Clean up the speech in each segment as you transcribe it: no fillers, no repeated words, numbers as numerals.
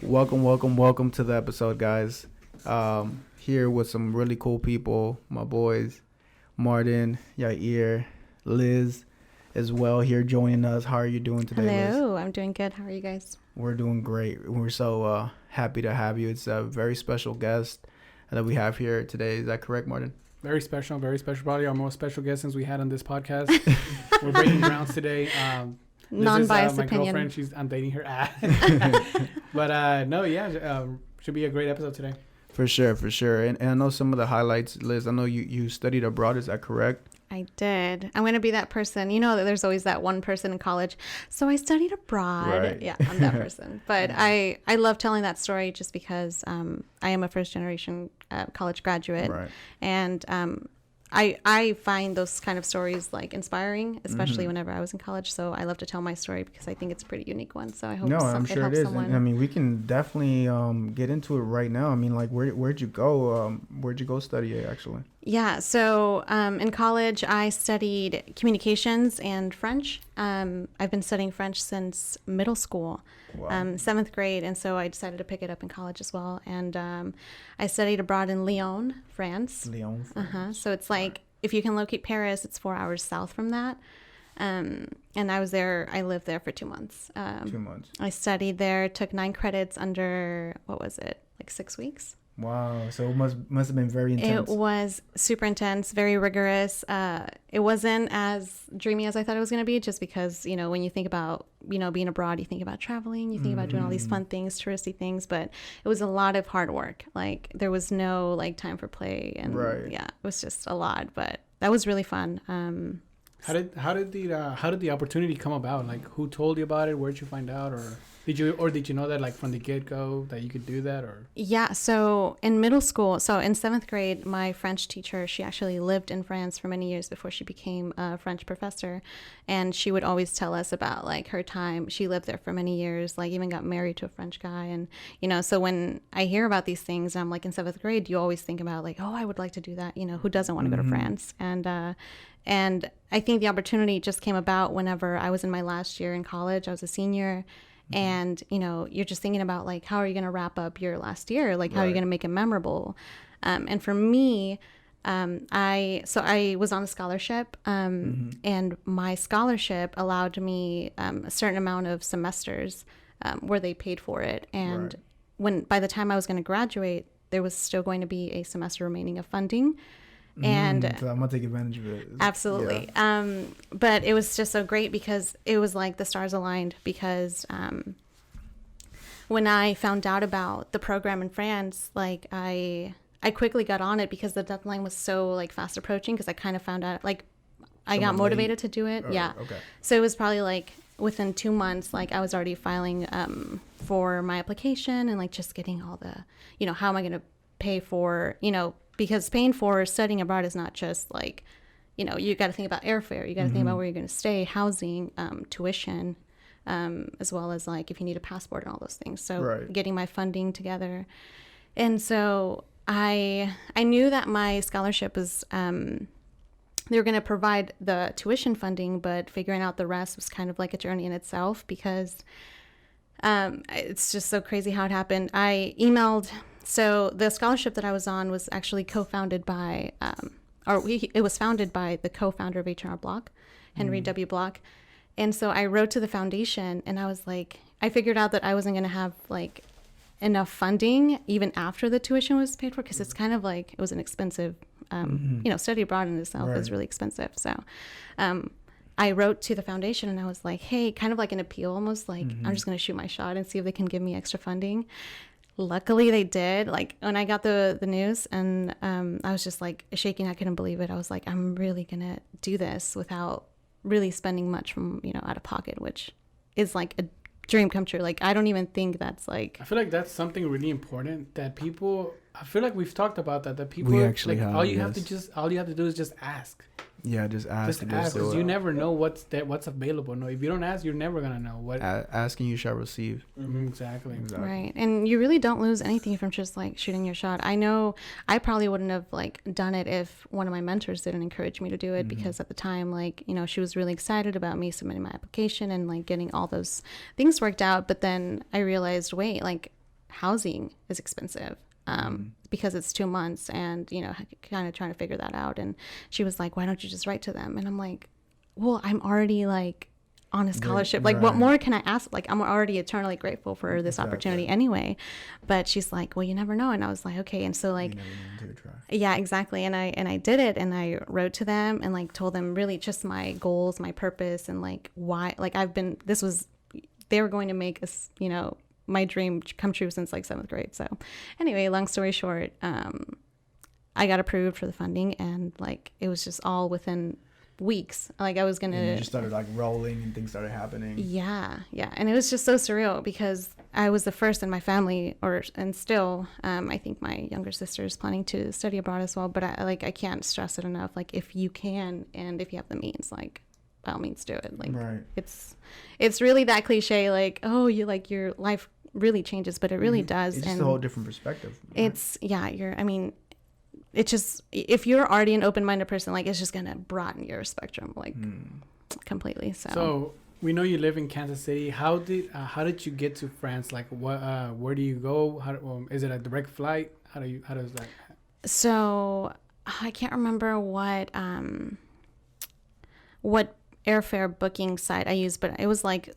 Welcome to the episode, guys. Here with some really cool people, my boys, Martin, Yair, Liz, as well here joining us. How are you doing today, Liz? Hello, I'm doing good. How are you guys? We're doing great. We're so happy to have you. It's a very special guest that we have here today. Is that correct, Martin? Very special. Probably our most special guest since we had on this podcast. We're breaking grounds today. Non-biased my opinion. Girlfriend. I'm dating her. But should be a great episode today. For sure. And I know some of the highlights, Liz. I know you studied abroad. Is that correct? I did. I'm going to be that person. You know that there's always that one person in college. So I studied abroad. Right. Yeah, I'm that person. But I love telling that story just because I am a first generation college graduate. Right. And I find those kind of stories like inspiring, especially whenever I was in college. So I love to tell my story because I think it's a pretty unique one. So I hope I'm sure it is. someone. And, I mean, we can definitely get into it right now. I mean, like, where'd you go? Where'd you go study it, actually? Yeah. So in college, I studied communications and French. I've been studying French since middle school, Wow. 7th grade. And so I decided to pick it up in college as well. And I studied abroad in Lyon, France. Lyon France. So it's like, if you can locate Paris, it's 4 hours south from that. And I lived there for 2 months. 2 months. I studied there, took 9 credits under, what was it, like 6 weeks? Wow. So it must have been very intense. It was super intense, very rigorous. It wasn't as dreamy as I thought it was going to be, just because, when you think about, being abroad, you think about traveling, you think about doing all these fun things, touristy things, but it was a lot of hard work. Like, there was no time for play, and yeah, it was just a lot, but that was really fun. How did the opportunity come about? Like, who told you about it? Where'd you find out? Or did you know that, like, from the get-go that you could do that? Or yeah, so in middle school, so in 7th grade, my French teacher, she actually lived in France for many years before she became a French professor, and she would always tell us about, like, her time. She lived there for many years, like, even got married to a French guy. And so when I hear about these things, I'm like, in 7th grade, you always think about, like, oh, I would like to do that. Who doesn't want to go to France? And I think the opportunity just came about whenever I was in my last year in college. I was a senior. And, you're just thinking about, like, how are you going to wrap up your last year? Like, how are you going to make it memorable? And for me, I was on a scholarship, and my scholarship allowed me a certain amount of semesters where they paid for it. And by the time I was going to graduate, there was still going to be a semester remaining of funding. And so I'm gonna take advantage of it. Absolutely. Yeah. But it was just so great because it was like the stars aligned, because when I found out about the program in France, like I quickly got on it because the deadline was so, like, fast approaching, because I kind of found out, like, I got motivated to do it. Yeah. Okay. So it was probably like within 2 months, like, I was already filing for my application, and, like, just getting all the, how am I going to pay for, because paying for studying abroad is not just, like, you got to think about airfare. You got to think about where you're going to stay, housing, tuition, as well as, like, if you need a passport and all those things. So getting my funding together. And so I knew that my scholarship was, they were going to provide the tuition funding, but figuring out the rest was kind of like a journey in itself, because it's just so crazy how it happened. I emailed. So the scholarship that I was on was actually co-founded by, it was founded by the co-founder of H&R Block, Henry W. Block. And so I wrote to the foundation, and I was like, I figured out that I wasn't going to have, like, enough funding even after the tuition was paid for, because it's kind of like, it was an expensive, study abroad in itself is really expensive. So I wrote to the foundation, and I was like, hey, kind of like an appeal almost, like, I'm just going to shoot my shot and see if they can give me extra funding. Luckily they did. Like, when I got the news, and I was just, like, shaking. I couldn't believe it. I was like, I'm really gonna do this without really spending much from out of pocket, which is like a dream come true. Like, I don't even think that's, like, I feel like that's something really important that people, I feel like we've talked about that people, we actually like, have, all you have to do is just ask. Yeah, just ask. Just and ask, do because it. you never know what's available. No, if you don't ask, you're never gonna know what. Asking you shall receive. Exactly. Right. And you really don't lose anything from just like shooting your shot. I know I probably wouldn't have like done it if one of my mentors didn't encourage me to do it, because at the time, like, you know, she was really excited about me submitting my application and like getting all those things worked out. But then I realized, wait, like housing is expensive. Because it's 2 months, and, you know, kind of trying to figure that out. And she was like, why don't you just write to them? And I'm like, well, I'm already like on a scholarship. Like, what more can I ask? Like, I'm already eternally grateful for this opportunity anyway. But she's like, well, you never know. And I was like, okay. And so like, You never know until you try. yeah, exactly. And I did it, and I wrote to them and like told them really just my goals, my purpose, and like why, like they were going to make us, you know, my dream come true since like 7th grade. So anyway, long story short, I got approved for the funding, and like it was just all within weeks. Like I was gonna, And you just started like rolling, and things started happening. yeah, and it was just so surreal because I was the first in my family, and still, I think my younger sister is planning to study abroad as well. But I can't stress it enough. Like if you can, and if you have the means, like by all means do it. Like it's really that cliche. Like, oh, you like your life really changes, but it really does. It's just a whole different perspective. Right? It's it's just, if you're already an open-minded person, like it's just gonna broaden your spectrum like completely. So we know you live in Kansas City. How did you get to France? Like where do you go? Is it a direct flight? How does that? So I can't remember what airfare booking site I used, but it was like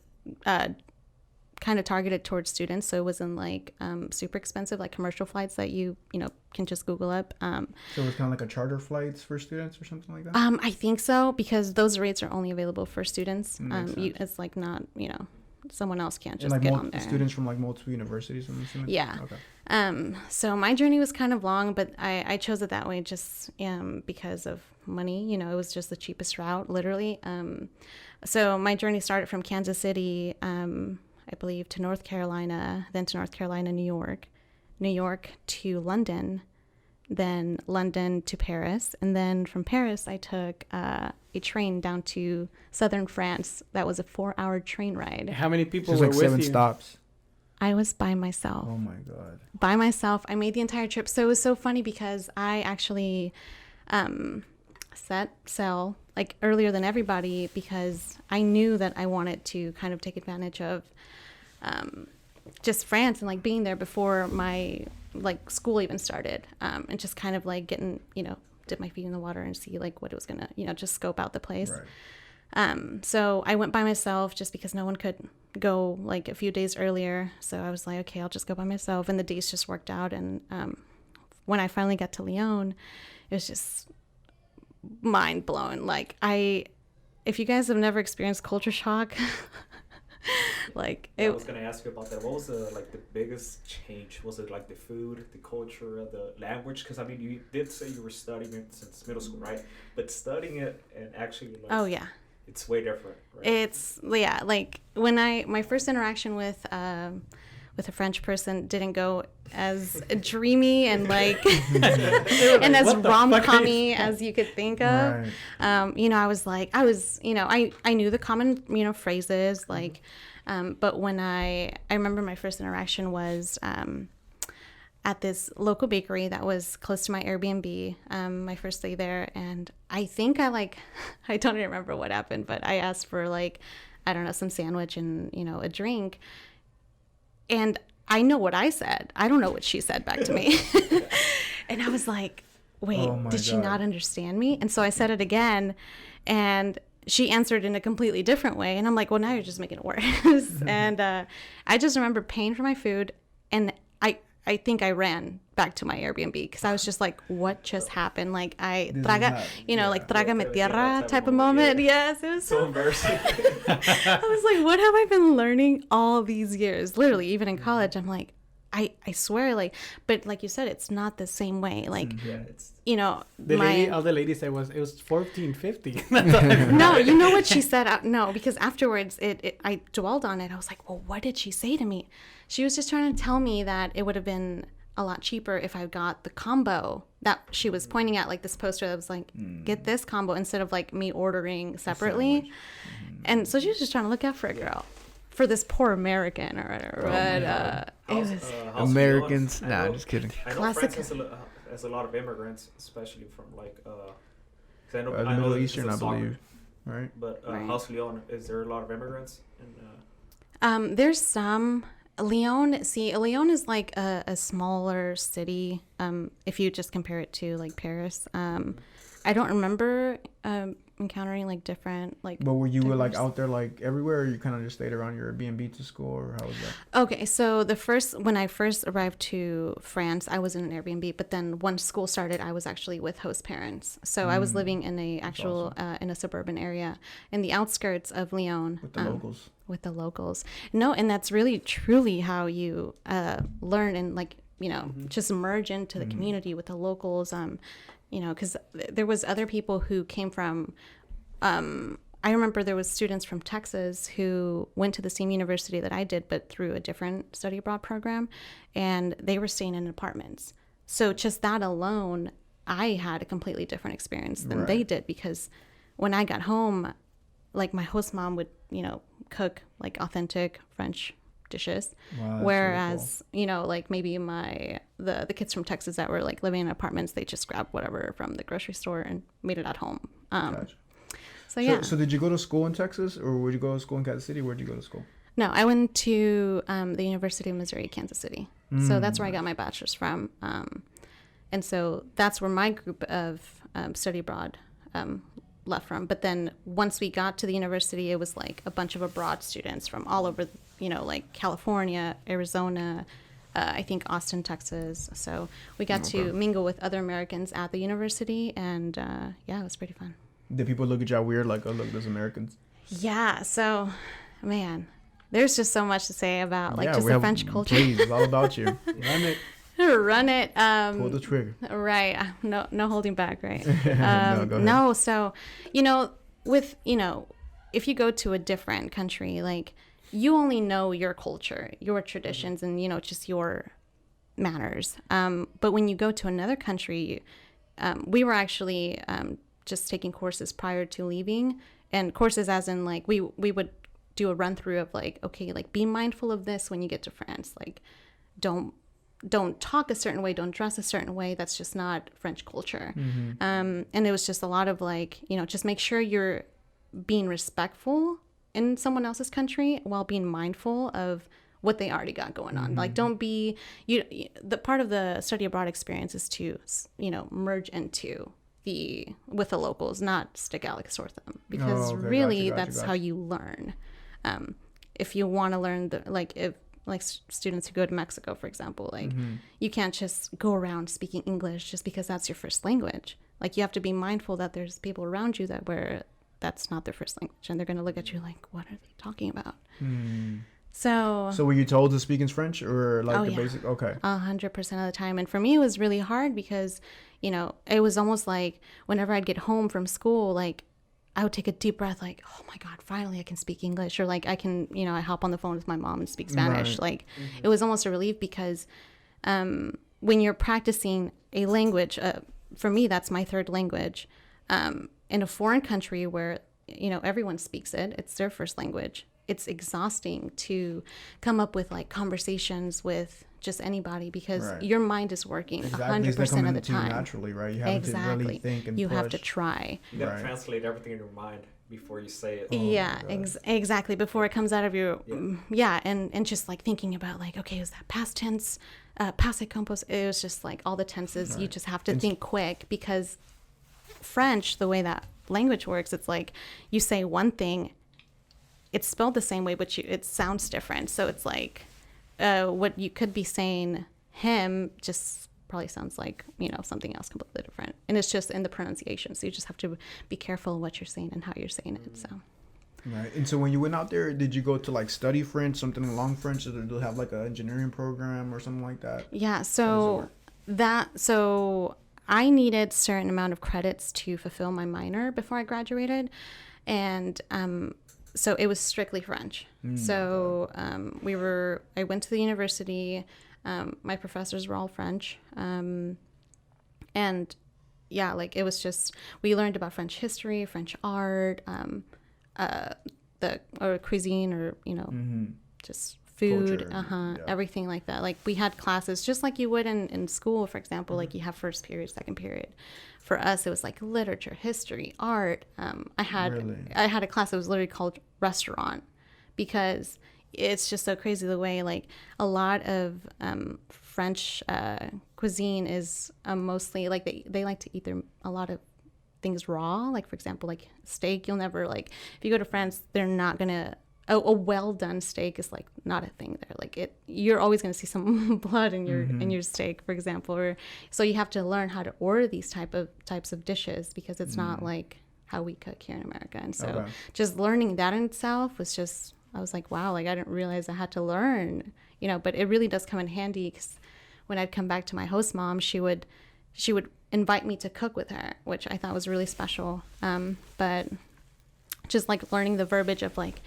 kind of targeted towards students, so it wasn't like super expensive like commercial flights that you know can just Google up. So it's kind of like a charter flights for students or something like that. I think so, because those rates are only available for students. It's like not, you know, someone else can't just like get on there. Students from like multiple universities, I'm assuming. Yeah. Okay. So my journey was kind of long, but I chose it that way just because of money. You know, it was just the cheapest route, literally. So my journey started from Kansas City, I believe, to North Carolina, then to North Carolina, New York to London, then London to Paris. And then from Paris, I took a train down to southern France. That was a 4-hour train ride. How many people So were it's like with 7 you? stops. I was by myself. Oh my god. By myself. I made the entire trip. So it was so funny because I actually set sail like earlier than everybody, because I knew that I wanted to kind of take advantage of just France and like being there before my like school even started, and just kind of like getting, you know, dip my feet in the water and see like what it was gonna, you know, just scope out the place. Right. So I went by myself just because no one could go like a few days earlier. So I was like, okay, I'll just go by myself, and the days just worked out. And when I finally got to Lyon, it was just mind blowing. Like if you guys have never experienced culture shock, like I was gonna ask you about that. What was the biggest change? Was it like the food, the culture, the language? Because I mean, you did say you were studying it since middle school, right? But studying it and actually, like, oh yeah, it's way different, right? It's, yeah, like when my first interaction with a French person didn't go as dreamy and like and as rom-com-y as you could think of. Right. You know, I was, you know, I knew the common, you know, phrases like, but when I remember my first interaction was at this local bakery that was close to my Airbnb, my first day there. And I think I don't even remember what happened, but I asked for like, I don't know, some sandwich and, you know, a drink. And I know what I said. I don't know what she said back to me. And I was like, wait, did she not understand me? And so I said it again, and she answered in a completely different way. And I'm like, well, now you're just making it worse. And I just remember paying for my food, and I think I ran back to my Airbnb because I was just like, what just happened? Like like trágame tierra type of moment. Yeah. Yes, it was So embarrassing. I was like, what have I been learning all these years? Literally, even in college, I'm like, I swear, like, but like you said, it's not the same way. Like, you know, all the lady said was it was 1450. No, you know what she said? No, because afterwards, I dwelled on it. I was like, well, what did she say to me? She was just trying to tell me that it would have been a lot cheaper if I got the combo that she was pointing at, like this poster that was like, get this combo instead of like me ordering separately. And so she was just trying to look out for a girl, for this poor American or whatever. But it was Americans. I Nah, know- just kidding. I know Classic. France has a lot of immigrants, especially from like 'cause I know, The I know Middle that it's Eastern, a I soccer, believe. Right. But Right. House Lyon, is there a lot of immigrants? there's some. Lyon is like a smaller city. If you just compare it to like Paris. I don't remember encountering like different like. But were you like diverse- out there like everywhere, or you kind of just stayed around your Airbnb to school, or how was that? Okay, so when I first arrived to France, I was in an Airbnb, but then once school started, I was actually with host parents. So I was living in a actual in a suburban area in the outskirts of Lyon With the locals. with the locals. No, and that's really truly how you learn and like just merge into the community with the locals. Because there was other people who came from. I remember there was students from Texas who went to the same university that I did, but through a different study abroad program, and they were staying in apartments. So just that alone, I had a completely different experience than they did, because when I got home, like my host mom would, cook like authentic French dishes, Wow, that's whereas like maybe the kids from Texas that were like living in apartments, they just grabbed whatever from the grocery store and made it at home. Gotcha. So yeah. So did you go to school in Texas, or would you go to school in Kansas City? Where'd you go to school? No, I went to the University of Missouri, Kansas City. So that's where I got my bachelor's from. And so that's where my group of study abroad left from. But then once we got to the university, it was like a bunch of abroad students from all over, like California, Arizona, I think Austin, Texas. So we got to mingle with other Americans at the university, and yeah, it was pretty fun. Did people look at y'all weird, like, oh, look, those Americans? Yeah, so, man, there's just so much to say about, like, Yeah, just we the have- French culture. Please, it's all about you. Run it. Run it. Pull the trigger. Right. No holding back, right? No, go ahead. No, so, with, if you go to a different country, like, you only know your culture, your traditions, and, just your manners. But when you go to another country, we were actually just taking courses prior to leaving, and courses as in, like, we would do a run through of, like, okay, like, be mindful of this when you get to France. Like, don't talk a certain way, don't dress a certain way. That's just not French culture. And it was just a lot of, like, just make sure you're being respectful in someone else's country while being mindful of what they already got going on. Like, don't be, the part of the study abroad experience is to, merge into with the locals, not stick out like a sore thumb, because okay. really Gotcha. that's how you learn. If you want to learn students who go to Mexico, for example, like you can't just go around speaking English just because that's your first language. Like, you have to be mindful that there's people around you that's not their first language, and they're going to look at you like, what are they talking about? So So were you told to speak in French, or like the yeah. basic? Okay. 100% of the time. And for me, it was really hard because, it was almost like whenever I'd get home from school, like, I would take a deep breath, like, oh my God, finally I can speak English. Or like I can, I hop on the phone with my mom and speak Spanish. Right. Like, it was almost a relief because when you're practicing a language, for me, that's my third language, in a foreign country where, everyone speaks it, it's their first language. It's exhausting to come up with like conversations with just anybody, because Right. your mind is working Exactly. It's 100% coming of the to you time. naturally, right? You have to really think and You push. have to try. You gotta Right. translate everything in your mind before you say it. Yeah, my God. exactly. Before it comes out of your, and just like thinking about like, okay, is that past tense, passé composé? It was just like all the tenses. You just have to think quick, because French, the way that language works, it's like you say one thing, it's spelled the same way, but it sounds different. So it's like what you could be saying him just probably sounds like, something else completely different. And it's just in the pronunciation. So you just have to be careful of what you're saying and how you're saying it. So. Right. And so when you went out there, did you go to like study French, something along French, or did you have like an engineering program or something like that? Yeah. So I needed a certain amount of credits to fulfill my minor before I graduated. And so it was strictly French. So I went to the university. My professors were all French. And yeah, like it was just, we learned about French history, French art, or cuisine, or, just food, Culture, everything like that. Like we had classes just like you would in school, for example, like you have first period, second period. For us, it was like literature, history, art. I had a class that was literally called restaurant, because it's just so crazy the way like a lot of French cuisine is mostly like they like to eat a lot of things raw. Like for example, like steak, you'll never, like if you go to France, they're not gonna, a well done steak is like not a thing there. Like you're always gonna see some blood in your steak, for example. Or so you have to learn how to order these types of dishes, because it's not like how we cook here in America. And so just learning that in itself was just, I was like, wow, like I didn't realize I had to learn, but it really does come in handy, because when I'd come back to my host mom, she would invite me to cook with her, which I thought was really special. But just like learning the verbiage of like,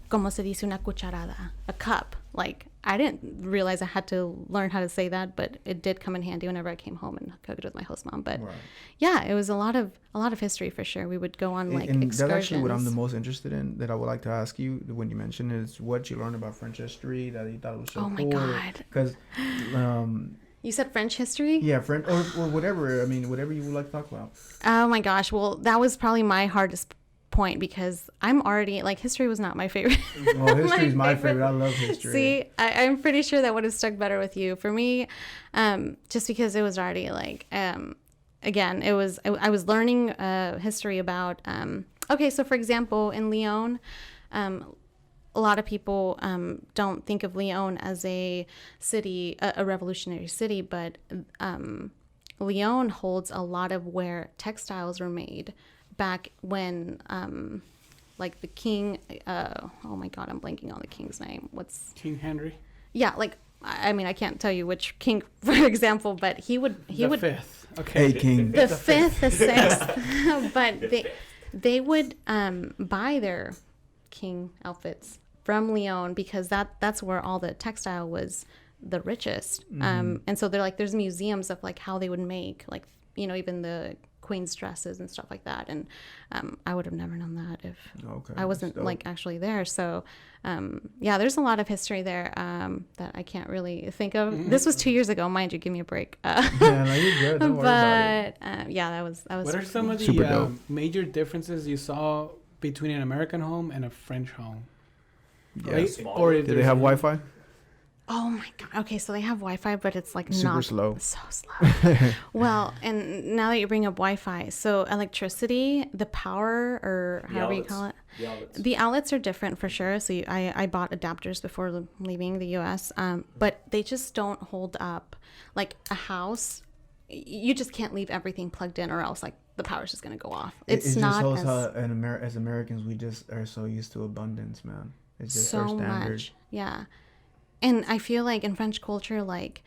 como se dice una cucharada, a cup. Like I didn't realize I had to learn how to say that, but it did come in handy whenever I came home and cooked with my host mom. But yeah, it was a lot of history for sure. We would go on like excursions. That's actually what I'm the most interested in, that I would like to ask you when you mentioned, is what you learned about French history that you thought was so cool. Oh my God. Because you said French history? Yeah, French or whatever. I mean, whatever you would like to talk about. Oh my gosh. Well, that was probably my hardest point, because I'm already like, history was not my favorite. Well, history is my favorite. I love history. See, I'm pretty sure that would have stuck better with you. For me, just because it was already like, again, I was learning history about, okay, so for example, in Lyon, a lot of people don't think of Lyon as a city, a revolutionary city, but Lyon holds a lot of where textiles were made back when, like the king, oh my God, I'm blanking on the king's name. What's King Henry? Yeah, like, I mean, I can't tell you which king, for example, but he would the fifth. Okay. Hey, king. The fifth, the sixth, but they would buy their king outfits from Lyon, because that's where all the textile was the richest. And so they're like, there's museums of like how they would make, like, even the queen's dresses and stuff like that. And I would have never known that if I wasn't like actually there. So yeah, there's a lot of history there that I can't really think of. This was 2 years ago, mind you, give me a break. Yeah, no, you're good. Don't worry about it. Yeah, that was What are some of the major differences you saw between an American home and a French home? Yeah. Or do they have Wi-Fi? Oh my God. Okay, so they have Wi-Fi, but it's like super slow. So slow. Well, and now that you bring up Wi-Fi, so electricity, the power, or however you call it, the outlets are different for sure. So I bought adapters before leaving the U.S., but they just don't hold up. Like a house, you just can't leave everything plugged in, or else like the power's just gonna go off. It's not just shows how as Americans we just are so used to abundance, man. It's just so our standard. much, yeah. And I feel like in French culture, like,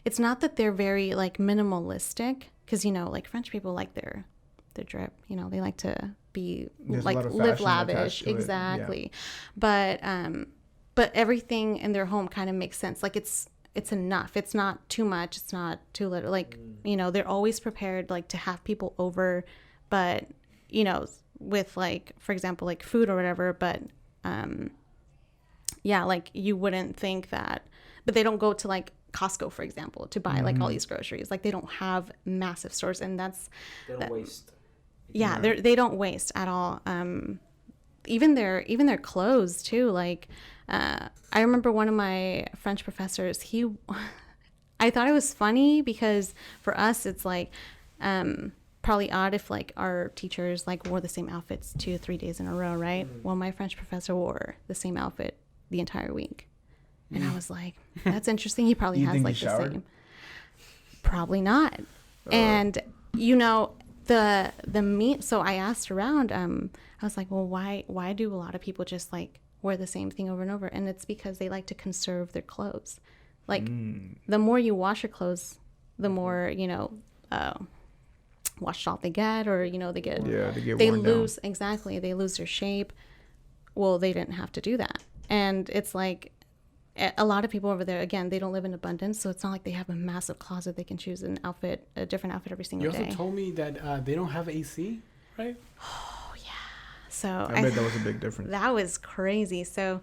it's not that they're very, like, minimalistic. Because, like, French people like their drip. They like to be, like, live lavish. Exactly. Yeah. But everything in their home kind of makes sense. Like, it's enough. It's not too much. It's not too little. Like, they're always prepared, like, to have people over. But, with, like, for example, like, food or whatever. But, yeah, like you wouldn't think that, but they don't go to like Costco, for example, to buy like all these groceries. Like they don't have massive stores, and they don't waste. Yeah, they don't waste at all. Even their clothes too. Like I remember one of my French professors. I thought it was funny because for us it's like probably odd if like our teachers like wore the same outfits 2 or 3 days in a row, right? Well, my French professor wore the same outfit the entire week. And I was like, that's interesting. He probably has like the same. Probably not. And the meat. So I asked around, I was like, well, why do a lot of people just like wear the same thing over and over? And it's because they like to conserve their clothes. Like the more you wash your clothes, the more, washed off they get, or, they lose down. Exactly. They lose their shape. Well, they didn't have to do that. And it's like, a lot of people over there, again, they don't live in abundance, so it's not like they have a massive closet they can choose a different outfit every single You also day. told me that they don't have AC, right? Oh yeah. So I bet that was a big difference. that was crazy. So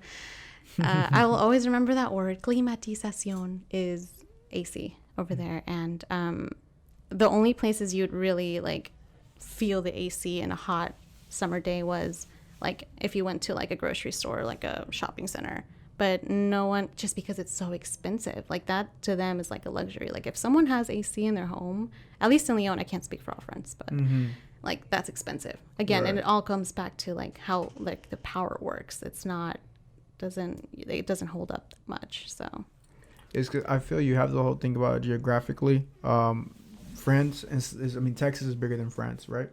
I will always remember that word. Climatización is AC over there, and the only places you'd really like feel the AC in a hot summer day was like if you went to like a grocery store, like a shopping center. But no one, just because it's so expensive, like that to them is like a luxury. Like if someone has AC in their home, at least in Lyon, I can't speak for all friends, but like that's expensive. Again, Right. and it all comes back to like how like the power works. It doesn't hold up that much. So It's 'cause I feel you have the whole thing about it geographically. France I mean, Texas is bigger than France, right?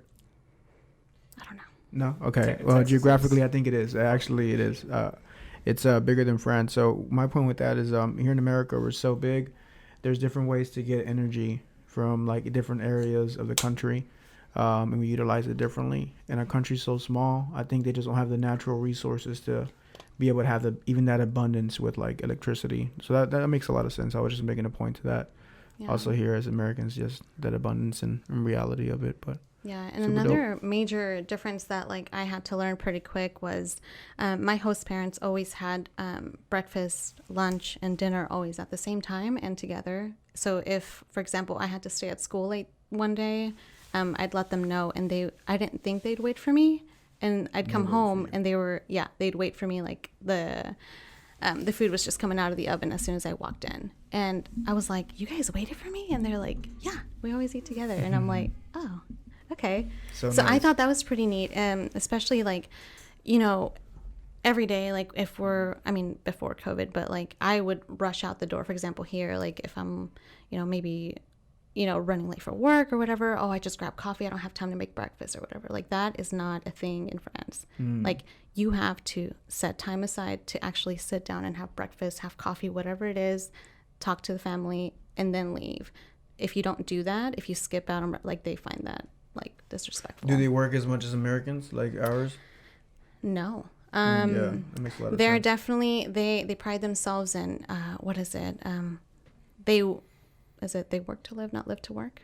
I don't know. No. Okay. Te- Well, Texas geographically, is. I think it is. Actually, it is. It's bigger than France. So my point with that is, here in America, we're so big. There's different ways to get energy from like different areas of the country, and we utilize it differently. And our country's so small. I think they just don't have the natural resources to be able to have even that abundance with like electricity. So that makes a lot of sense. I was just making a point to that. Yeah. Also here as Americans, just that abundance and reality of it. But Yeah, and Super another major difference that like I had to learn pretty quick was my host parents always had breakfast, lunch, and dinner always at the same time and together. So if, for example, I had to stay at school late one day, I'd let them know, and I didn't think they'd wait for me, and I'd come home and they'd wait for me like the food was just coming out of the oven as soon as I walked in. And I was like, you guys waited for me? And they're like, yeah, we always eat together. And I'm like, oh, okay. So nice. I thought that was pretty neat. Especially like, you know, every day, like before COVID, but like I would rush out the door, for example, here, like if I'm, maybe, running late for work or whatever. Oh, I just grab coffee. I don't have time to make breakfast or whatever. Like that is not a thing in France. Like you have to set time aside to actually sit down and have breakfast, have coffee, whatever it is, talk to the family, and then leave. If you don't do that, if you skip out on, like they find that like disrespectful. do they work as much as Americans, like ours? No. Yeah, that makes a lot of They're sense. definitely they pride themselves in what is it? They work to live, not live to work?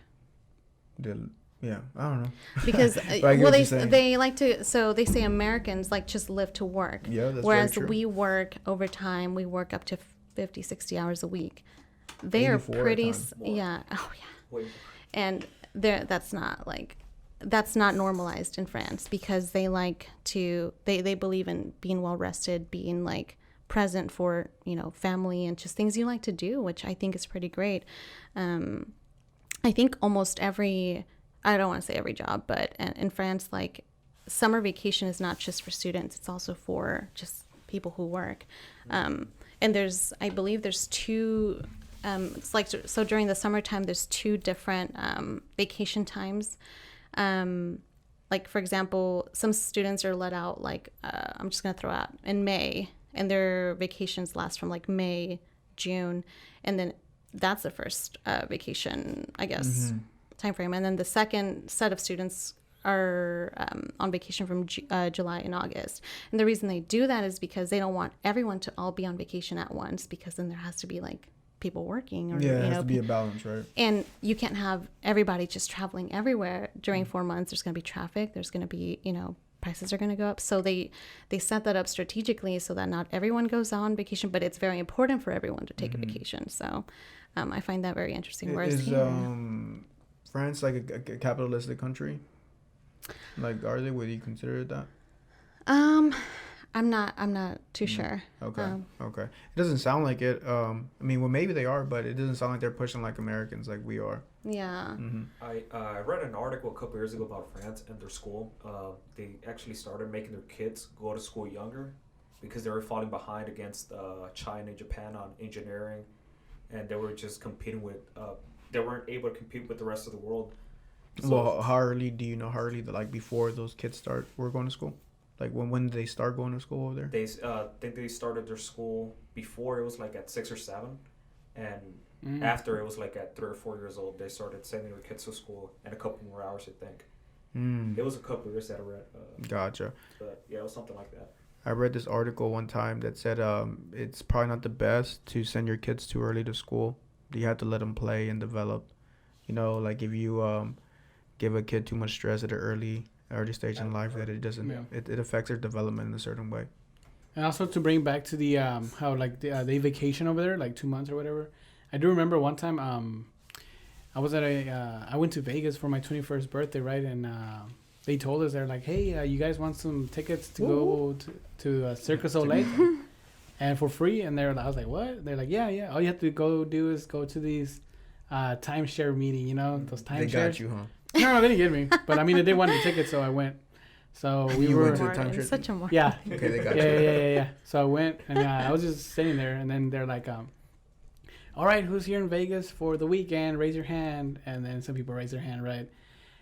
Yeah, I don't know. Because But I get what you're saying. they like to, so they say Americans like just live to work. Yeah, that's whereas very true. we work overtime, we work up to 50, 60 hours a week. They are 84 at pretty times. yeah. Oh yeah. Wait, And that's not normalized in France because they like to they believe in being well rested, being like present for family and just things you like to do, which I think is pretty great. I think almost I don't want to say every job, but in France, like summer vacation is not just for students; it's also for just people who work. And I believe there's two. It's like so during the summertime, there's two different vacation times. Like for example, some students are let out. Like I'm just gonna throw out in May, and their vacations last from like May, June, and then that's the first vacation, I guess, time frame. And then the second set of students are on vacation from July and August. And the reason they do that is because they don't want everyone to all be on vacation at once, because then there has to be like people working, or Yeah, it has to be a balance, right? and you can't have everybody just traveling everywhere during 4 months. There's going to be traffic. There's going to be, prices are going to go up. So they set that up strategically so that not everyone goes on vacation, but it's very important for everyone to take a vacation. So I find that very interesting. Whereas Is here, France like a capitalistic country? Like, are they? Would you consider it that? I'm not too sure. Okay. Okay. It doesn't sound like it. I mean, well, maybe they are, but it doesn't sound like they're pushing like Americans, like we are. Yeah. I read an article a couple years ago about France and their school. They actually started making their kids go to school younger because they were falling behind against China and Japan on engineering, and they were just competing with. They weren't able to compete with the rest of the world. So, Well, how early do you know? How early, like before those kids were going to school? Like when did they start going to school over there? they think they started their school before it was like at 6 or 7, and after it was like at 3 or 4 years old they started sending their kids to school and a couple more hours, I think. It was a couple of years that I read. Gotcha. But yeah, it was something like that. I read this article one time that said it's probably not the best to send your kids too early to school. You have to let them play and develop. You know, like if you give a kid too much stress at an early stage in life, that it doesn't it affects their development in a certain way. And also to bring back to the how like they vacation over there, like 2 months or whatever. I do remember one time I was at I went to Vegas for my 21st birthday, right? And they told us, they're like, hey, you guys want some tickets to go to Circus Olay and for free? And I was like, what? They're like, yeah. All you have to go do is go to these timeshare meeting, you know, those timeshares. They got you, huh? No, they didn't get me. But I mean, they wanted the tickets, so I went. So we were went to the timeshare. Such a Martin. Yeah. Okay, they got Yeah. So I went, and I was just sitting there, and then they're like, all right, who's here in Vegas for the weekend? Raise your hand. And then some people raise their hand, right?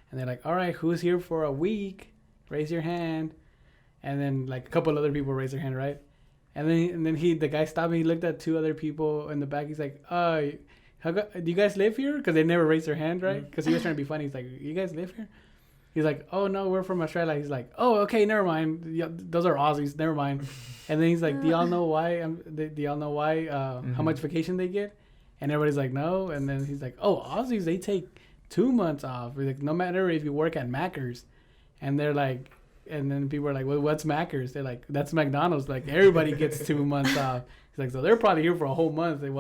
And they're like, all right, who's here for a week? Raise your hand. And then like a couple other people raise their hand, right? And then the guy stopped me. He looked at two other people in the back. He's like, do you guys live here? Because they never raised their hand, right? Because he was trying to be funny. He's like, you guys live here? He's like, oh, no, we're from Australia. He's like, oh, okay, never mind. Those are Aussies. Never mind. And then he's like, do y'all know why? How much vacation they get? And everybody's like, no. And then he's like, oh, Aussies, they take 2 months off. He's like, no matter if you work at Macca's. And they're like, and then people are like, well, what's Macca's? They're like, that's McDonald's. Like, everybody gets 2 months off. He's like, so they're probably here for a whole month. Like,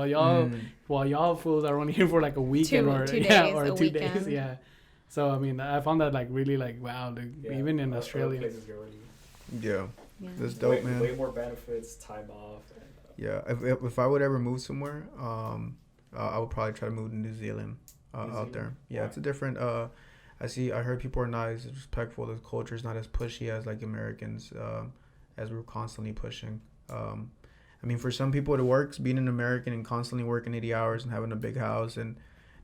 while y'all fools are only here for like a weekend or 2 days. Yeah. So, I mean, I found that like really like, wow, even in Australia. Yeah. That's dope, man. Way more benefits, time off. Yeah. If I would ever move somewhere, I would probably try to move to New Zealand out there. Yeah, it's a different. I heard people are not as respectful. The culture is not as pushy as like Americans, as we're constantly pushing. I mean, for some people it works being an American and constantly working 80 hours and having a big house and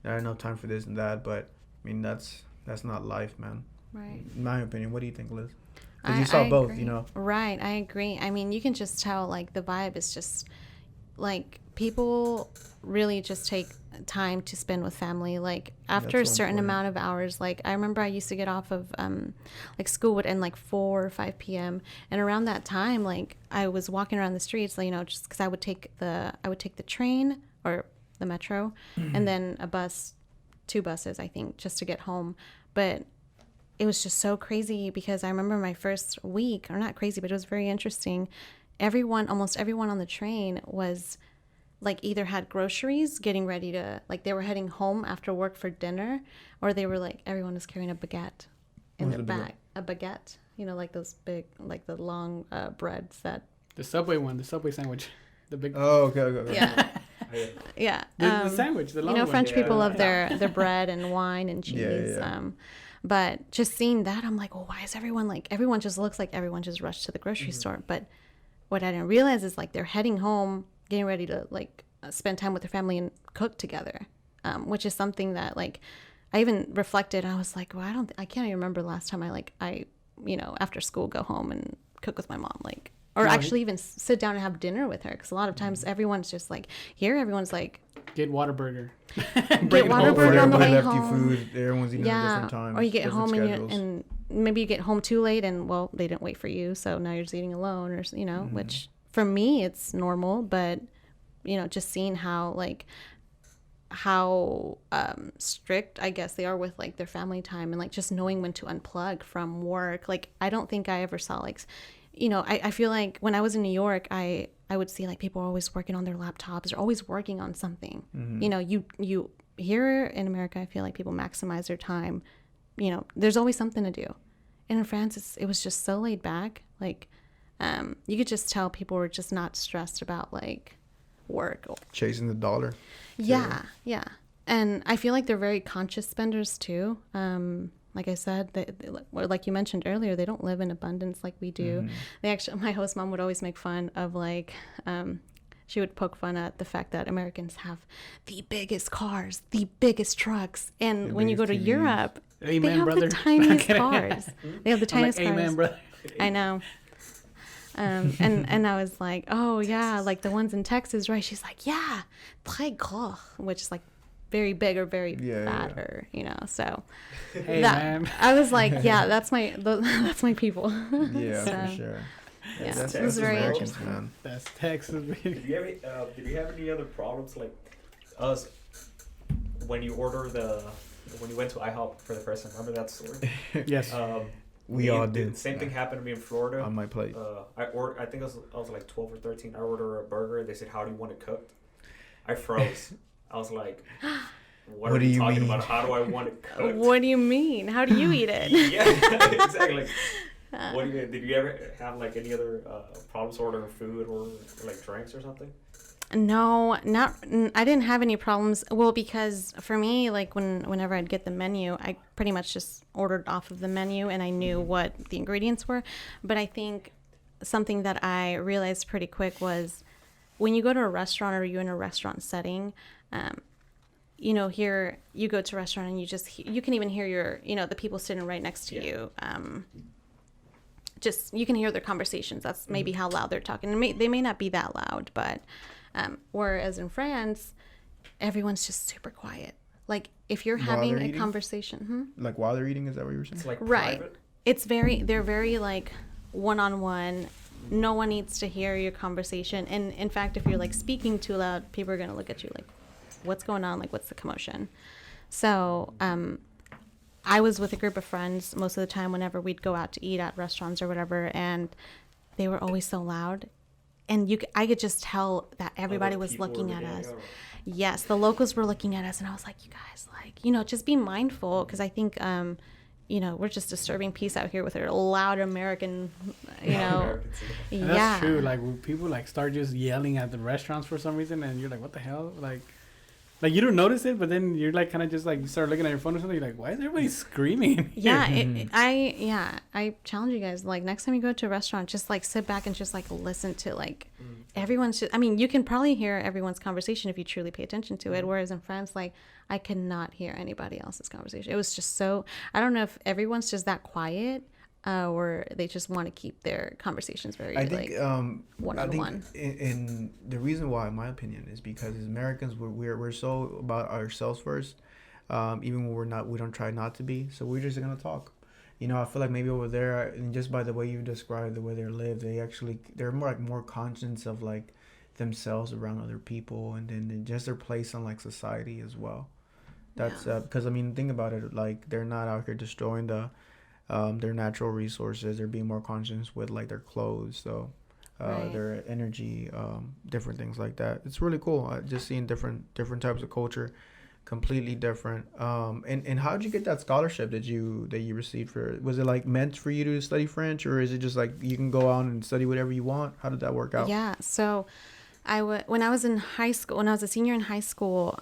not enough time for this and that. But I mean, that's not life, man. Right. In my opinion. What do you think, Liz? Because you saw both, agree. you know. Right, I agree. I mean, you can just tell, like, the vibe is just, like, people really just take time to spend with family. Like, after a certain amount of hours, like, I remember I used to get off of, like, school would end, like, 4 or 5 p.m. And around that time, like, I was walking around the streets, like, you know, just because I would take the train or the metro and then a bus, 2 buses, I think, just to get home. But it was just so crazy because I remember my first week, or not crazy, but it was very interesting. Almost everyone on the train was like either had groceries, getting ready to, like they were heading home after work for dinner, or they were like, everyone was carrying a baguette in their back. A baguette, you know, like those big, like the long breads that. The Subway sandwich. The big. Oh, okay. Yeah. Yeah. The sandwich, the long one. You know, French people love their bread and wine and cheese. Yeah. But just seeing that, I'm like, well, why is everyone just looks like everyone just rushed to the grocery store. But what I didn't realize is like they're heading home, getting ready to like spend time with their family and cook together, which is something that like I even reflected. I was like, well, I can't even remember the last time I after school go home and cook with my mom, like, or actually even sit down and have dinner with her. Because a lot of times everyone's just like, everyone's like, get Whataburger. Get Whataburger on the way home. Everybody left you food. Everyone's eating at different times. Or you get home schedules. and maybe you get home too late and, well, they didn't wait for you. So now you're just eating alone or, which for me, it's normal. But, just seeing how strict, I guess, they are with, like, their family time and, like, just knowing when to unplug from work. Like, I don't think I ever saw, like, I feel like when I was in New York, I would see like people are always working on their laptops or always working on something. You here in America, I feel like people maximize their time. There's always something to do. And in France, it was just so laid back. Like, you could just tell people were just not stressed about like work. Chasing the dollar. Yeah. And I feel like they're very conscious spenders too. Like I said, like you mentioned earlier, they don't live in abundance like we do. They actually, my host mom would always make fun of like, she would poke fun at the fact that Americans have the biggest cars, the biggest trucks, and when you go to TVs. Europe, Amen, they have brother. the tiniest cars. They have the tiniest cars. Amen, brother. I know. And I was like, oh yeah, like the ones in Texas, right? She's like, yeah, très gros, which is like very big or very fat or so Hey, man. I was like, yeah, that's my people. Yeah, for sure. Yeah, That's it was very Americans, interesting. man. That's Texas, baby. Did you have any other problems like us when you when you went to IHOP for the first time? Remember that story? Yes. We all did. Same thing happened to me in Florida. On my plate. I think I was like 12 or 13. I ordered a burger. They said, "How do you want it cooked?" I froze. I was like, "What are do you you talking mean? about? How do I want it cooked?" What do you mean? How do you eat it? Yeah, exactly. What did you ever have like any other problems ordering food or like drinks or something? No, I didn't have any problems. Well, because for me, like whenever I'd get the menu, I pretty much just ordered off of the menu and I knew what the ingredients were. But I think something that I realized pretty quick was when you go to a restaurant or you're in a restaurant setting, here you go to a restaurant and you can even hear the people sitting right next to you. Just you can hear their conversations. That's maybe how loud they're talking. They may not be that loud, but whereas in France, everyone's just super quiet. Like if you're While having they're a eating? conversation, Like while they're eating, is that what you were saying? It's like right? private. They're very like one-on-one. No one needs to hear your conversation. And in fact, if you're like speaking too loud, people are gonna look at you like, what's going on? Like, what's the commotion? So I was with a group of friends most of the time whenever we'd go out to eat at restaurants or whatever, and they were always so loud. And I could just tell that everybody Other was people looking were at getting us. it, or- Yes, the locals were looking at us, and I was like, you guys, like, just be mindful, because I think, we're just disturbing peace out here with our loud American, Americans, yeah. And yeah. that's true. Like when people like start just yelling at the restaurants for some reason, and you're like, "What the hell?" Like you don't notice it, but then you're like kind of just like you start looking at your phone or something. You're like, "Why is everybody screaming?" Yeah, I challenge you guys. Like next time you go to a restaurant, just like sit back and just like listen to like everyone's. I mean, you can probably hear everyone's conversation if you truly pay attention to it. Whereas in France, like I could not hear anybody else's conversation. It was just so. I don't know if everyone's just that quiet, or they just want to keep their conversations very I think one-on-one. in the reason why, in my opinion, is because as Americans we're so about ourselves first, even when we don't try not to be. So we're just gonna talk. I feel like maybe over there, and just by the way you described the way they live, they're more conscious of like themselves around other people, and then just their place in like society as well. That's because I mean, think about it. Like they're not out here destroying their natural resources. They're being more conscious with like their clothes, so Right. their energy, different things like that. It's really cool. Just seeing different types of culture, completely different. And how did you get that scholarship that you received for? Was it like meant for you to study French, or is it just like you can go out and study whatever you want? How did that work out? Yeah. So when I was in high school, when I was a senior in high school,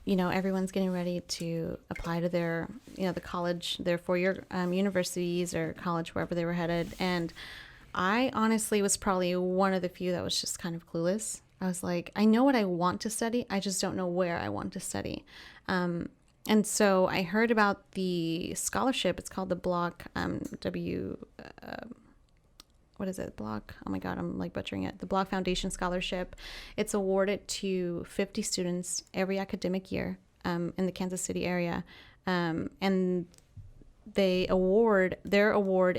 everyone's getting ready to apply to their, the college, their 4-year universities or college, wherever they were headed. And I honestly was probably one of the few that was just kind of clueless. I was like, I know what I want to study. I just don't know where I want to study. And so I heard about the scholarship. It's called the Block what is it? Block. Oh my God, I'm like butchering it. The Block Foundation Scholarship. It's awarded to 50 students every academic year in the Kansas City area. And their award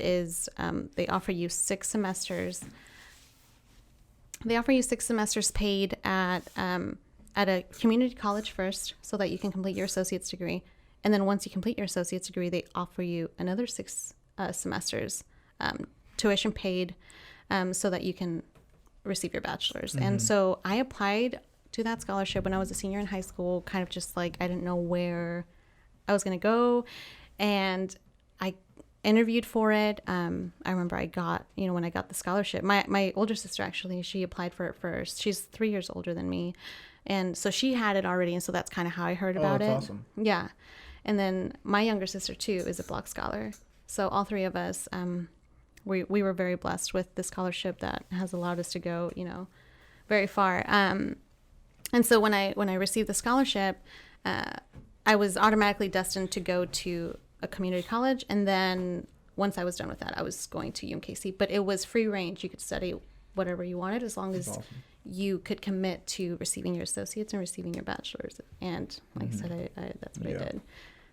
is they offer you 6 semesters. They offer you 6 semesters paid at a community college first, so that you can complete your associate's degree. And then once you complete your associate's degree, they offer you another 6 semesters tuition paid, so that you can receive your bachelor's. Mm-hmm. And so I applied to that scholarship when I was a senior in high school, kind of just like I didn't know where I was going to go. And I interviewed for it. I remember I got, when I got the scholarship, my older sister, actually, she applied for it first. She's 3 years older than me. And so she had it already. And so that's kind of how I heard about it. That's awesome. Yeah. And then my younger sister, too, is a Block scholar. So all 3 of us, we were very blessed with the scholarship that has allowed us to go, very far. And so when I received the scholarship, I was automatically destined to go to a community college. And then once I was done with that, I was going to UMKC. But it was free range. You could study whatever you wanted as long as you could commit to receiving your associates and receiving your bachelor's. And like I said, that's what I did.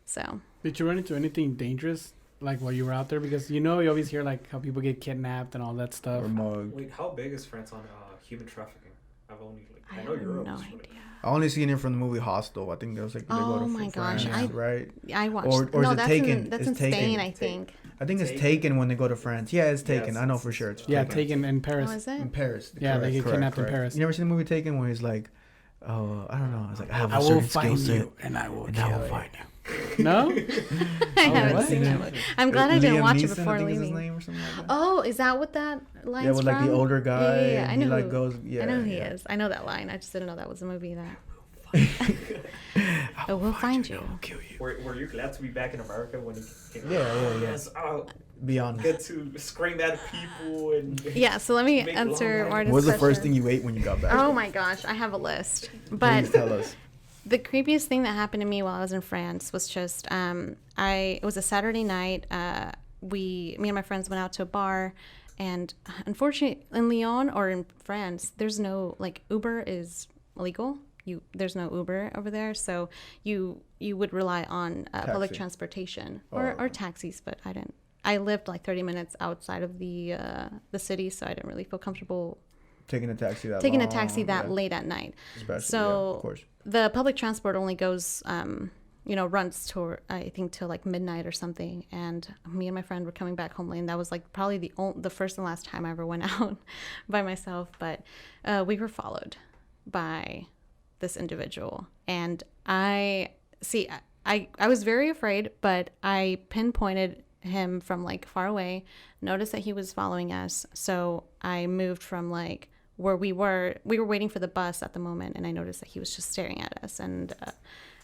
So. Did you run into anything dangerous? like while you were out there? Because you always hear like how people get kidnapped and all that stuff. Or mugged. Wait, how big is France on human trafficking? I've only I I know have Europe. no is idea. really- I only seen it from the movie Hostel. I think there was like they go Oh to my gosh, France, I- right? I watched. Or no, is it that's Taken? that's It's in Spain, Taken. I think. I think it's Taken. Taken when they go to France. Yeah, it's Taken. Yes, I know it's- for sure. It's Yeah, Taken. taken in Paris. Oh, is In it? Paris. Yeah, they get kidnapped in correct. Paris. You never seen the movie Taken where he's like, oh, I don't know. It's like I have a I will certain find skill set you and I will and kill I will you. find you. No? I haven't what? seen that one. I'm glad I didn't Liam watch Neeson, it before I think is his leaving. name or something like that. Oh, is that what that line's Yeah, with like from? the older guy. Yeah, I and know he like who- goes. Yeah, I know who he yeah. is. I know that line. I just didn't know that was a movie that. I will find you. I will kill you. Were you glad to be back in America when you came? Yeah. Yes. Be honest. Get to scream at people and. Yeah, so let me Make answer long Martin's What was the first question. thing you ate when you got back? Oh my gosh, I have a list. But Please tell us. the creepiest thing that happened to me while I was in France was just it was a Saturday night. Me and my friends went out to a bar, and unfortunately in Lyon or in France, there's no like Uber is illegal. There's no Uber over there, so you would rely on public Taxi. transportation Oh. or taxis. But I didn't. I lived like 30 minutes outside of the city, so I didn't really feel comfortable Taking a taxi that taking a long, taxi that yeah. late at night. Especially, So yeah, of course. the public transport only goes, runs to I think till like midnight or something. And me and my friend were coming back home late, and that was like probably the first and last time I ever went out by myself. But we were followed by this individual, and I was very afraid, but I pinpointed him from like far away, noticed that he was following us, so I moved from like where we were waiting for the bus at the moment, and I noticed that he was just staring at us, and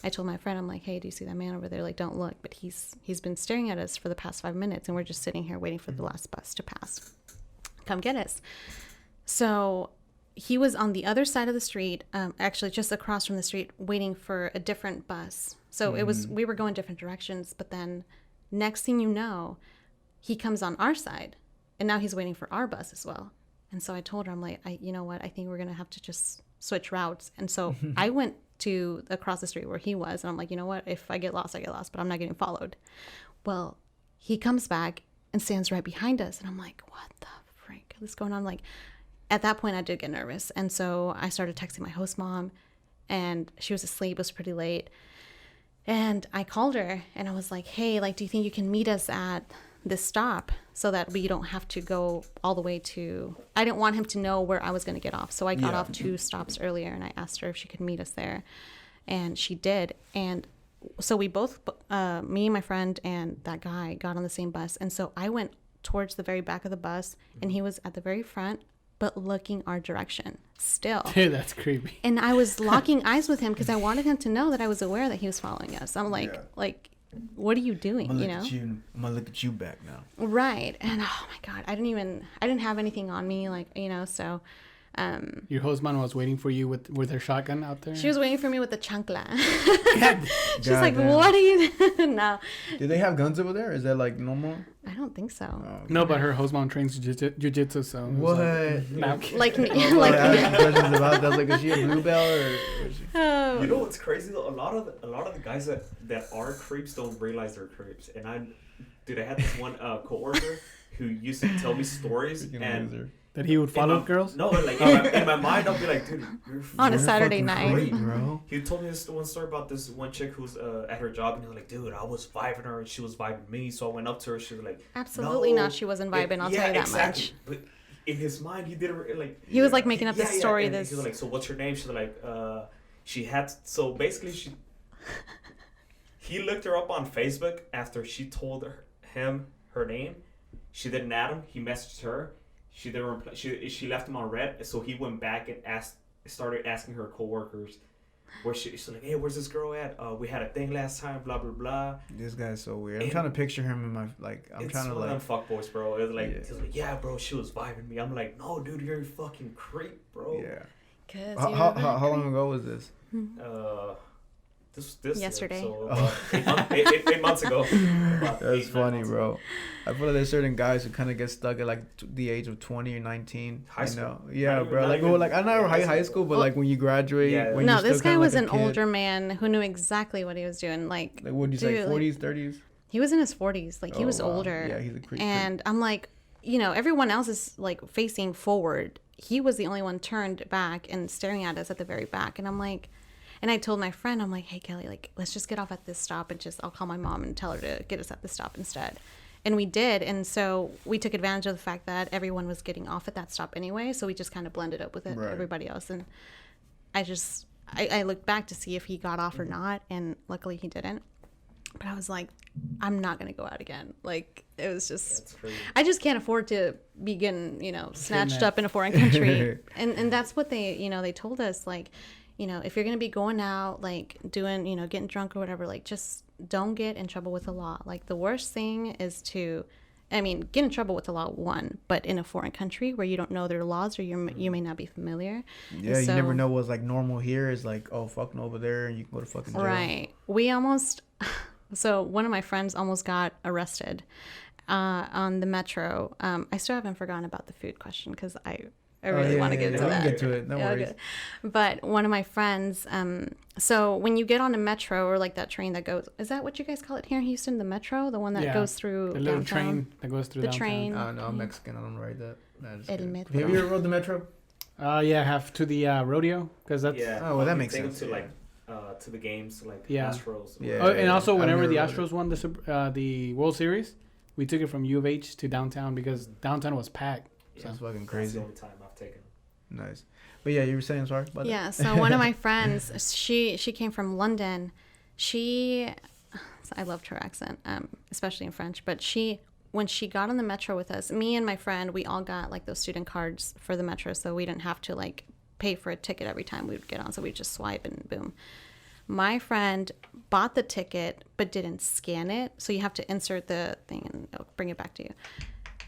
I told my friend, I'm like, hey, do you see that man over there? Like, don't look. But he's been staring at us for the past 5 minutes, and we're just sitting here waiting for the last bus to pass. Come get us. So he was on the other side of the street, actually just across from the street, waiting for a different bus. So we were going different directions, but then next thing you know, he comes on our side, and now he's waiting for our bus as well. And so I told her, I'm like, you know what? I think we're going to have to just switch routes. And so I went to across the street where he was, and I'm like, you know what? If I get lost, I get lost, but I'm not getting followed. Well, he comes back and stands right behind us, and I'm like, what the frick is going on? Like, at that point, I did get nervous. And so I started texting my host mom, and she was asleep. It was pretty late. And I called her, and I was like, hey, like, do you think you can meet us at this stop so that we don't have to go all the way to... I didn't want him to know where I was going to get off. So I got off 2 stops earlier, and I asked her if she could meet us there. And she did. And so we both, me and my friend and that guy, got on the same bus. And so I went towards the very back of the bus, and he was at the very front, but looking our direction still. Dude, that's creepy. And I was locking eyes with him because I wanted him to know that I was aware that he was following us. I'm like, what are you doing? I'm You gonna know? I'm gonna look at you back now. Right. And oh my God, I didn't have anything on me, like, so Your host man was waiting for you with her shotgun out there? she was waiting for me with the chancla. God. She's like, Goddamn. what are you doing? No, Do they have guns over there? Is that like normal? I don't think so. Oh, No, but her host mom trains jujitsu, so... it was what? Like, no. Like me, Oh, like I asked questions about that. Like, is she a blue belt or? Is she... oh. You know what's crazy though? A lot of the guys that are creeps don't realize they're creeps. And I had this one coworker who used to tell me stories, Freaking and loser. That he would follow in my- girls? No, like in my mind, I'll be like, dude, you're On a You're Saturday fucking night. creep, bro. He told me this one story about this one chick who's at her job, and he was like, dude, I was vibing her, and she was vibing me. So I went up to her. She was like, Absolutely no. not. She wasn't vibing. I'll tell you that much. But in his mind, he didn't like. He was like making up this story. And This he was like, so what's your name? She's like, she had. So basically, he looked her up on Facebook after she told him her name. She didn't add him. He messaged her. She didn't reply. She left him on red. So he went back and started asking her coworkers, where she's like, hey, where's this girl at? We had a thing last time. Blah blah blah. This guy's so weird. I'm trying to picture him in my I'm trying to one like. of them fuckboys, bro. It was like, Yeah. he was like, yeah, bro, she was vibing me. I'm like, no, dude, you're a fucking creep, bro. Yeah. 'Cause How long ago was this? This Yesterday. Year, so about 8 months ago. About That's 8-9 funny, months bro. ago. I feel like there's certain guys who kind of get stuck at like the age of 20 or 19. High school. Know? Yeah, Not even- bro. not Like, even- well, like I know yeah, high school, but like when you graduate, Yeah. when No, you're still this guy kinda was like an a kid, older man who knew exactly what he was doing. Like, Like, what do you say, dude, like- 40s, 30s? He was in his 40s. Like, he Oh, was wow. older. Yeah, he's a creep. And I'm like, everyone else is like facing forward. He was the only one turned back and staring at us at the very back. And I'm like, and I told my friend, I'm like, hey, Kelly, like, let's just get off at this stop and I'll call my mom and tell her to get us at this stop instead. And we did. And so we took advantage of the fact that everyone was getting off at that stop anyway. So we just kind of blended up with it, Right. everybody else. And I looked back to see if he got off or not. And luckily he didn't. But I was like, I'm not going to go out again. Like, it was just, That's crazy. I just can't afford to be getting, snatched up in a foreign country. and that's what they told us. Like, if you're going to be going out, like doing, getting drunk or whatever, like just don't get in trouble with the law. Like, the worst thing is get in trouble with the law, one, but in a foreign country where you don't know their laws or you may not be familiar. Yeah, And you so, never know what's like normal here is like, oh, fucking over there, and you can go to fucking jail. Right. We almost, so one of my friends almost got arrested on the metro. I still haven't forgotten about the food question because I really want to get to We that. can get to it. No worries. Okay. But one of my friends, so when you get on a metro or like that train that goes, is that what you guys call it here in Houston? The metro? The one that goes through the little downtown? train that goes through The downtown. train. No, I'm Mexican. I don't ride that. No, just El kidding. metro. Have you ever rode the metro? Yeah, I have to the rodeo because that's Yeah. Oh, well, that you makes take sense. them to to the games, like Yeah. Astros. Yeah. Oh, and also I've whenever the never rode Astros won the World Series, we took it from U of H to downtown because downtown was packed. Yeah. That's fucking That's crazy. the only time I've taken. Nice. But yeah, you were saying, sorry about that? Yeah, so one of my friends, she came from London. I loved her accent, especially in French. But when she got on the metro with us, me and my friend, we all got like those student cards for the metro, so we didn't have to like pay for a ticket every time we would get on. So we just swipe and boom. My friend bought the ticket but didn't scan it, so you have to insert the thing and I'll bring it back to you.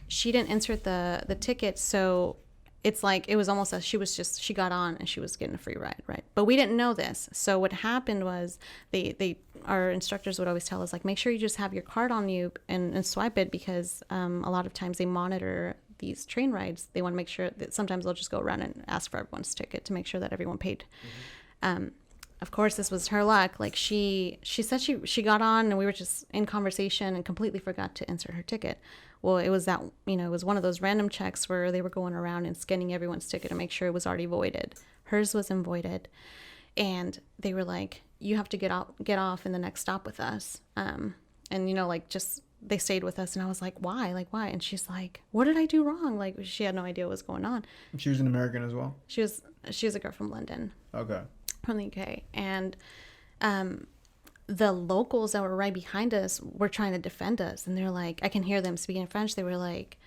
She didn't insert the ticket, so it's like it was almost as she got on and she was getting a free ride, right? But we didn't know this. So what happened was our instructors would always tell us, like, make sure you just have your card on you and swipe it, because a lot of times they monitor these train rides. They want to make sure that sometimes they'll just go around and ask for everyone's ticket to make sure that everyone paid. Of course, this was her luck. Like, she said she got on and we were just in conversation and completely forgot to insert her ticket. Well, it was it was one of those random checks where they were going around and scanning everyone's ticket to make sure it was already voided. Hers wasn't voided. And they were like, you have to get off in the next stop with us. And, they stayed with us. And I was like, why? Like, why? And she's like, what did I do wrong? Like, she had no idea what was going on. She was an American as well? She was a girl from London. Okay. From the UK. And the locals that were right behind us were trying to defend us, and they're like, I can hear them speaking in French. They were like,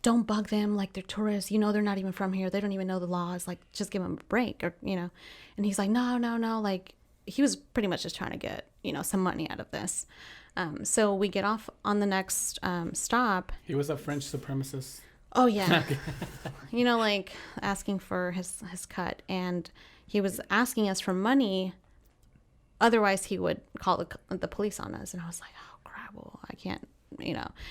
don't bug them, like, they're tourists, they're not even from here, they don't even know the laws, like, just give them a break, or and he's like, no, like, he was pretty much just trying to get some money out of this. So we get off on the next stop. He was a French supremacist. Oh yeah. Like asking for his cut, and he was asking us for money. Otherwise, he would call the police on us. And I was like, oh, crap, well, I can't,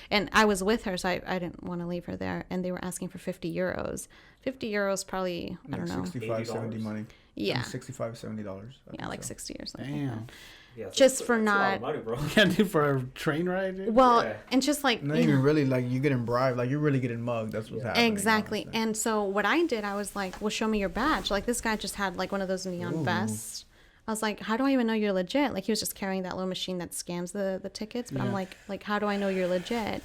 And I was with her, so I didn't want to leave her there. And they were asking for 50 euros. 50 euros probably, I don't know. 65, 70 money. Yeah. $65, $70. Yeah, like 60 or something. Damn. Yeah, Just for that's a lot not- of money, bro. Yeah, dude, for a train ride, dude? Well, Yeah. and just like... Not even really, like, you're getting bribed. Like, you're really getting mugged. That's what's happening. Exactly. honestly. And so what I did, I was like, well, show me your badge. Like, this guy just had like one of those neon Ooh. vests. I was like, how do I even know you're legit? Like, he was just carrying that little machine that scans the tickets. But I'm Yeah. like, how do I know you're legit?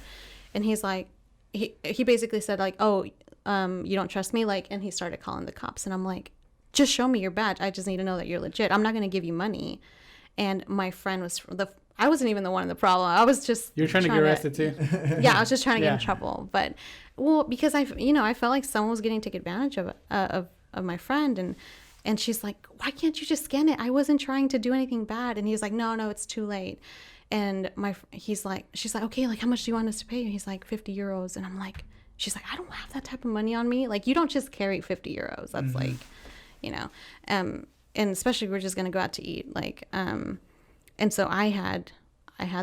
And he's like, he basically said like, oh, you don't trust me? Like, and he started calling the cops. And I'm like, just show me your badge. I just need to know that you're legit. I'm not going to give you money. And my friend was I wasn't even the one in the problem. I was just You're trying to get arrested too? Yeah, I was just trying to get in Yeah. trouble. But because I felt like someone was getting to take advantage of my friend, and she's like, why can't you just scan it? I wasn't trying to do anything bad. And he's like, no, it's too late. And she's like, okay, like, how much do you want us to pay? And he's like, 50 euros. And I'm like, she's like, I don't have that type of money on me. Like, you don't just carry 50 euros. That's like, and especially we're just going to go out to eat. Like, and so I had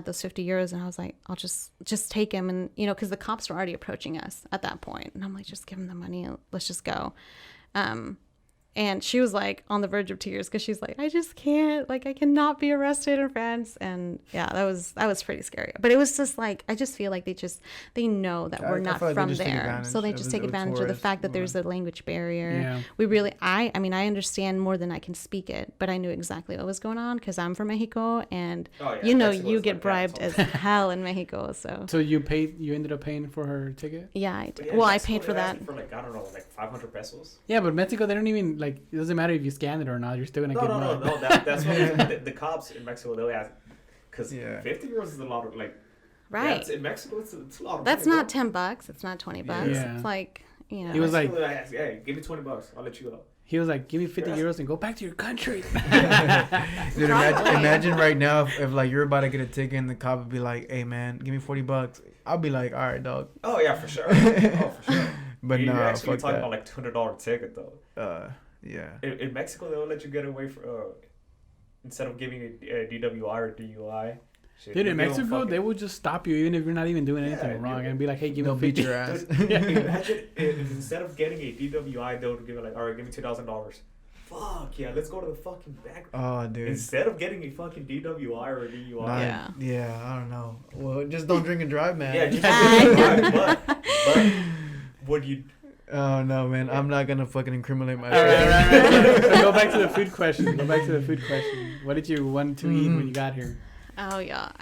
those 50 euros, and I was like, I'll just take him. And, because the cops were already approaching us at that point. And I'm like, just give him the money. Let's just go. And she was like on the verge of tears because she's like, I just can't, like, I cannot be arrested in France. And yeah, that was pretty scary. But it was just like, I just feel like they know that we're not feel like they from just take there. advantage So they of just the take advantage of the tourists fact that who there's a language barrier. Yeah. We really, I mean, I understand more than I can speak it, but I knew exactly what was going on because I'm from Mexico. And, Oh, yeah, you know, Mexico you is get like that, bribed as totally. hell in Mexico. So So you ended up paying for her ticket? yeah, I But did. yeah, Well, I Mexico, paid for they ask that. you for like, I don't know, like 500 pesos. Yeah, but Mexico, they don't even, like, it doesn't matter if you scan it or not. You're still going to get money. No. That's what the cops in Mexico, they'll ask. Because 50 euros is a lot of, like, yeah, Right. in Mexico, it's a lot of That's money, not bro. $10. It's not $20. Yeah. It's like, you know. He was like, Mexico, they ask, hey, give me $20, I'll let you go. He was like, give me 50 Yes. euros and go back to your country. Dude, imagine right now if like you're about to get a ticket and the cop would be like, "Hey man, give me $40." I'll be like, "All right, dog." Oh, yeah, for sure. Oh, for sure. But You're no, actually fuck talking that. about like $200 ticket, though. Yeah. In Mexico, they'll let you get away for, instead of giving a DWI or DUI. Shit, Dude, you in give 'em Mexico, fucking- they will just stop you even if you're not even doing anything Yeah, wrong dude. and be like, hey, give They'll me beat 50. your ass. Dude, imagine if instead of getting a DWI, they would give it like, all right, give me $2,000. Fuck yeah, let's go to the fucking bank. Oh, dude. Instead of getting a fucking DWI or a DUI. Nah, Yeah. Yeah, I don't know. Well, just don't drink and drive, man. Yeah, just I but would you? Oh no, man. I'm not gonna fucking incriminate All myself. right. So go back to the food question. What did you want to eat when you got here? Oh yeah,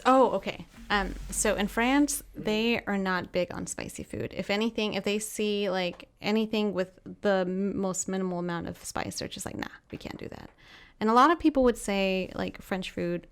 okay. So in France, they are not big on spicy food. If anything, if they see like anything with the most minimal amount of spice, they're just like, nah, we can't do that. And a lot of people would say like French food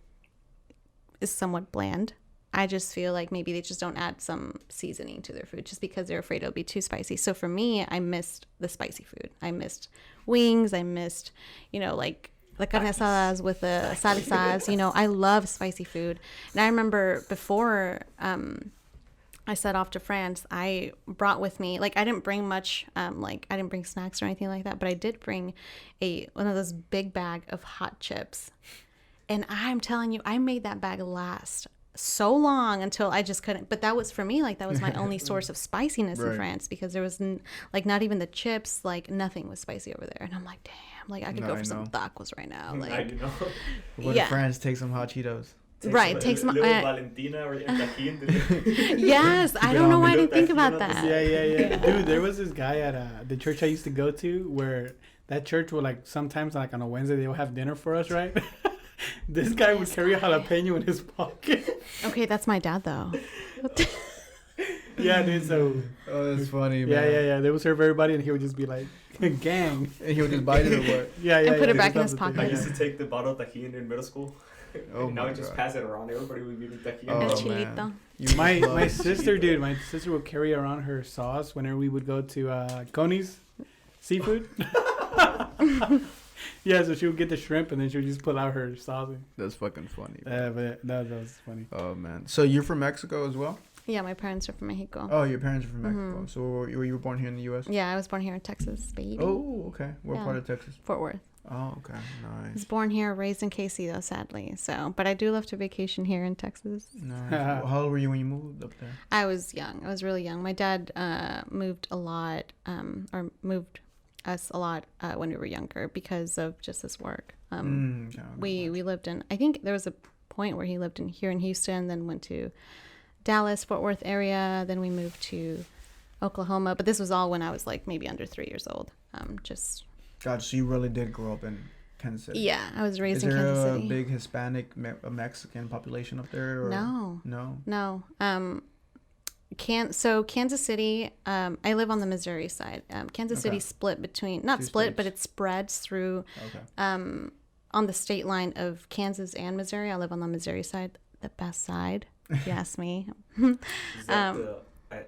is somewhat bland. I just feel like maybe they just don't add some seasoning to their food just because they're afraid it'll be too spicy. So for me, I missed the spicy food. I missed wings. I missed, like the carne asadas with the salsas. I love spicy food. And I remember before I set off to France, I brought with me, like, I didn't bring much, I didn't bring snacks or anything like that, but I did bring one of those big bag of hot chips. And I'm telling you, I made that bag last so long until I just couldn't. But that was for me, like, that was my only source of spiciness in France, because there was not even the chips, like nothing was spicy over there. And I'm like, damn, like I could go for some tacos right now. Like, What if France take some hot Cheetos? Take some Valentina or tajin. Yes, I don't know why I didn't think about that. Yeah. Dude, there was this guy at the church I used to go to where that church will, like, sometimes, like, on a Wednesday, they will have dinner for us, right? This guy would carry a jalapeno in his pocket. Okay, that's my dad, though. Yeah, dude, so... Oh, that's funny, man. Yeah. They would serve everybody, and he would just be like, gang. And he would just bite it or what? Yeah. And put it They back in just his have the I pocket. thing, used to take the bottle of tajin in middle school. Oh now my I just God. pass it around. Everybody would be eating tajin. Oh, El man. chilito. You My love sister, Cheetos. dude, my sister would carry around her sauce whenever we would go to Coney's Seafood. Yeah, so she would get the shrimp and then she would just pull out her sauce. That's fucking funny. Man. But that was funny. Oh man. So you're from Mexico as well? Yeah, my parents are from Mexico. Oh, your parents are from Mexico. So you were born here in the U.S.? Yeah, I was born here in Texas, baby. Oh, okay. What Yeah. part of Texas? Fort Worth. Oh, okay. I was Nice. born here, raised in KC, though, sadly. So, but I do love to vacation here in Texas. Nice. How old were you when you moved up there? I was young. I was really young. My dad moved a lot, or moved us a lot when we were younger because of just his work. Yeah, We lived in, I think there was a point where he lived here in Houston, then went to Dallas, Fort Worth area. Then we moved to Oklahoma. But this was all when I was like maybe under 3 years old. God, so you really did grow up in Kansas City? Yeah, I was raised Is in there Kansas a City. big Hispanic Mexican population up there? Or? No. No? So Kansas City, I live on the Missouri side. Kansas City split between, not Two split, states. but it spreads through Okay. on the state line of Kansas and Missouri. I live on the Missouri side, the best side, if you ask me. Is that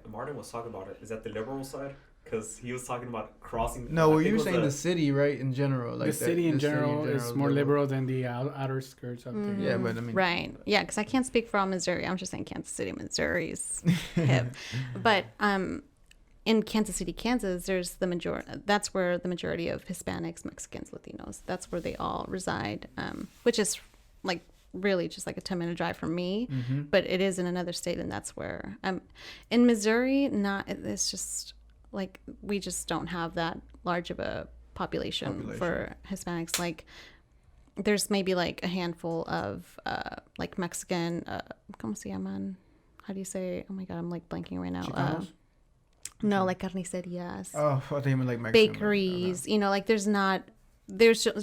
Martin was talking about it. Is that the liberal side? Because he was talking about crossing. No, I well, think you it were was saying the city, right, in general. Like The city in general is more liberal than the outer skirts up there. Yeah, but I mean... Right. Yeah, because I can't speak for all Missouri. I'm just saying Kansas City, Missouri's hip. But in Kansas City, Kansas, there's that's where the majority of Hispanics, Mexicans, Latinos, that's where they all reside, which is like really just like a 10-minute drive from me. Mm-hmm. But it is in another state, and that's where in Missouri, it's just like we just don't have that large of a population for Hispanics. Like, there's maybe like a handful of like Mexican. ¿Cómo se llaman? How do you say? Oh my God, I'm like blanking right now. Chicanos? No, like carnicerias, Oh, I thought you meant like Mexican. bakeries. You know, like there's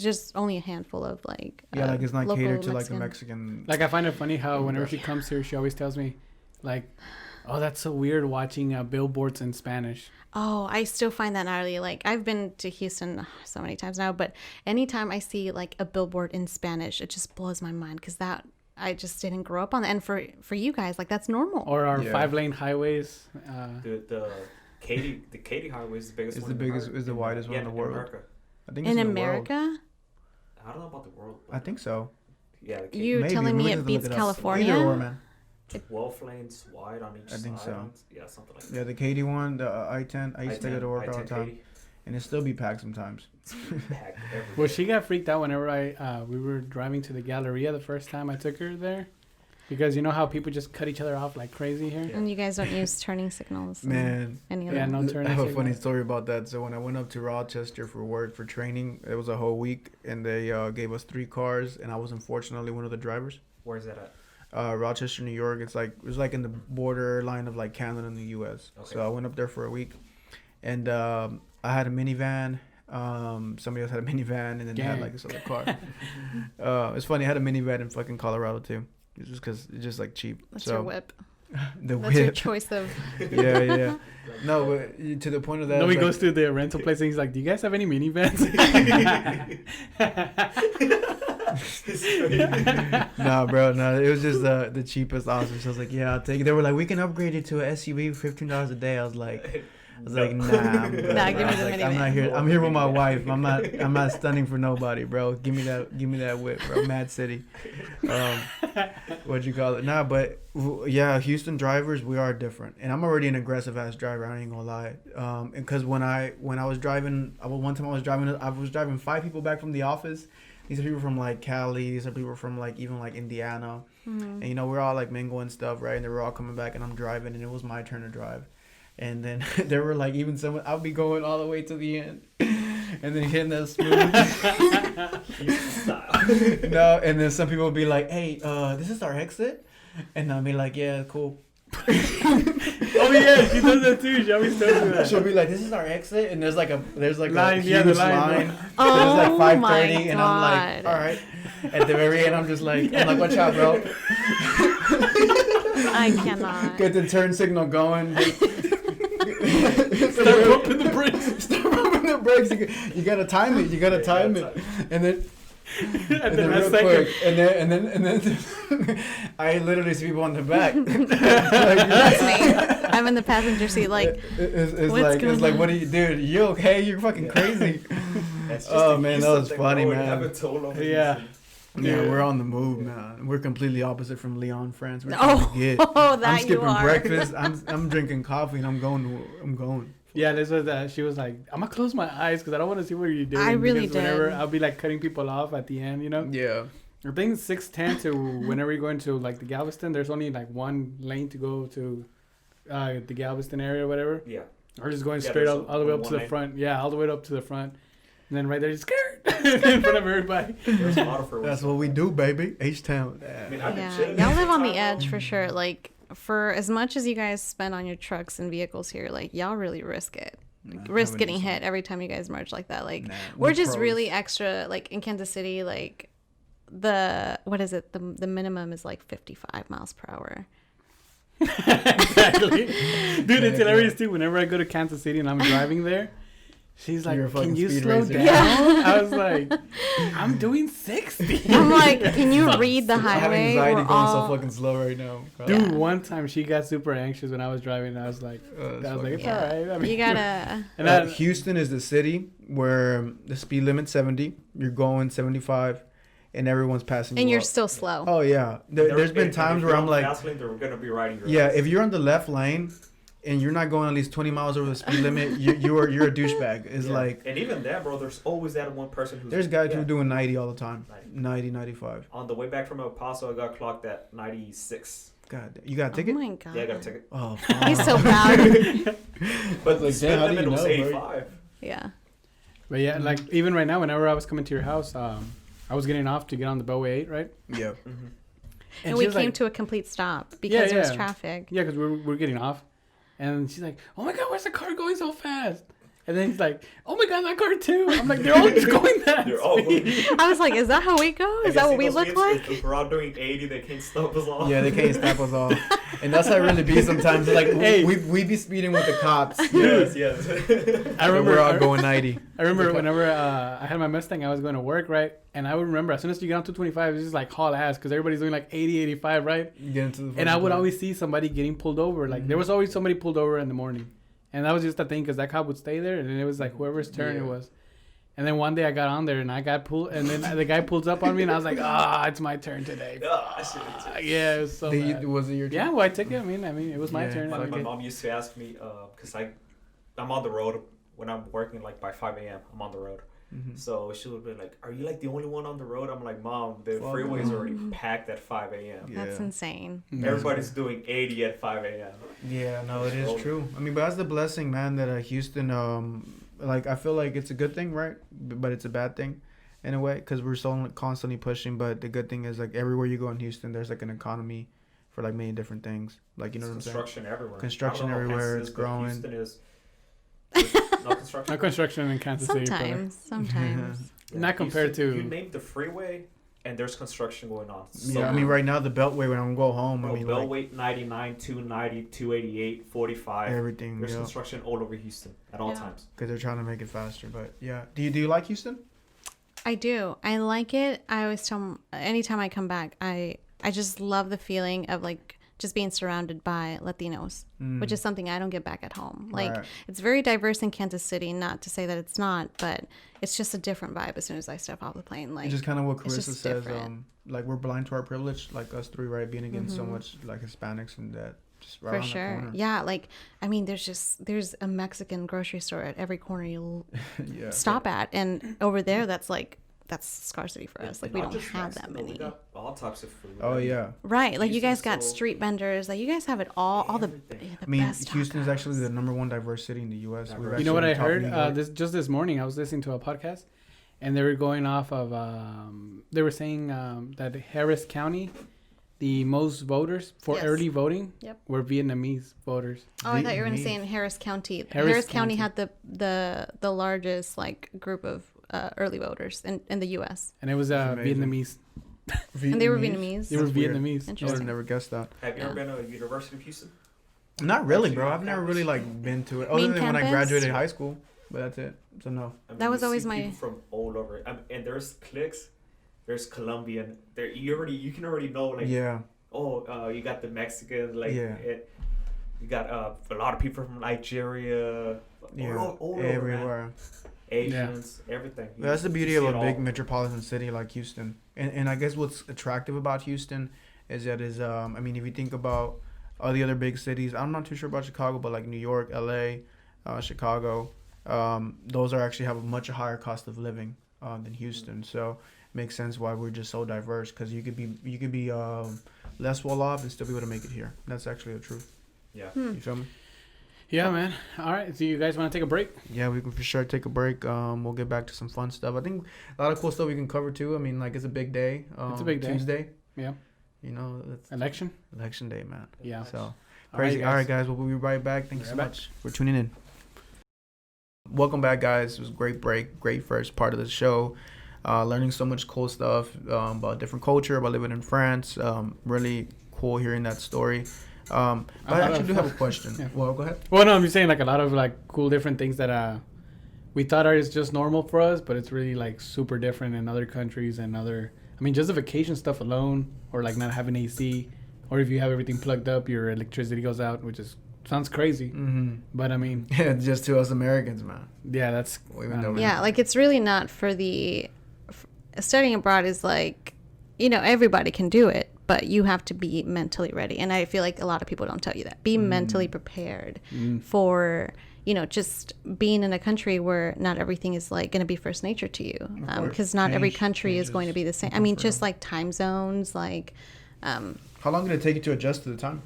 just only a handful of like Like it's not local catered to Mexican. like a Mexican. Like I find it funny how whenever she comes here, she always tells me, like, "Oh, that's so weird watching billboards in Spanish." Oh, I still find that gnarly. Like, I've been to Houston so many times now, but anytime I see like a billboard in Spanish, it just blows my mind because that I just didn't grow up on that. And for you guys, like that's normal. Or our 5-lane highways. The Katy Highway is the biggest. It's one the in biggest, is the widest one in the world. America. I think In it's America? I don't know about the world. I think so. Yeah, the You Maybe. telling me Maybe it just beats look it up. California? Either or, man. 12 lanes wide on each side. I think so. Yeah, something like that. Yeah, the Katy one, the I-10. I used to go to work all the time, Katy. and it still be packed sometimes. Packed everywhere. Well, she got freaked out whenever we were driving to the Galleria the first time I took her there, because you know how people just cut each other off like crazy here. And you guys don't use turning signals? and Man, Any of Yeah, that? no turning I have a signal. funny story about that. So when I went up to Rochester for work for training, it was a whole week, and they gave us 3 cars, and I was unfortunately one of the drivers. Where's that at? Rochester, New York. It was like in the borderline of like Canada and the U.S. Okay. So I went up there for a week, and I had a minivan. Somebody else had a minivan, and then they had like this other car. It's funny. I had a minivan in fucking Colorado too. It's just because it's just like cheap. That's so your whip. the That's your whip. choice of. Yeah. No, but to the point of that. No, he it's goes to the rental place and he's like, "Do you guys have any minivans?" No, bro, no. It was just the cheapest option. So I was like, yeah, I'll take it. They were like, we can upgrade it to an SUV, $15 a day. I was like, nah. I'm good. Nah, give me I was the like, minivan. I'm not here. I'm here with my wife. I'm not stunning for nobody, bro. Give me that whip, bro. Mad City. What'd you call it? Nah, but yeah, Houston drivers, we are different. And I'm already an aggressive ass driver. I ain't gonna lie. And because when I was driving, one time I was driving 5 people back from the office. These are people from like Cali. These are people from like even like Indiana. Mm-hmm. And we're all like mingling stuff, right? And they were all coming back, and I'm driving, and it was my turn to drive. And then there were like even someone, I'll be going all the way to the end, and then hitting that smooth. No, and then some people will be like, "Hey, this is our exit," and I'll be like, "Yeah, cool." Oh yeah, she does that too. She always tells me that. She'll be like, "This is our exit," and there's like a Line, huge yeah, the line. line. Oh, It was like my 5:30, and I'm like, God. "All right." At the very end, I'm just like, "I'm like, watch out, bro." I cannot. Get the turn signal going. Start pumping the brakes. Start pumping the brakes. You gotta time it. You gotta time it. And then. And then real that second. quick, and then I literally see people on the back. That's me. I'm in the passenger seat, like, it's what's like going on? what are you, dude? You okay? You're fucking crazy. That's just Oh the man, that Houston was thing, funny, bro. We man. have it all over Yeah. Houston. Yeah, Yeah. we're on the move, man. We're completely opposite from Lyon France. We're Oh, trying to get. that I'm you skipping are. breakfast. I'm drinking coffee, and I'm going. Yeah, this was that. She was like, "I'm gonna close my eyes because I don't want to see what you're doing." I really because whenever did. I'll be like cutting people off at the end, Yeah. I think 610 to whenever you're going to like the Galveston, there's only like one lane to go to the Galveston area or whatever. Yeah. Or just going Yeah, straight there's all the way up one to the lane. front. Yeah, all the way up to the front. And then right there, just in front of everybody. There's a lot of freeways. That's what we do, baby. H-Town. I mean, I've been Yeah, chilling y'all this live on the entire edge for sure. Like, for as much as you guys spend on your trucks and vehicles here, like, y'all really risk it. Risk getting hit every time you guys merge like that. Like, we're just really extra. Like in Kansas City, like what is it? The minimum is like 55 miles per hour. Exactly. Dude, it's hilarious too. Whenever I go to Kansas City and I'm driving there, she's like, You're a fucking "Can you speed slow racer." down?" Yeah. I was like, "I'm doing 60." I'm like, can you read the I have highway? anxiety We're going all- so fucking slow right now. Dude, Yeah. one time she got super anxious when I was driving. And I was like, "It's Yeah. all right." I mean, You gotta. And I, Houston is the city where the speed limit's 70. You're going 75, and everyone's passing And you you're up. still slow. Oh yeah, there's been times where I'm like, fast lane, they're gonna be riding your yeah, ass. if you're on the left lane and you're not going at least 20 miles over the speed limit, you're a douchebag. It's Yeah. like And even then, bro, there's always that one person who's. there's guys yeah. who are doing 90 all the time, 90. 95. On the way back from El Paso, I got clocked at 96. God, you got a Oh ticket? my god. Yeah, I got a ticket. Oh, He's fuck. so proud. But the Like, speed damn, how do limit you was know, bro? 85. Yeah. But yeah, like even right now, whenever I was coming to your house, I was getting off to get on the Beltway 8, right? Yeah. Mm-hmm. And we she was came like, to a complete stop because there was yeah. traffic. Yeah, because we're getting off. And she's like, oh my God, where's the car going so fast? And then he's like, oh my God, that car too. I'm like, they're all just going that They're all speed. moving. I was like, is that how we go? Is that what we look like? If we're all doing 80, they can't stop us all. Yeah, they can't stop us all. And that's how it really be sometimes. Like, Hey. we be speeding with the cops. Yes. I remember we're all going 90. I remember whenever I had my Mustang, I was going to work, right? And I would remember as soon as you get on 225, it's just like haul ass because everybody's doing like 80, 85, right? Get into the And I would always see somebody getting pulled over. Like there was always somebody pulled over in the morning. And that was just the thing because that cop would stay there and then it was like whoever's turn it was. And then one day I got on there and I got pulled and then the guy pulls up on me and I was like, it's my turn today. Yeah, it was so bad. Was it your turn? Yeah, well, I took it. I mean, it was my turn. My mom used to ask me, because I'm on the road when I'm working like by 5 a.m. I'm on the road. Mm-hmm. So she would be like, are you like the only one on the road? I'm like, Mom, the freeway's already packed at 5 a.m. Yeah. That's insane. Everybody's doing 80 at 5 a.m. Yeah, no, it is true. I mean, but that's the blessing, man, that Houston, like, I feel like it's a good thing, right? But it's a bad thing in a way because we're so constantly pushing. But the good thing is, like, everywhere you go in Houston, there's, like, an economy for, like, many different things. Like, you know what I'm saying? Construction everywhere. Construction everywhere. It's growing. Houston is no construction. No construction in Kansas City. Sometimes. Yeah, Not compared Houston, to... You name the freeway, and there's construction going on. Yeah, I mean, right now, the Beltway, when I'm going home, Bro, I mean, Beltway 99, 290, 288, 45. everything, There's construction all over Houston at all times. Because they're trying to make it faster. But, yeah. Do you like Houston? I do. I like it. I always tell anytime I come back, I just love the feeling of like just being surrounded by Latinos, which is something I don't get back at home. Like it's very diverse in Kansas City, not to say that it's not, but it's just a different vibe as soon as I step off the plane. Like it's just kind of what it's Carissa just says. different. Like we're blind to our privilege, like us three, right? Being against so much like Hispanics and that. Just right For around the sure. corner. Yeah. Like, I mean, there's a Mexican grocery store at every corner you'll stop at. And over there, that's scarcity for us. Like, we don't have that many. We got all types of food. Oh, yeah. Right. Like, you guys Houston's got so- street vendors. Like, you guys have it all the I mean, best Houston is tacos. actually the #1 diverse city in the U.S. We've You know what actually I topped heard? New York. This morning, I was listening to a podcast, and they were going off of. They were saying that Harris County, the most voters for Yes. early voting, Yep. were Vietnamese voters. Oh, I thought you were going to Vietnamese. say in Harris County. Harris County County. had the largest like group of early voters in the U.S. And it was amazing. Vietnamese. And they were Vietnamese. They were That's weird. Vietnamese. I would have Interesting. never guessed that. Have you Yeah. ever been to the University of Houston? Not really, bro. Actually, I've never campus? really like been to it. Main Other than when I campus? graduated high school, but that's it. So no. I mean, That was you always see my- people from all over. And there's cliques. There's Colombian. There you can already know like Yeah. you got the Mexican like Yeah. you got a lot of people from Nigeria. Yeah. all over, man. Everywhere. Asians, everything. You- That's the beauty you of see a it big all. metropolitan city like Houston. And I guess what's attractive about Houston is that I mean, if you think about all the other big cities, I'm not too sure about Chicago, but like New York, LA, Chicago, those are actually have a much higher cost of living than Houston. So it makes sense why we're just so diverse because you could be less well off and still be able to make it here. That's actually the truth. Yeah. You feel me? Yeah, man. All right. So you guys want to take a break? Yeah, we can for sure take a break. We'll get back to some fun stuff. I think a lot of cool stuff we can cover too. I mean, like it's a big day. It's a big day. Tuesday. Yeah. You know, it's Election? election day, man. Yeah. So All crazy. right, All right, guys. We'll be right back. Thank you so Right back. much for tuning in. Welcome back, guys. It was a great break. Great first part of the show. Learning so much cool stuff about different culture, about living in France. Really cool hearing that story. But I actually do have a question. Yeah. Well, go ahead. Well, no, I'm just saying like a lot of like cool different things that we thought are just normal for us, but it's really like super different in other countries and other. I mean, just the vacation stuff alone, or like not having AC, or if you have everything plugged up, your electricity goes out, which is sounds crazy. Mm-hmm. But I mean, Yeah, just to us Americans, man. yeah, that's Well, I even don't though know. Yeah, like it's really not for studying abroad is like, everybody can do it, but you have to be mentally ready. And I feel like a lot of people don't tell you that. Be mentally prepared for, just being in a country where not everything is like going to be first nature to you. Because not every country is going to be the same. I mean, just like time zones, like, How long did it take you to adjust to the time?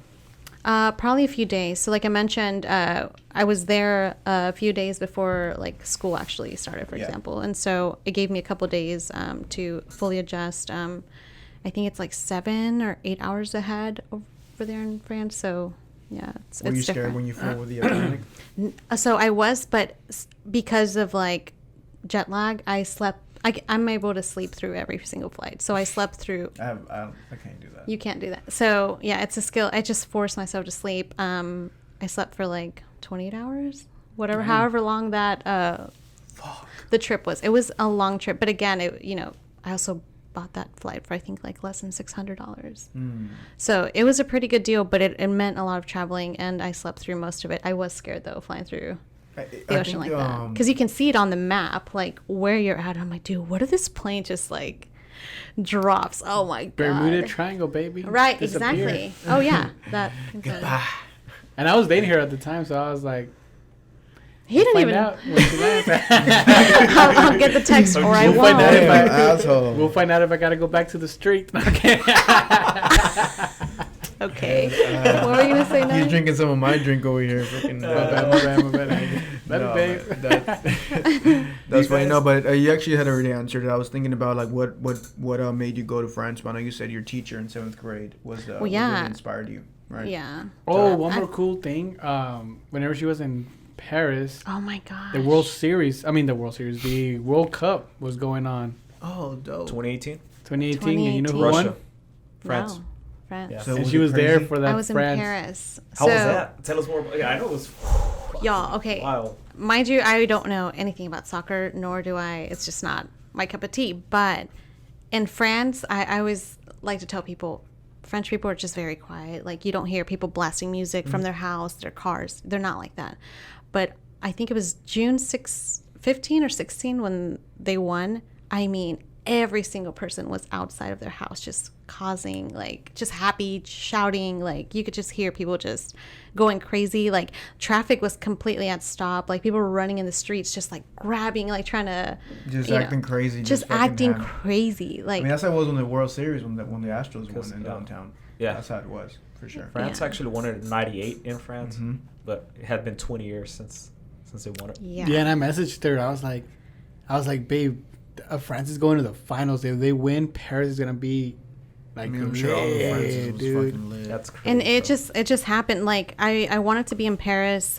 Probably a few days. So like I mentioned, I was there a few days before like school actually started, for example. And so it gave me a couple days to fully adjust. I think it's like 7 or 8 hours ahead over there in France. So yeah, it's Were you scared different. when you flew over the Atlantic? So I was, but because of like jet lag, I slept. I'm able to sleep through every single flight. So I slept through. I can't do that. You can't do that. So yeah, it's a skill. I just forced myself to sleep. I slept for like 28 hours, whatever, however long that the trip was. It was a long trip, but again, I also bought that flight for I think like less than $600. So it was a pretty good deal, but it meant a lot of traveling, and I slept through most of it. I was scared though, flying through the ocean like that, because you can see it on the map, like where you're at. I'm like, dude, what if this plane just like drops? Oh my god, Bermuda Triangle, baby. Right, Disappear. exactly. Oh yeah, that. And I was dating her at the time, so I was like, He didn't find even. out when she lands. I'll get the text, or I We'll find won't. out if I- asshole. We'll find out if I gotta go back to the street. Okay. Okay. What were you gonna say He's next? drinking some of my drink over here. Freaking, My bad. Let no, it, babe. man, that's funny. No, but you actually had already answered it. I was thinking about like what made you go to France. But I know you said your teacher in 7th grade was what yeah. really inspired you, right? Yeah. Oh, one more cool thing. Whenever she was in Paris, Oh my god. the World Cup was going on. Oh, dope. 2018. 2018, and you know who 2018. won? Russia. France. No, France. Yeah. So And was she it was there crazy? for that I was France. in Paris. How was that? Tell us more. Yeah, I know it was. Y'all, okay. Wow. Mind you, I don't know anything about soccer, nor do I. It's just not my cup of tea. But in France, I always like to tell people, French people are just very quiet. Like, you don't hear people blasting music from their house, their cars. They're not like that. But I think it was June 15 or 16 when they won. I mean, every single person was outside of their house just causing, like, just happy, shouting. Like, you could just hear people just going crazy. Like, traffic was completely at stop. Like, people were running in the streets just, like, grabbing, like, trying to... Just acting crazy. Just fucking acting having- crazy. Like, I mean, that's how it was when the World Series, when the Astros won in yeah. downtown. Yeah. That's how it was, for sure. France Yeah. actually won it in '98 in France, Mhm. but it had been 20 years since they won it. yeah. Yeah, and I messaged her. I was like, babe, France is going to the finals. If they win, Paris is gonna be like, I mean, I'm sure all the lit, Francis was dude. fucking lit. That's crazy. And it just happened. Like, I wanted to be in Paris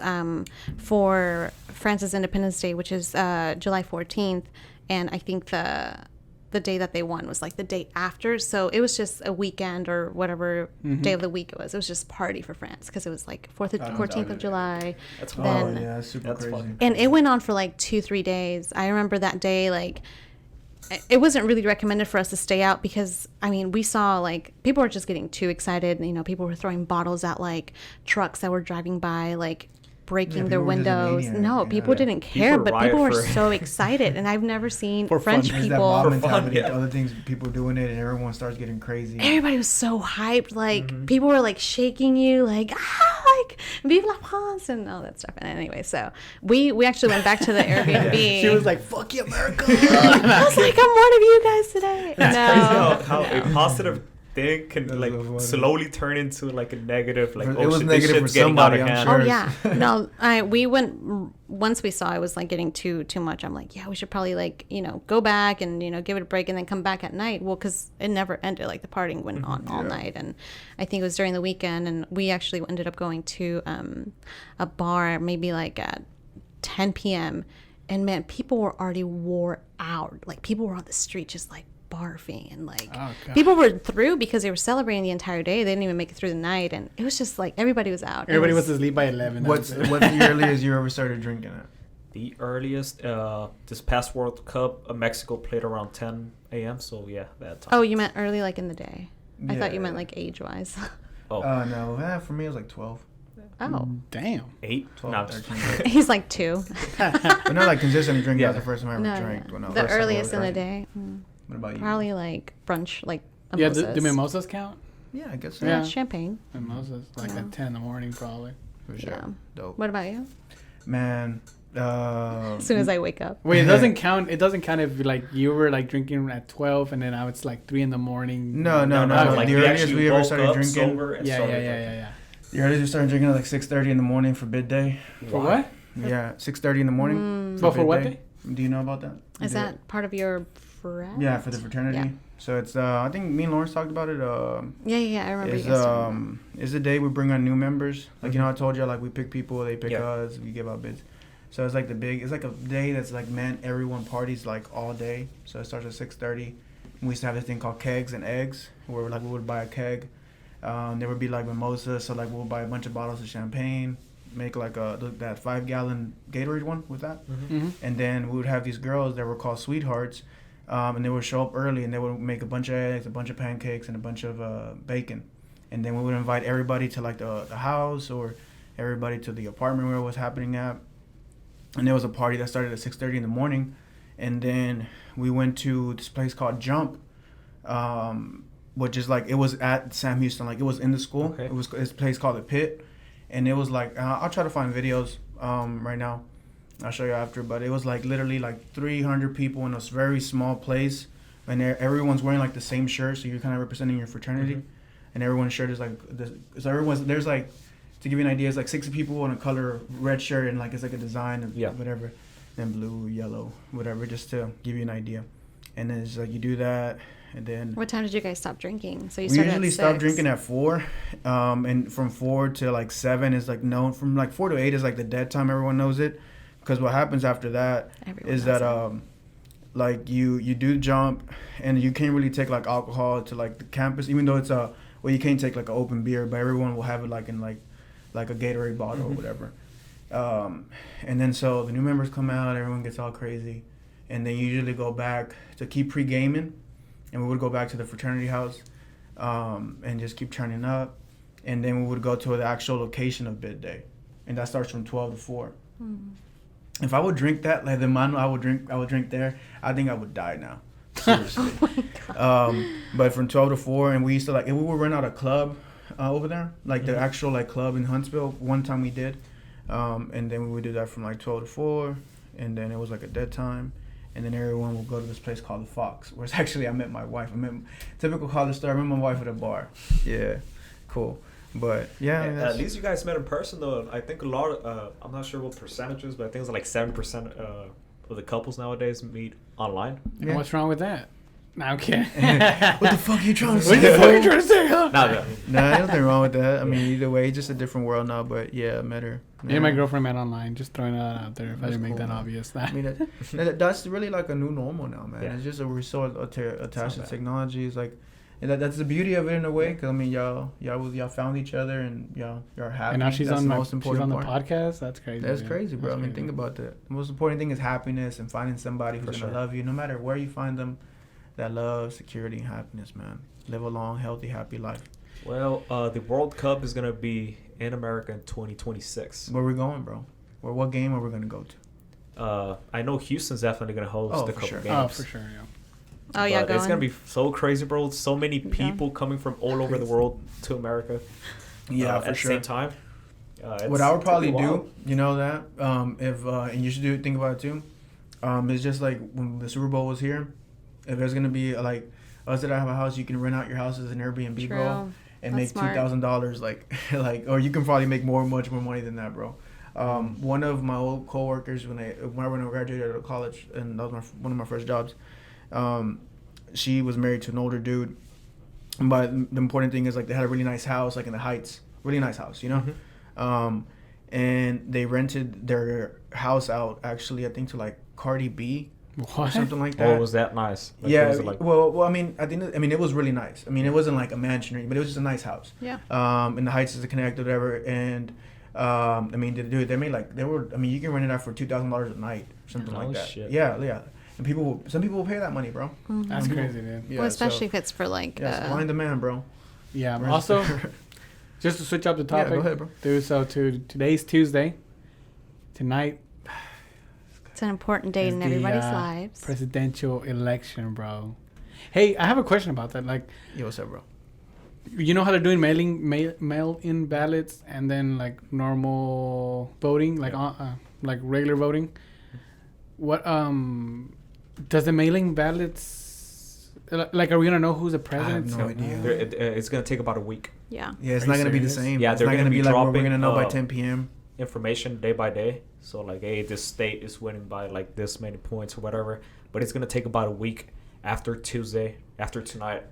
for France's Independence Day, which is July 14th, and I think the day that they won was like the day after. So it was just a weekend or whatever day of the week it was. It was just party for France because it was like 14th of July. That's Oh, Then- yeah, that's super That's crazy. fun. And it went on for like 2-3 days. I remember that day, like, it wasn't really recommended for us to stay out because, I mean, we saw, like, people were just getting too excited. You know, people were throwing bottles at, like, trucks that were driving by, like, breaking their people were just windows. maniacs, No, yeah. people didn't care, People but people were riot for- so excited. And I've never seen For fun. French There's that people. mob For fun, mentality, yeah. other things, people doing it, and everyone starts getting crazy. Everybody was so hyped. Like, people were, like, shaking you, like, like, vive la France, and all that stuff. And anyway, so we actually went back to the Airbnb. She was like, "Fuck you, America." I was like, I'm one of you guys today. It's crazy how no. a positive thing can That's like so funny. slowly turn into like a negative. Like, It oh was shit, negative this for shit's getting out somebody, of I'm hand. sure. Oh yeah, no. We went once we saw it was like getting too much. I'm like, yeah, we should probably like go back and give it a break and then come back at night. Well, because it never ended. Like the partying went on all night, and I think it was during the weekend. And we actually ended up going to a bar maybe like at 10 p.m. And man, people were already wore out. Like people were on the street just like barfing and like Oh, God. people were through because they were celebrating the entire day. They didn't even make it through the night, and it was just like everybody was out. It Everybody was asleep by 11. What's the earliest you ever started drinking it? The earliest, this past World Cup, Mexico played around 10 a.m. So yeah, that time. Oh, you meant early, like in the day. I thought you Yeah. meant like age-wise. Oh, No, for me it was like 12. Oh, Damn. 8? 12, No, I'm just- 13. he's like 2. But not like consistently drinking. Yeah. That was the first time I No, ever drank. When I was the first time I earliest in ever the drank. day. What about you? Probably like brunch, like Yeah, mimosas. the mimosas count? Yeah, I guess so. Yeah, Yeah. champagne. Mimosas, like Yeah. at 10 in the morning, probably. For sure. Yeah. Dope. What about you? Man. As soon as I wake up. Wait, it doesn't count. It doesn't count if like you were like drinking at 12 and then now it's like 3 in the morning. No. like The you earliest actually we ever woke started up drinking. sober and Yeah, started yeah, yeah, drinking. yeah, yeah. The earliest we started drinking at like 6:30 in the morning for bid day. For what? Yeah, 6:30 in the morning. But for bid what day? Do you know about that? Is that part of your frat? Yeah, for the fraternity. Yeah. So it's I think me and Lawrence talked about it. Yeah, I remember Is you guys talking about is the day we bring on new members. Like you know, I told you like we pick people, they pick us, we give out bids. So it's like it's like a day that's like meant everyone parties like all day. So it starts at 6:30. We used to have this thing called kegs and eggs, where like we would buy a keg. There would be like mimosas, so like we'll buy a bunch of bottles of champagne, make like that 5-gallon Gatorade one with that, and then we would have these girls that were called sweethearts, and they would show up early and they would make a bunch of eggs, a bunch of pancakes, and a bunch of bacon, and then we would invite everybody to like the house or everybody to the apartment where it was happening at, and there was a party that started at 6:30 in the morning, and then we went to this place called Jump. Which is like it was at Sam Houston, like it was in the school. Okay. It was this place called the Pit, and it was like I'll try to find videos right now. I'll show you after, but it was like literally like 300 people in this very small place, and everyone's wearing like the same shirt, so you're kind of representing your fraternity, and everyone's shirt is like this. So there's like, to give you an idea, it's like 60 people in a color red shirt, and like it's like a design of whatever, then blue, yellow, whatever, just to give you an idea. And then it's like you do that. And then What time did you guys stop drinking? So you we started usually at 6. stop drinking at 4, and from 4 to like 7 is like known. From like 4 to 8 is like the dead time. Everyone knows it, because what happens after that Everyone is knows that like you do Jump, and you can't really take like alcohol to like the campus, even though it's you can't take like an open beer, but everyone will have it like in like a Gatorade bottle or whatever. And then so the new members come out, everyone gets all crazy, and they usually go back to keep pre-gaming. And we would go back to the fraternity house and just keep turning up. And then we would go to the actual location of bid day. And that starts from 12 to 4. If I would drink that, like the man I would drink there, I think I would die now. Seriously. But from 12 to 4, and we used to and we would rent out a club over there, like the actual like club in Huntsville. One time we did. And then we would do that from like 12 to 4. And then it was like a dead time. And then everyone will go to this place called the Fox, where it's actually I met my wife. Typical college story. I met my wife at a bar. Yeah, cool. But yeah, at least you guys met in person though. I think a lot of I'm not sure what percentages, but I think it's like 7% of the couples nowadays meet online. And what's wrong with that? No, I'm kidding. What the fuck are you trying to say? What the fuck are you trying to say, huh? No. Nah, there's nothing wrong with that. I mean, either way, it's just a different world now. But yeah, I met her. Me and my girlfriend met online. Just throwing that out there. If I That's didn't make cool, that man. obvious. I mean, that's really like a new normal now, man. Yeah. It's just we're so attached to bad. technology. It's like, and that's the beauty of it in a way. Cause I mean, y'all found each other, and y'all happy. And now she's that's on the the most important the part. podcast. That's crazy. That's dude. crazy, bro. That's I mean, crazy. think about that. The most important thing is happiness and finding somebody who's For gonna sure. love you, no matter where you find them. That love, security, and happiness, man. Live a long, healthy, happy life. Well, the World Cup is gonna be in America in 2026. Where we going, bro? Or what game are we gonna go to? I know Houston's definitely gonna host a for couple sure. games. Oh, for sure. Yeah. Oh, yeah, But it's gonna going. be so crazy, bro. So many Yeah. people coming from all over the world to America. Yeah, at for the sure. same time. What I would probably pretty do, wild. you know that, if and you should think about it too. It's just like when the Super Bowl was here. If there's gonna be like us that have a house, you can rent out your house as an Airbnb, bro, True. and That's make $2,000, like or you can probably make much more money than that, bro. One of my old coworkers when I graduated out of college, and that was one of my first jobs. She was married to an older dude, but the important thing is like they had a really nice house, like in the Heights, really nice house, you know. And they rented their house out actually, I think, to like Cardi B or What? something like that. Oh, was that nice? Like, Yeah, was it like, well, I mean, it was really nice. I mean, it wasn't like a mansion or anything, but it was just a nice house. Yeah. And the Heights is a connect or whatever, and I mean, they made like I mean, you can rent it out for $2,000 a night, or something Oh, like that. shit. Yeah, and some people will pay that money, bro. That's Mhm. crazy, dude. Yeah, Well, especially so, if it's for like. yeah, supply and demand, bro. Yeah. Rent- Also, just to switch up the yeah, topic, go ahead, bro. dude. So today's Tuesday. Tonight It's an important day is in the, everybody's lives. presidential election, bro. Hey, I have a question about that. Like, Yo, what's up, bro? you know how they're doing mail-in ballots and then like normal voting, like regular voting. What does the mailing ballots Like, are we gonna know who's the I president? have no idea. It's gonna take about a week. Yeah. Yeah, it's Are not you gonna be the serious? same. Yeah, it's they're not gonna gonna be be like we're dropping, gonna know by 10 p.m. Information day by day. So like, hey, this state is winning by like this many points or whatever. But it's gonna take about a week after Tuesday, after tonight,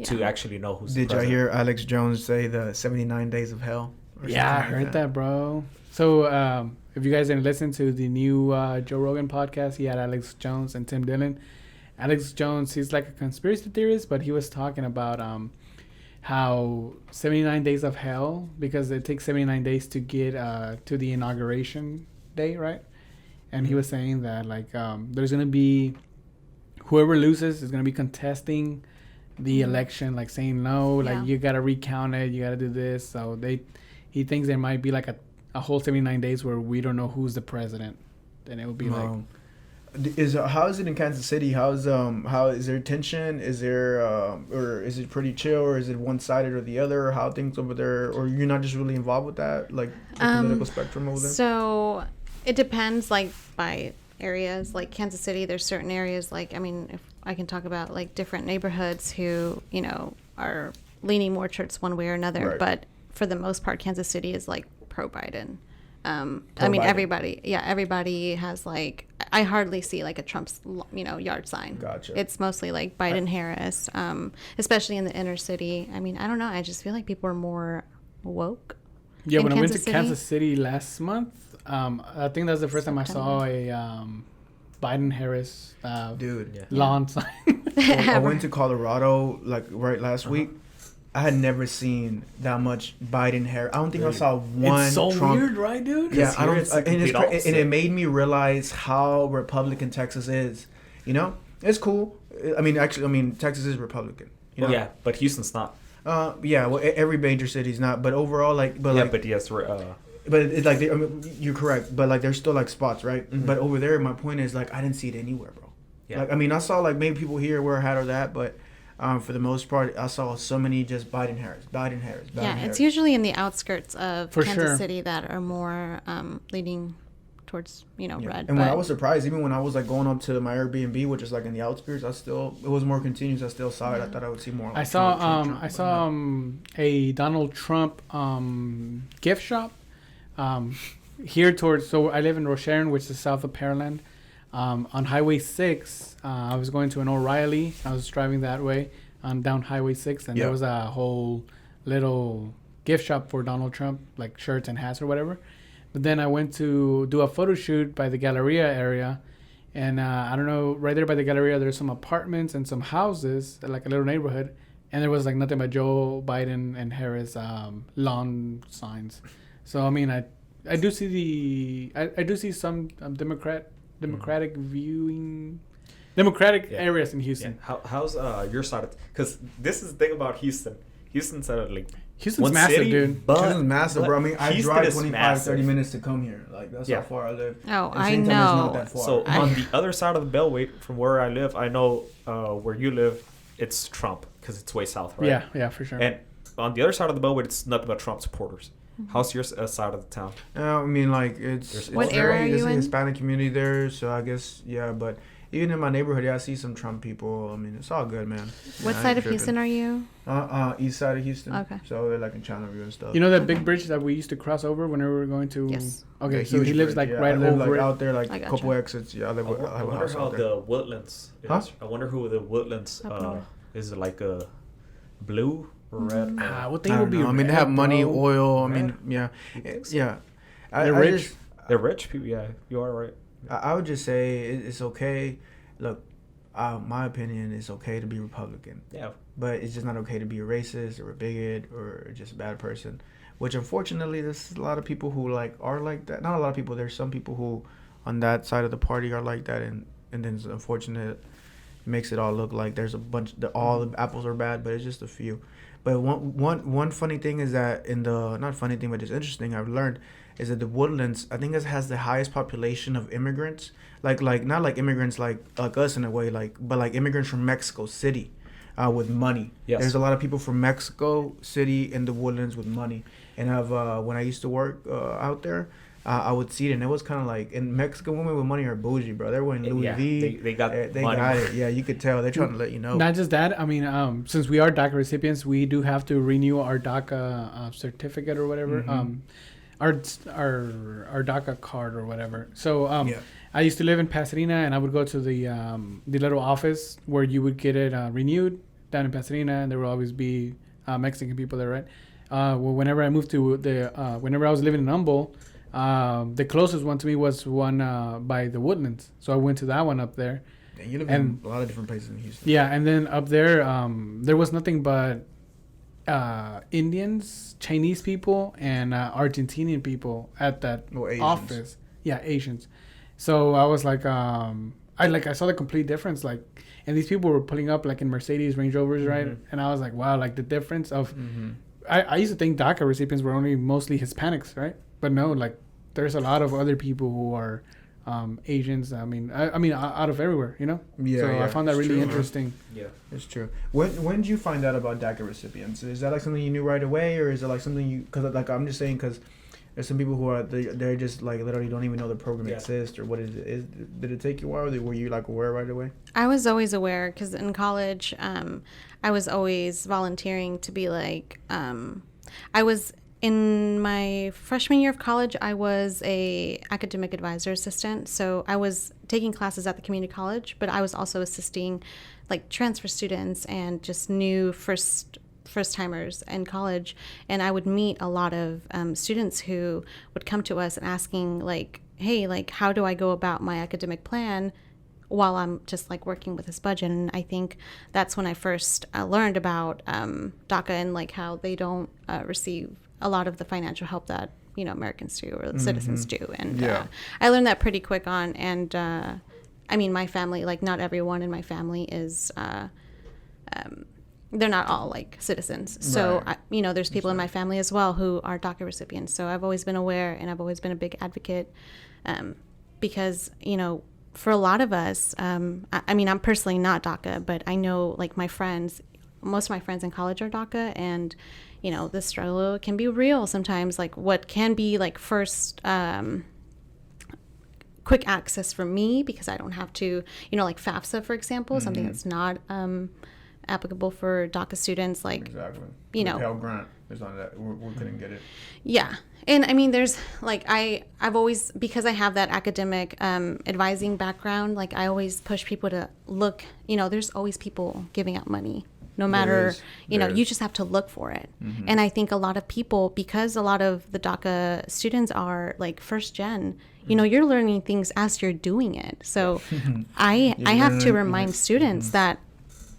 to actually know who's. Did the y'all president. hear Alex Jones say the 79 days of hell? Or Yeah, I something heard like that, bro. So, if you guys didn't listen to the new Joe Rogan podcast, he had Alex Jones and Tim Dillon. Alex Jones, he's like a conspiracy theorist, but he was talking about how 79 days of hell, because it takes 79 days to get to the inauguration day, right? And he was saying that like there's gonna be whoever loses is gonna be contesting the election, like saying no, like Yeah. you gotta recount it, you gotta do this. So he thinks there might be like a whole 79 days where we don't know who's the president, and it would be like. How is it in Kansas City? How is there tension? Is there or is it pretty chill, or is it one sided or the other? Or how things over there, or you're not just really involved with that, like the political spectrum over there? So it depends, like by areas. Like Kansas City, there's certain areas. Like I mean, if I can talk about like different neighborhoods who are leaning more towards one way or another. Right. But for the most part, Kansas City is like pro Biden. I mean, Pro-Biden. everybody has like, I hardly see like a Trump's, yard sign. Gotcha. It's mostly like Biden Harris, especially in the inner city. I mean, I don't know. I just feel like people are more woke. Yeah, in when I went to Kansas City? Kansas City last month, I think that's the first time I saw a Biden Harris Dude, Yeah. lawn sign. I went to Colorado like right last week. I had never seen that much Biden hair. I don't think I saw one It's so Trump. weird, right, dude? Yeah, I here don't. it's the And, it's complete and opposite. it made me realize how Republican Texas is. It's cool. I mean, actually, Texas is Republican. Yeah, but Houston's not. Yeah. Well, every major city's not, but overall, But yes, we're. but it's like you're correct. But like, there's still like spots, right? Mhm. But over there, my point is like, I didn't see it anywhere, bro. Yeah. Like, I saw like maybe people here wear a hat or that, but for the most part, I saw so many just Biden Harris. Yeah, Harris. it's usually in the outskirts of For Kansas sure. City that are more leaning towards, Yeah. red. And when I was surprised, even when I was like going up to my Airbnb, which is like in the outskirts, it was more continuous. I still saw it. I thought I would see more. Like, I saw Trump, I but saw no. a Donald Trump gift shop here towards. So I live in Rocheron, which is south of Pearland. On Highway 6, I was going to an O'Reilly. I was driving that way on down Highway 6, and Yeah. there was a whole little gift shop for Donald Trump, like shirts and hats or whatever. But then I went to do a photo shoot by the Galleria area. And I don't know, right there by the Galleria, there's some apartments and some houses, like a little neighborhood. And there was like nothing but Joe Biden and Harris lawn signs. So, I mean, I do see I do see some Democratic viewing, Democratic Yeah. areas in Yeah. Houston. How's your side? Because this is the thing about Houston. Houston's like Houston's one massive, city, dude. But Houston's massive, bro. I mean, I Houston drive is 25, massive. 30 minutes to come here. Like, that's Yeah. how far I live. Oh, At the I same time, it's not know. that far. So I- on the other side of the Beltway, from where I live, I know where you live, it's Trump because it's way south, right? Yeah, for sure. And on the other side of the Beltway, it's nothing but Trump supporters. How's your side of the town? I mean, like, it's What it's area are there's you a in? Hispanic community there, so I guess, yeah, but even in my neighborhood, yeah, I see some Trump people. I mean, it's all good, man. What Yeah, side of tripping. Houston are you? East side of Houston. Okay. So they're like in Chandlerview and stuff. You know that big bridge that we used to cross over whenever we were going to? Yes. Okay, The so huge he lives bridge, like yeah. right I live, over like it. out there, like I a gotcha. couple exits. Yeah, I I have a wonder house how out there. the Woodlands is. Huh? I wonder who the Woodlands Up north. is. It like a blue or red? I would I think it would don't be. know. I mean, they red, have money, bro. oil. I mean, Red? yeah, think so? yeah. They're rich. Just, They're rich people. Yeah, you are right. I would just say it's okay. Look, my opinion is okay to be Republican, Yeah. but it's just not okay to be a racist or a bigot or just a bad person. Which unfortunately, there's a lot of people who like are like that. Not a lot of people. There's some people who, on that side of the party, are like that, and then it's unfortunate. It makes it all look like there's a bunch. All the apples are bad, but it's just a few. But one funny thing is that not funny thing, but just interesting I've learned is that the Woodlands, I think, it has the highest population of immigrants. Like not like immigrants like us in a way, but like immigrants from Mexico City, with money. Yes. There's a lot of people from Mexico City in the Woodlands with money. And when I used to work out there, I would see it, and it was kind of like, and Mexican women with money are bougie, bro. They're wearing Louis V. They got they money. got it. Yeah, you could tell they're trying to let you know. Not just that. I mean, since we are DACA recipients, we do have to renew our DACA certificate or whatever. Our DACA card or whatever. So I used to live in Pasadena, and I would go to the little office where you would get it renewed down in Pasadena, and there will always be Mexican people there, right? Well, whenever I moved to whenever I was living in Humboldt, the closest one to me was one by the Woodlands, so I went to that one up there. Yeah, you live in a lot of different places in Houston. Yeah, and then up there, there was nothing but Indians, Chinese people, and Argentinian people at that office. Yeah, Asians. So I was like, I saw the complete difference. Like, and these people were pulling up like in Mercedes, Range Rovers, right? And I was like, wow, like the difference of. I used to think DACA recipients were only mostly Hispanics, right? But no, like there's a lot of other people who are Asians. I mean, out of everywhere, you know. Yeah. So yeah. I found that It's really true, interesting. Yeah, it's true. When did you find out about DACA recipients? Is that like something you knew right away, or is it like something you? Because like I'm just saying, because there's some people who are they're just like literally don't even know the program exists, or what is it? Did it take you a while? Or were you like aware right away? I was always aware because in college, I was always volunteering to be like, I was in my freshman year of college, I was a academic advisor assistant. So I was taking classes at the community college, but I was also assisting like transfer students and just new first timers in college. And I would meet a lot of students who would come to us and asking like, hey, like, how do I go about my academic plan while I'm just like working with this budget? And I think that's when I first learned about DACA and like how they don't receive a lot of the financial help that, you know, Americans do or citizens do. And I learned that pretty quick on. And I mean, my family, like not everyone in my family is, they're not all like citizens. So, you know, there's people in my family as well who are DACA recipients. So I've always been aware and I've always been a big advocate because, you know, for a lot of us, I mean, I'm personally not DACA, but I know like my friends, most of my friends in college are DACA, and, you know, the struggle can be real sometimes. Like what can be like first quick access for me because I don't have to, you know, like FAFSA, for example, something that's not applicable for DACA students. Like, exactly. You know, Pell Grant is on that. We couldn't get it. Yeah. And I mean, there's like, I've always, because I have that academic advising background, like I always push people to look, you know, there's always people giving out money, no matter, you know, you just have to look for it. And I think a lot of people, because a lot of the DACA students are like first gen, you know, you're learning things as you're doing it. So I have to remind students that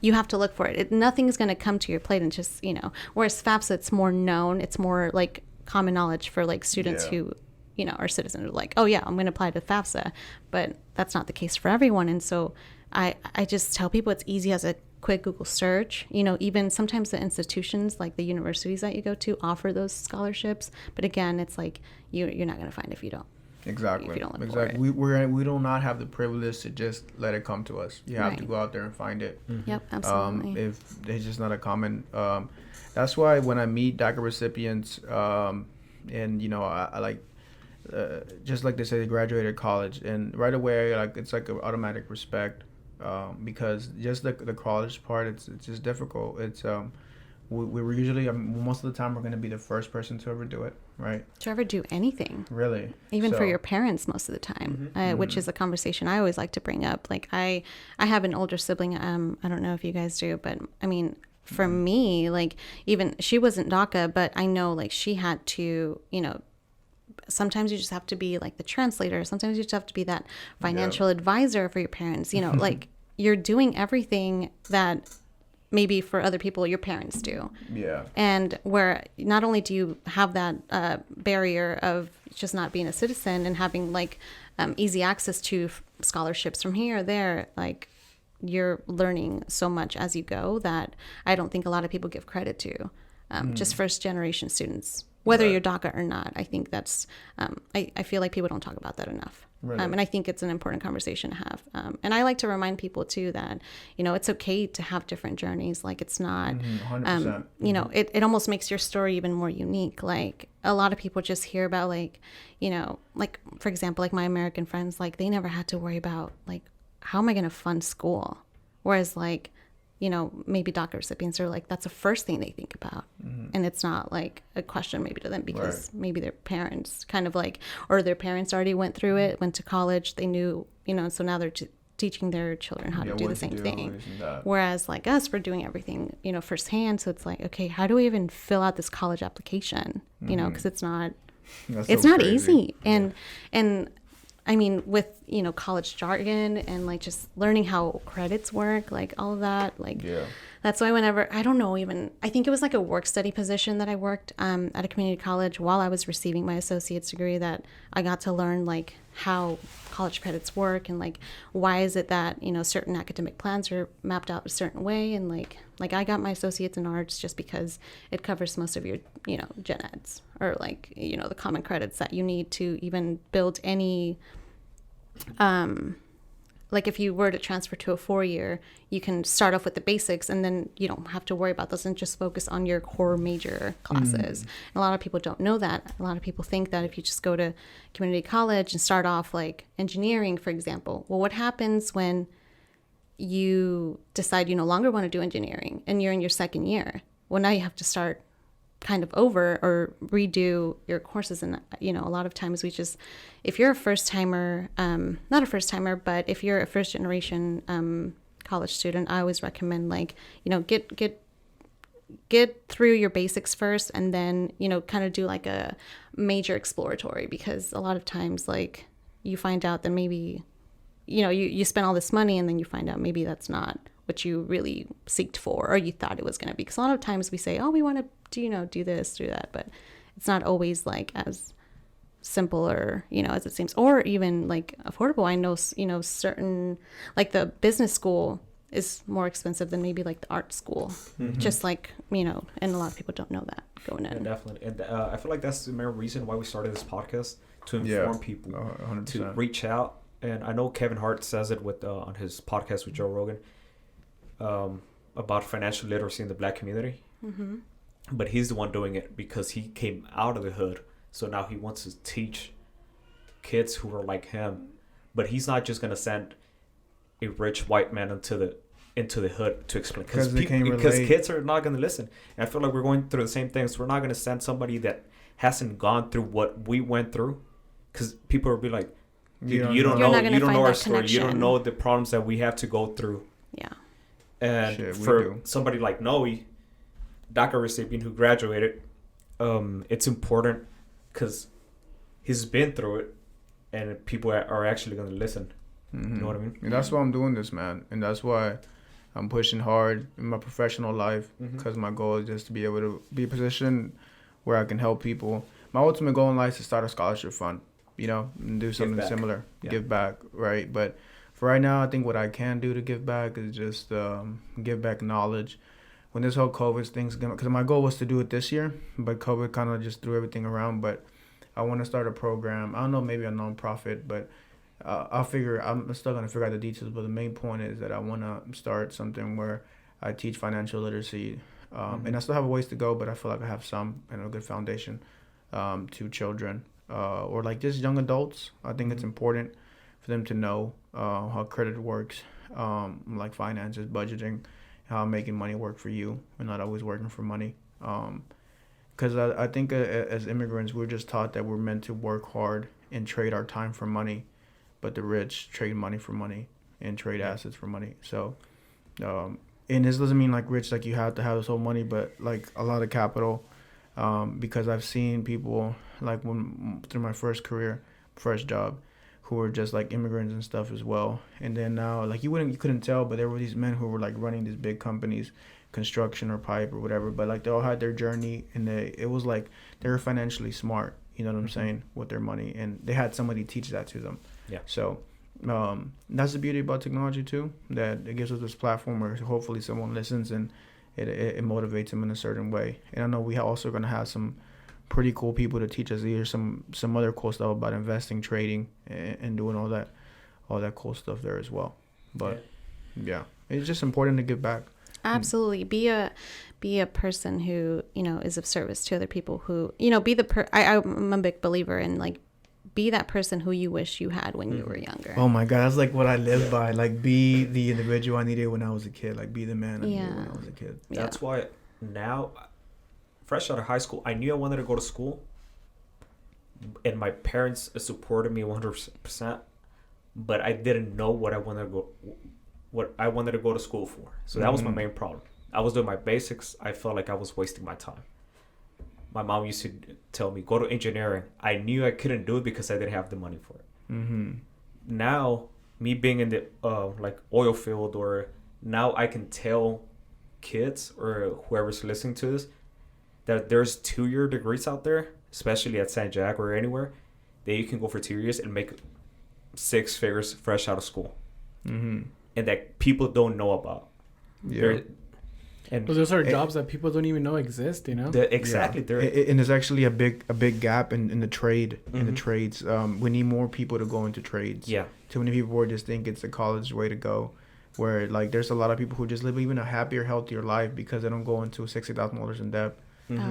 you have to look for it. Nothing's going to come to your plate and just, you know, whereas FAFSA, it's more known. It's more like common knowledge for like students who, you know, are citizens are like, oh yeah, I'm going to apply to FAFSA, but that's not the case for everyone. And so I just tell people it's easy as a quick Google search. You know, even sometimes the institutions like the universities that you go to offer those scholarships. But again, it's like you're not going to find if you don't. Exactly. If you don't look exactly. for it. We do not have the privilege to just let it come to us. You have to go out there and find it. Yep, absolutely. If it's just not a common. That's why when I meet DACA recipients, and you know, I like, just like they say, they graduated college, and right away, like it's like an automatic respect, because just the college part, it's just difficult. It's we're usually most of the time we're going to be the first person to ever do it, right? To ever do anything. Really? Even for your parents most of the time, which is a conversation I always like to bring up. Like I have an older sibling. I don't know if you guys do, but I mean, for me, like even she wasn't DACA, but I know like she had to, you know, sometimes you just have to be like the translator. Sometimes you just have to be that financial advisor for your parents, you know, like you're doing everything that maybe for other people your parents do. Yeah. And where not only do you have that barrier of just not being a citizen and having like easy access to scholarships from here or there, like you're learning so much as you go that I don't think a lot of people give credit to. Just first generation students whether Right. you're DACA or not. I think that's, I feel like people don't talk about that enough. Really? And I think it's an important conversation to have. And I like to remind people too that, you know, it's okay to have different journeys. Like it's not, 100%. you know, it almost makes your story even more unique. Like a lot of people just hear about like, you know, like for example, like my American friends, like they never had to worry about like, how am I going to fund school? Whereas like, you know, maybe DACA recipients are like, that's the first thing they think about. And it's not like a question maybe to them because maybe their parents kind of like, or their parents already went through it, went to college, they knew, you know, so now they're teaching their children how to do the same thing. Whereas like us, we're doing everything, you know, firsthand. So it's like, okay, how do we even fill out this college application? You know, because it's not easy. And I mean, with, you know, college jargon and like just learning how credits work, like all of that, like that's why whenever, I don't know, even, I think it was like a work study position that I worked at a community college while I was receiving my associate's degree, that I got to learn like how college credits work and like why is it that, you know, certain academic plans are mapped out a certain way. And like I got my associate's in arts just because it covers most of your, you know, gen eds or like, you know, the common credits that you need to even build any, like if you were to transfer to a 4-year, you can start off with the basics and then you don't have to worry about those and just focus on your core major classes. And a lot of people don't know that. A lot of people think that if you just go to community college and start off like engineering, for example, well, what happens when you decide you no longer want to do engineering and you're in your second year? Well, now you have to start kind of over or redo your courses. And, you know, a lot of times we just, if you're a first timer, not a first timer, but if you're a first generation college student, I always recommend like, you know, get through your basics first and then, you know, kind of do like a major exploratory, because a lot of times like you find out that maybe, you know, you spend all this money and then you find out maybe that's not what you really seeked for or you thought it was going to be. Because a lot of times we say, oh, we want to do, you know, do this, do that, but it's not always like as simple or, you know, as it seems, or even like affordable. I know, you know, certain like the business school is more expensive than maybe like the art school, just like, you know, and a lot of people don't know that going in. Yeah, definitely. And I feel like that's the main reason why we started this podcast, to inform people, 100%. to reach out. And I know Kevin Hart says it with on his podcast with Joe Rogan about financial literacy in the Black community. But he's the one doing it because he came out of the hood. So now he wants to teach kids who are like him. But he's not just going to send a rich white man into the hood to explain. Because kids are not going to listen. And I feel like we're going through the same things. We're not going to send somebody that hasn't gone through what we went through. Because people will be like, you don't know our story. You don't know the problems that we have to go through. Yeah. And for somebody like Noe, DACA recipient who graduated, it's important because he's been through it, and people are actually going to listen. You know what I mean? And that's why I'm doing this, man. And that's why I'm pushing hard in my professional life, because my goal is just to be able to be positioned where I can help people. My ultimate goal in life is to start a scholarship fund, you know, and do something similar, give back, right? But for right now, I think what I can do to give back is just give back knowledge. When this whole COVID thing's going, because my goal was to do it this year, but COVID kind of just threw everything around. But I want to start a program. I don't know, maybe a nonprofit, but I'm still going to figure out the details. But the main point is that I want to start something where I teach financial literacy. And I still have a ways to go, but I feel like I have some and a good foundation to children or like just young adults. I think it's important for them to know how credit works, like finances, budgeting, how making money work for you and not always working for money. Because I think as immigrants, we're just taught that we're meant to work hard and trade our time for money, but the rich trade money for money and trade assets for money. So, and this doesn't mean like rich, like you have to have this whole money, but like a lot of capital, because I've seen people like through my first job, who were just like immigrants and stuff as well. And then now, like you couldn't tell, but there were these men who were like running these big companies, construction or pipe or whatever. But like they all had their journey, and it was like they were financially smart. You know what I'm saying, with their money, and they had somebody teach that to them. Yeah. So that's the beauty about technology too, that it gives us this platform where hopefully someone listens and it motivates them in a certain way. And I know we are also going to have some pretty cool people to teach us either some other cool stuff about investing, trading, and doing all that cool stuff there as well. But yeah, it's just important to give back. Absolutely. Be a person who, is of service to other people, who, be I'm a big believer in, like, be that person who you wish you had when you were younger. Oh my God, that's like what I live by. Like, be the individual I needed when I was a kid. Like, be the man I needed when I was a kid. That's why now, fresh out of high school, I knew I wanted to go to school, and my parents supported me 100%. But I didn't know what I wanted to go to school for. So that was my main problem. I was doing my basics. I felt like I was wasting my time. My mom used to tell me, go to engineering. I knew I couldn't do it because I didn't have the money for it. Now, me being in the like oil field, or now I can tell kids or whoever's listening to this that there's 2-year degrees out there, especially at San Jac or anywhere, that you can go for 2 years and make 6 figures fresh out of school. And that people don't know about. And those are jobs that people don't even know exist, Exactly. And there's actually a big gap in the trade, in the trades. We need more people to go into trades. Yeah. Too many people just think it's the college way to go, where like there's a lot of people who just live even a happier, healthier life because they don't go into $60,000 in debt.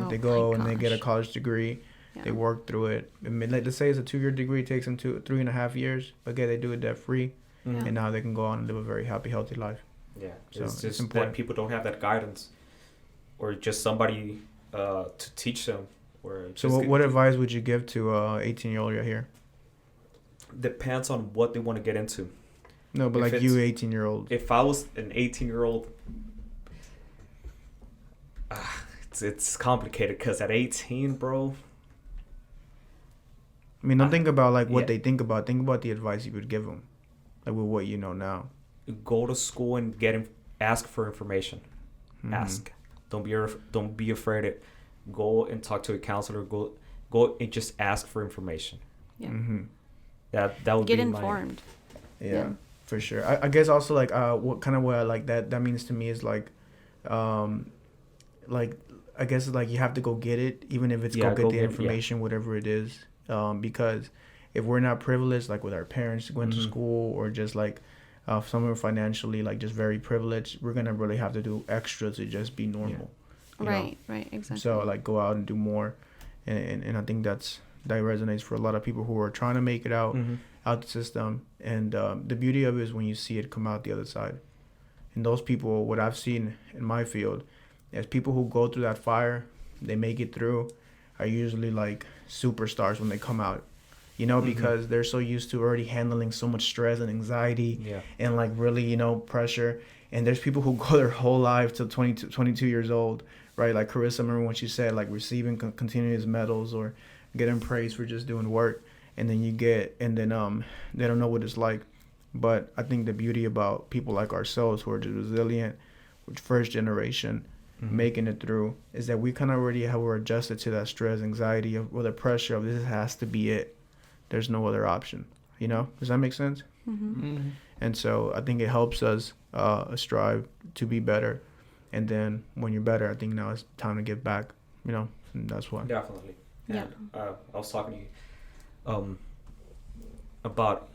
They go and they get a college degree. Yeah. They work through it. I mean, let's say it's a 2-year degree, it takes them 3.5 years, but again, they do it debt free, and now they can go on and live a very happy, healthy life. Yeah, so it's just that people don't have that guidance, or just somebody to teach them. So what advice would you give to 18-year-old right here? Depends on what they want to get into. No, but if like you, 18-year-old. If I was an 18-year-old, it's complicated because at 18, bro. I mean, don't think about like what they think about. Think about the advice you would give them, like with what you know now. Go to school and ask for information. Ask. Don't be afraid to go and talk to a counselor. Go and just ask for information. Yeah. That would get be informed. Yeah, for sure. I guess also like what I like that means to me is like I guess like you have to go get it, even if it's go get the information, whatever it is. Because if we're not privileged, like with our parents going to school, or just like somewhere financially like just very privileged, we're gonna really have to do extra to just be normal. Right, exactly. So like go out and do more, and I think that resonates for a lot of people who are trying to make it out the system. And the beauty of it is when you see it come out the other side. And those people, what I've seen in my field, is people who go through that fire, they make it through, are usually like superstars when they come out. Because they're so used to already handling so much stress and anxiety and like really, pressure. And there's people who go their whole life till 22 years old, right? Like Carissa, remember when she said like receiving continuous medals or getting praise for just doing work. And then they don't know what it's like. But I think the beauty about people like ourselves who are just resilient, with first generation, making it through, is that we kind of already we're adjusted to that stress, anxiety, or the pressure of this has to be it. There's no other option. Does that make sense? And so I think it helps us strive to be better. And then when you're better, I think now it's time to give back. And that's why. Definitely. Yeah. And, I was talking to you about,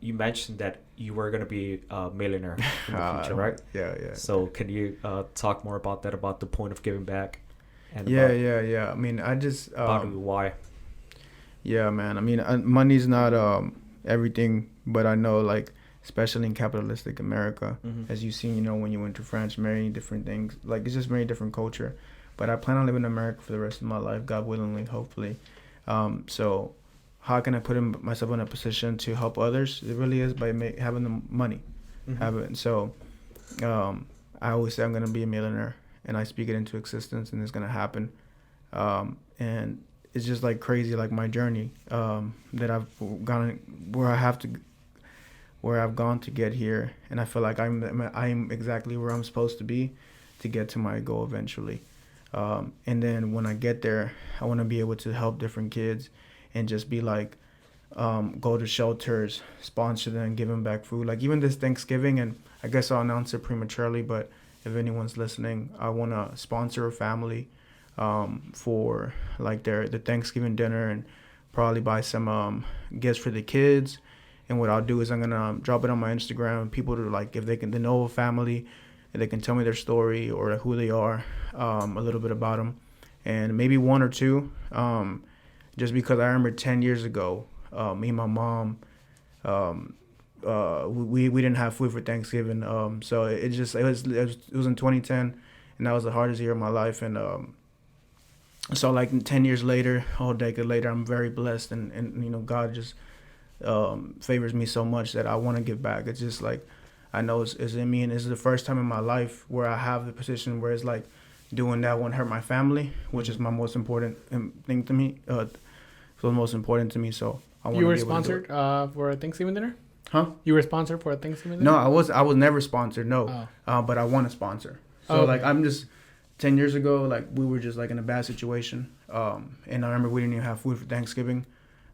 you mentioned that you were going to be a millionaire in the future, right? Yeah. So can you talk more about that, about the point of giving back? And Yeah. I mean, I just... about why? Yeah, man. I mean, money's not everything, but I know, like, especially in capitalistic America, as you've seen, when you went to France, many different things. Like, it's just very different culture. But I plan on living in America for the rest of my life, God willingly, hopefully. So how can I put myself in a position to help others? It really is by having the money. Have it. And so I always say I'm going to be a millionaire, and I speak it into existence, and it's going to happen. And it's just like crazy, like my journey that I've gone, where I've gone to get here, and I feel like I'm exactly where I'm supposed to be to get to my goal eventually. And then when I get there, I want to be able to help different kids and just be like, go to shelters, sponsor them, give them back food. Like even this Thanksgiving, and I guess I'll announce it prematurely, but if anyone's listening, I want to sponsor a family for like the Thanksgiving dinner, and probably buy some gifts for the kids. And what I'll do is I'm gonna drop it on my Instagram. People to like, if they know a family, and they can tell me their story or like who they are, a little bit about them, and maybe one or two. Just because I remember 10 years ago, me and my mom, we didn't have food for Thanksgiving. So it was in 2010, and that was the hardest year of my life. And so like 10 years later, a whole decade later, I'm very blessed, and you know, God just favors me so much that I want to give back. It's just like, I know it's in me, and it's the first time in my life where I have the position where it's like, doing that won't hurt my family, which is my most important thing to me. So the most important to me. So I want. You were sponsored for a Thanksgiving dinner? Huh? You were sponsored for a Thanksgiving dinner? No, I was never sponsored. No, but I want to sponsor. So okay. like, I'm just 10 years ago, like we were just like in a bad situation, and I remember we didn't even have food for Thanksgiving.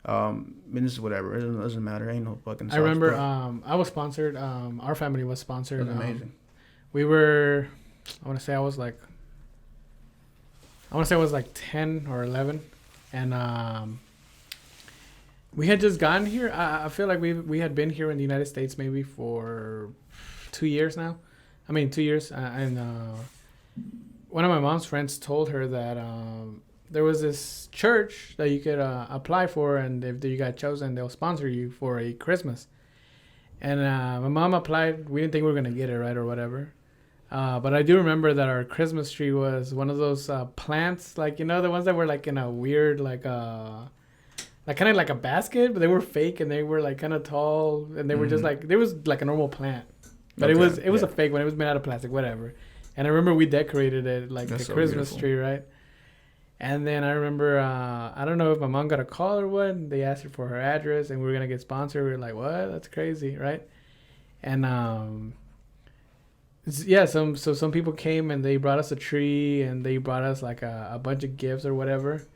And this is whatever. It doesn't matter. Ain't no fucking. I remember I was sponsored. Our family was sponsored. That's amazing. We were. I want to say I was like 10 or 11, and we had just gotten here. I feel like we had been here in the United States maybe for 2 years now. I mean, 2 years. And one of my mom's friends told her that there was this church that you could apply for, and if you got chosen, they'll sponsor you for a Christmas. And my mom applied. We didn't think we were gonna get it, right, or whatever. But I do remember that our Christmas tree was one of those plants, like, you know, the ones that were like in a weird, like kind of like a basket, but they were fake, and they were like kind of tall, and they were just like, there was like a normal plant, but it was a fake one. It was made out of plastic, whatever. And I remember we decorated it like a Christmas tree, right? And then I remember, I don't know if my mom got a call or what. They asked her for her address, and we were gonna get sponsored. We were like, what? That's crazy, right? And yeah, some people came, and they brought us a tree, and they brought us like a bunch of gifts or whatever.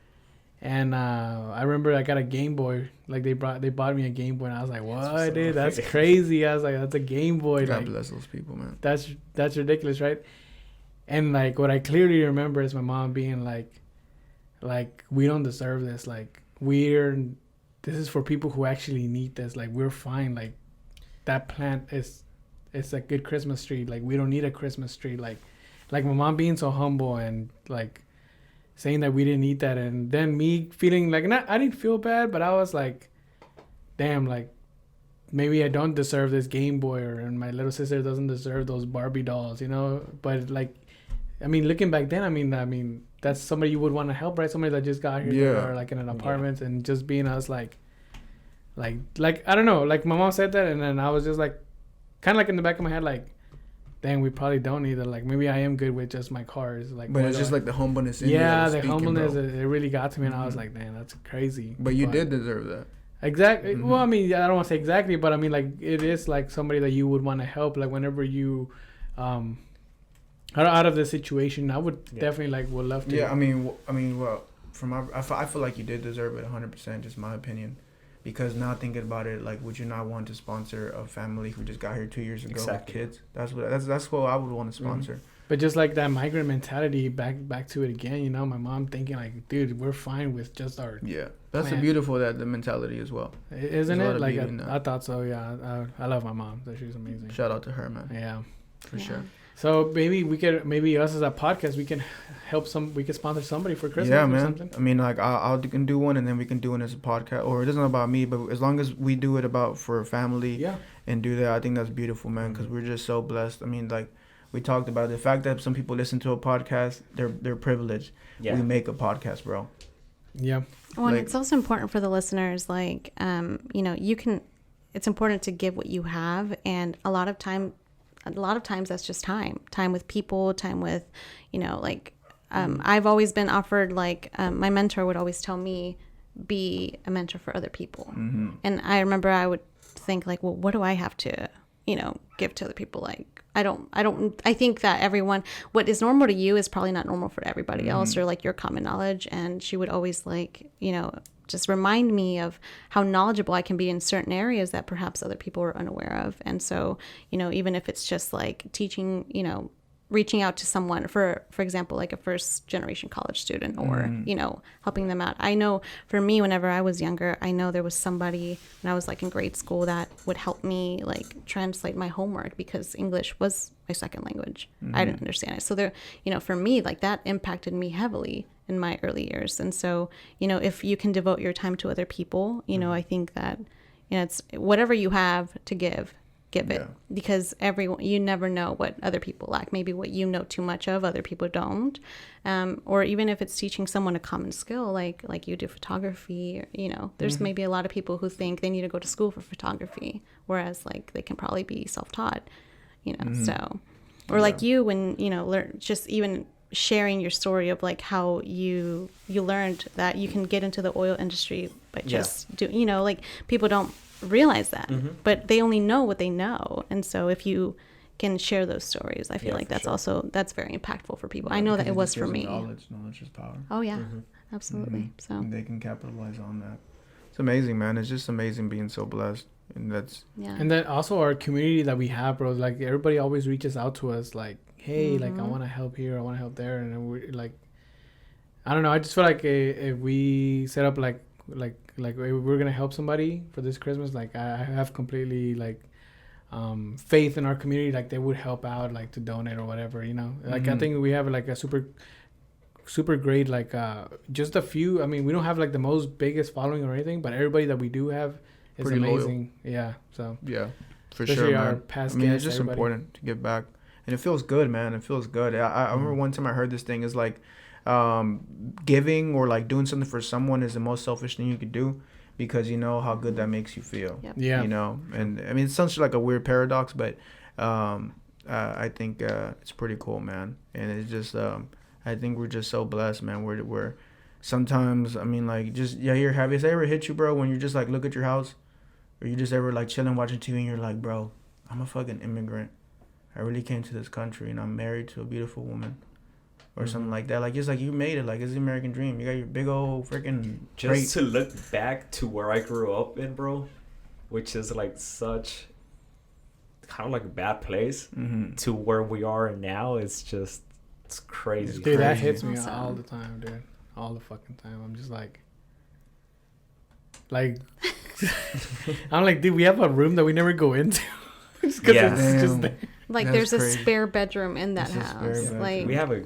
And I remember I got a Game Boy. Like they bought me a Game Boy, and I was like, "What, dude? That's crazy!" I was like, "That's a Game Boy." God like, bless those people, man. That's ridiculous, right? And like what I clearly remember is my mom being like, "We don't deserve this. Like this is for people who actually need this. Like we're fine. Like that plant it's a good Christmas tree. Like we don't need a Christmas tree. Like my mom being so humble and like saying that we didn't need that, and then me feeling like, I didn't feel bad, but I was like, damn, like maybe I don't deserve this Game Boy, and my little sister doesn't deserve those Barbie dolls, you know. But like, I mean, looking back then, I mean that's somebody you would want to help, right? Somebody that just got here, or like in an apartment, and just being us like I don't know, like my mom said that, and then I was just like, kind of like in the back of my head, like, dang, we probably don't need it. Like maybe I am good with just my cars. Like, but it's just like the humbleness. Yeah, the humbleness. It really got to me, and I was like, "Damn, that's crazy." But you did deserve that. Exactly. Mm-hmm. Well, I mean, I don't want to say exactly, but I mean, like, it is like somebody that you would want to help. Like whenever you, out of the situation, I would definitely would love to. Yeah, I mean, well, I feel like you did deserve it 100%. Just my opinion. Because now thinking about it, like, would you not want to sponsor a family who just got here 2 years ago with kids? That's what I would want to sponsor. Mm-hmm. But just like that migrant mentality, back to it again. You know, my mom thinking like, dude, we're fine with just our That's plant. Beautiful the mentality as well, isn't it? Like I thought so. Yeah, I love my mom. So she's amazing. Shout out to her, man. Yeah, for sure. So maybe us as a podcast, we can we can sponsor somebody for Christmas. Yeah, or man. Something. I mean, like I can do one, and then we can do it as a podcast, or it isn't about me, but as long as we do it about for a family, and do that, I think that's beautiful, man. Because we're just so blessed. I mean, like we talked about the fact that some people listen to a podcast, they're privileged. Yeah. We make a podcast, bro. Yeah. Well, and it's also important for the listeners, like, you know, it's important to give what you have, and a lot of times that's just time with people, time with, you know, like, I've always been offered, like, my mentor would always tell me, be a mentor for other people. Mm-hmm. And I remember I would think like, well, what do I have to, you know, give to other people? Like, I think that everyone, what is normal to you is probably not normal for everybody else, or like your common knowledge. And she would always, like, you know, just remind me of how knowledgeable I can be in certain areas that perhaps other people are unaware of. And so, you know, even if it's just like teaching, you know, reaching out to someone, for example, like a first generation college student, or helping them out. I know for me, whenever I was younger, I know there was somebody when I was like in grade school that would help me like translate my homework, because English was my second language. I didn't understand it. So there, for me, like that impacted me heavily in my early years. And so, if you can devote your time to other people, I think that, it's whatever you have to give it, because you never know what other people lack. Maybe what you know too much of, other people don't. Or even if it's teaching someone a common skill, like you do photography, there's maybe a lot of people who think they need to go to school for photography, whereas like they can probably be self-taught, so, or like you, when, learn, just even sharing your story of like how you learned that you can get into the oil industry by just like people don't realize that, but they only know what they know. And so if you can share those stories, I feel like that's that's very impactful for people. I know that it was for me. Knowledge is power. Oh yeah, absolutely. So and they can capitalize on that. It's amazing, man. It's just amazing being so blessed. And that's and then also our community that we have, bro, like everybody always reaches out to us like, hey, like I want to help here, I want to help there. And then we like, I don't know, I just feel like if we set up like if we're gonna help somebody for this Christmas, like I have completely like faith in our community, like they would help out, like to donate or whatever, like I think we have like a super great, like just a few, I mean, we don't have like the most biggest following or anything, but everybody that we do have is pretty amazing. Loyal. Yeah, so yeah, for especially sure, our man. past I mean, guests, it's just everybody. important to give back, and it feels good, man. It feels good. I remember one time I heard this thing is like giving or like doing something for someone is the most selfish thing you could do, because you know how good that makes you feel. Yep. Yeah, and I mean, it sounds like a weird paradox, but I think it's pretty cool, man. And it's just I think we're just so blessed, man. We're sometimes, I mean, like, just have you ever hit you, bro, when you just like look at your house, or you just ever like chilling watching TV and you're like, bro, I'm a fucking immigrant. I really came to this country and I'm married to a beautiful woman. Or something like that. Like, it's like you made it. Like, it's the American dream. You got your big old freaking just to look back to where I grew up in, bro, which is like such kind of like a bad place, to where we are now. It's crazy. Dude, that hits me all the time, dude. All the fucking time. I'm just like I'm like, dude, we have a room that we never go into. Just because it's just there. Like, that's there's crazy. a spare bedroom in that house. Like, we have a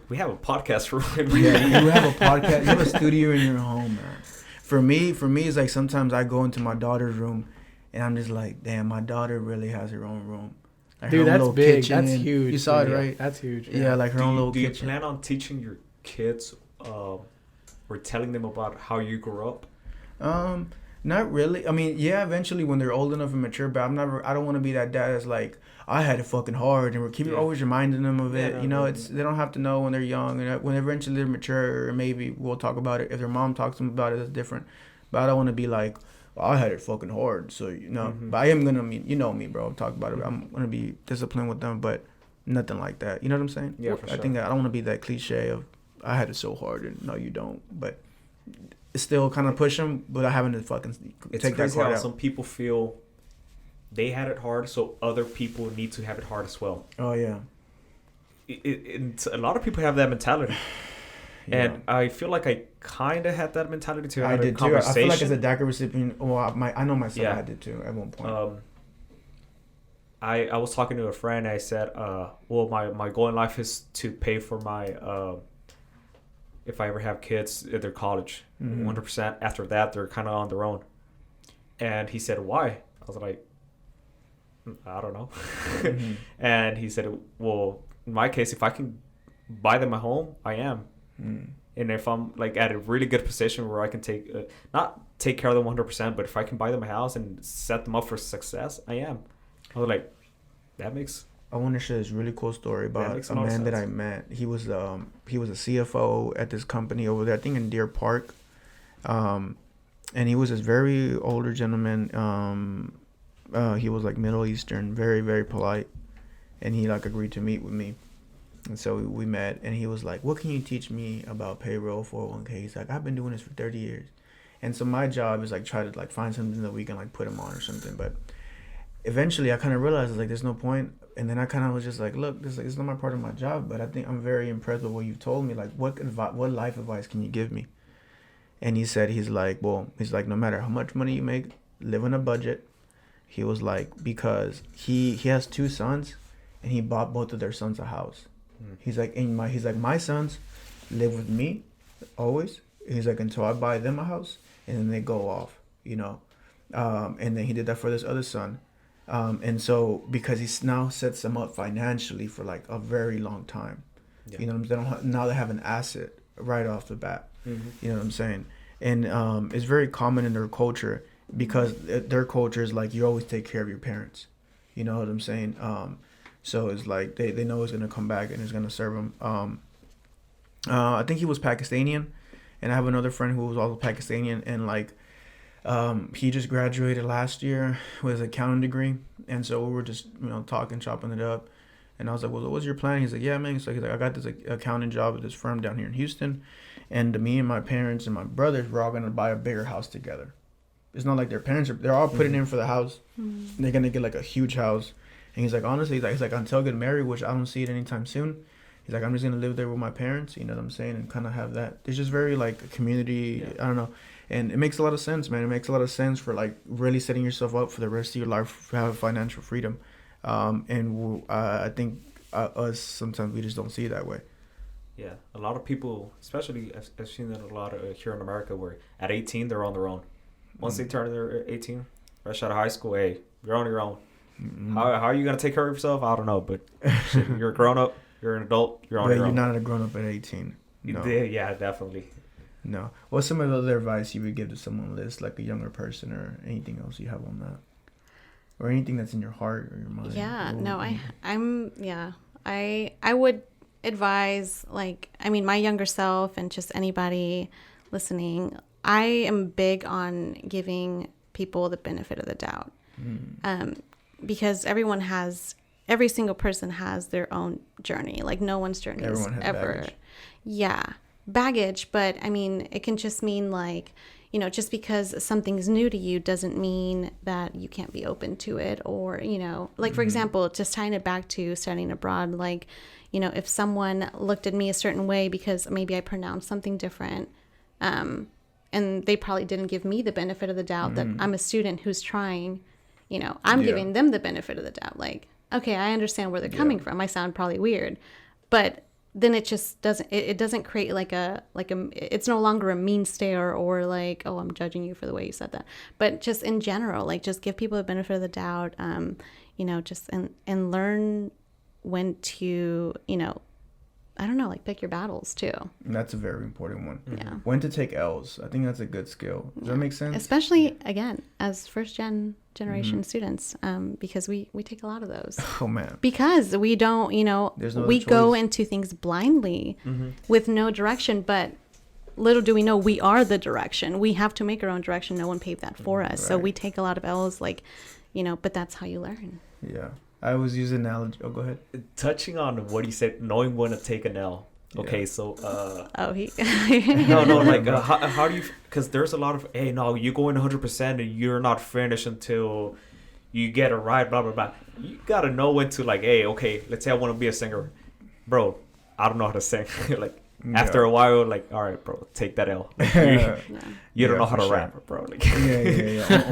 we have a podcast room. Yeah, you have a podcast. You have a studio in your home, man. For me, it's like sometimes I go into my daughter's room, and I'm just like, damn, my daughter really has her own room. Like, dude, that's big. Kitchen. That's huge. You saw dude. it, right? That's huge. Yeah, like her own little kitchen. Do you plan on teaching your kids, or telling them about how you grew up? Not really. I mean, yeah, eventually when they're old enough and mature, but I don't want to be that dad that's like, I had it fucking hard, and we're always reminding them of it. They don't have to know when they're young, and when eventually they're mature, maybe we'll talk about it. If their mom talks to them about it, that's different. But I don't want to be like, well, I had it fucking hard, so But I am gonna me, bro. Talk about it. I'm gonna be disciplined with them, but nothing like that. You know what I'm saying? Yeah, for sure. I think I don't want to be that cliche of I had it so hard, and no, you don't. But still kind of push them without having to fucking take that part out. Some people feel they had it hard, so other people need to have it hard as well. Oh yeah. A lot of people have that mentality. Yeah. And I feel like I kind of had that mentality too. I did too. I feel like as a DACA recipient, I know myself. Yeah. I did too at one point. I was talking to a friend. I said, my goal in life is to pay for my if I ever have kids at their college, 100%. After that, they're kind of on their own. And he said, why? I was like, I don't know. And he said, well, in my case, if I can buy them a home, I am. And if I'm like at a really good position where I can not take care of them 100%, but if I can buy them a house and set them up for success, I am. I was like, that makes... I want to share this really cool story about a man that I met. He was a CFO at this company over there, I think in Deer Park. And he was this very older gentleman. He was like Middle Eastern, very, very polite. And he like agreed to meet with me. And so we met, and he was like, what can you teach me about payroll, 401k? He's like, I've been doing this for 30 years. And so my job is like try to like find something that we can like put him on or something. But eventually I kind of realized, like, there's no point. And then I kind of was just like, look, this is not my part of my job, but I think I'm very impressed with what you've told me. Like, what life advice can you give me? And he said, he's like, no matter how much money you make, live on a budget. He was like, because he has 2 sons, and he bought both of their sons a house. He's like, my sons live with me always. He's like, until I buy them a house, and then they go off, you know. And then he did that for this other son. And so because he now sets them up financially for like a very long time, you know what I'm saying? Now they have an asset right off the bat. You know what I'm saying? And it's very common in their culture, because their culture is like, you always take care of your parents. You know what I'm saying? So it's like they know it's gonna come back and it's gonna serve them. I think he was Pakistani, and I have another friend who was also Pakistani, and like he just graduated last year with his accounting degree, and so we were just, you know, talking, chopping it up, and I was like, well, what's your plan? He's like, yeah, man. He's like, I got this accounting job at this firm down here in Houston, and me and my parents and my brothers, we're all gonna buy a bigger house together. It's not like their parents they're all putting in for the house. They're gonna get like a huge house. And he's like, honestly, he's like until I get married, which I don't see it anytime soon. He's like, I'm just gonna live there with my parents, you know what I'm saying, and kind of have that. It's just very like a community. I don't know, and it makes a lot of sense, man. It makes a lot of sense for like really setting yourself up for the rest of your life to have financial freedom. And I think us sometimes we just don't see it that way. Yeah, a lot of people, especially I've seen that a lot here in America, where at 18 they're on their own. Once they turn their 18, fresh out of high school, hey, you're on your own. How are you gonna take care of yourself? I don't know, but shit, you're a grown up, you're an adult, you're on your own. You're not a grown up at 18. No. Yeah, definitely. No. What's some of the other advice you would give to someone, Liz, like a younger person, or anything else you have on that, or anything that's in your heart or your mind? Yeah. No, I would advise, like, I mean, my younger self and just anybody listening, I am big on giving people the benefit of the doubt. Because every single person has their own journey. Like, no one's journey is ever baggage. Yeah, baggage. But I mean, it can just mean like, you know, just because something's new to you doesn't mean that you can't be open to it. Or, you know, like, for example, just tying it back to studying abroad, like, you know, if someone looked at me a certain way because maybe I pronounced something different, and they probably didn't give me the benefit of the doubt that I'm a student who's trying, you know, I'm giving them the benefit of the doubt. Like, okay, I understand where they're coming from. I sound probably weird, but then it just doesn't, it doesn't create it's no longer a mean stare or like, oh, I'm judging you for the way you said that. But just in general, like, just give people the benefit of the doubt, you know, just, and learn when to, you know, I don't know, like, pick your battles too. And that's a very important one. Yeah. When to take L's. I think that's a good skill. Does that make sense? Especially, again, as generation students, because we take a lot of those. Oh, man. Because we don't, you know, we go into things blindly with no direction, but little do we know we are the direction. We have to make our own direction. No one paved that for us. Right. So we take a lot of L's, like, you know, but that's how you learn. Yeah. I always use an analogy. Oh, go ahead. Touching on what you said, knowing when to take an L. Okay, so no, like how do you? Because there's a lot of, hey, no, you go in 100% and you're not finished until you get it right. Blah blah blah. You gotta know when to, like, hey, okay, let's say I want to be a singer, bro. I don't know how to sing. Like, after a while, like, all right, bro, take that L. Like, you don't know how to rap, bro. Like,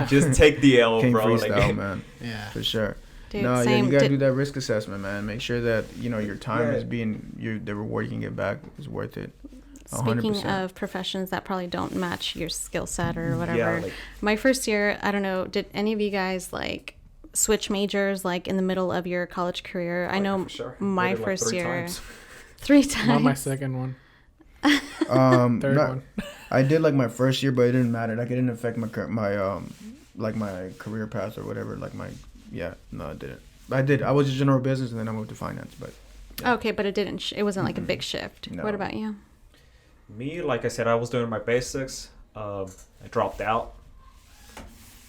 just take the L, Can't bro. Freestyle, like, man. Yeah, for sure. Dude, no, yeah, you gotta do that risk assessment, man. Make sure that, you know, your time is being, the reward you can get back is worth it. 100%. Speaking of professions that probably don't match your skill set or whatever, my first year, I don't know, did any of you guys like switch majors like in the middle of your college career? I know my first year, 3 times. Not my second one. Third one. I did like my first year, but it didn't matter. Like, it didn't affect my like my career path or whatever. Like no, it didn't. I did. I was in general business, and then I moved to finance. But okay, but it didn't. It wasn't like a big shift. No. What about you? Me, like I said, I was doing my basics. I dropped out.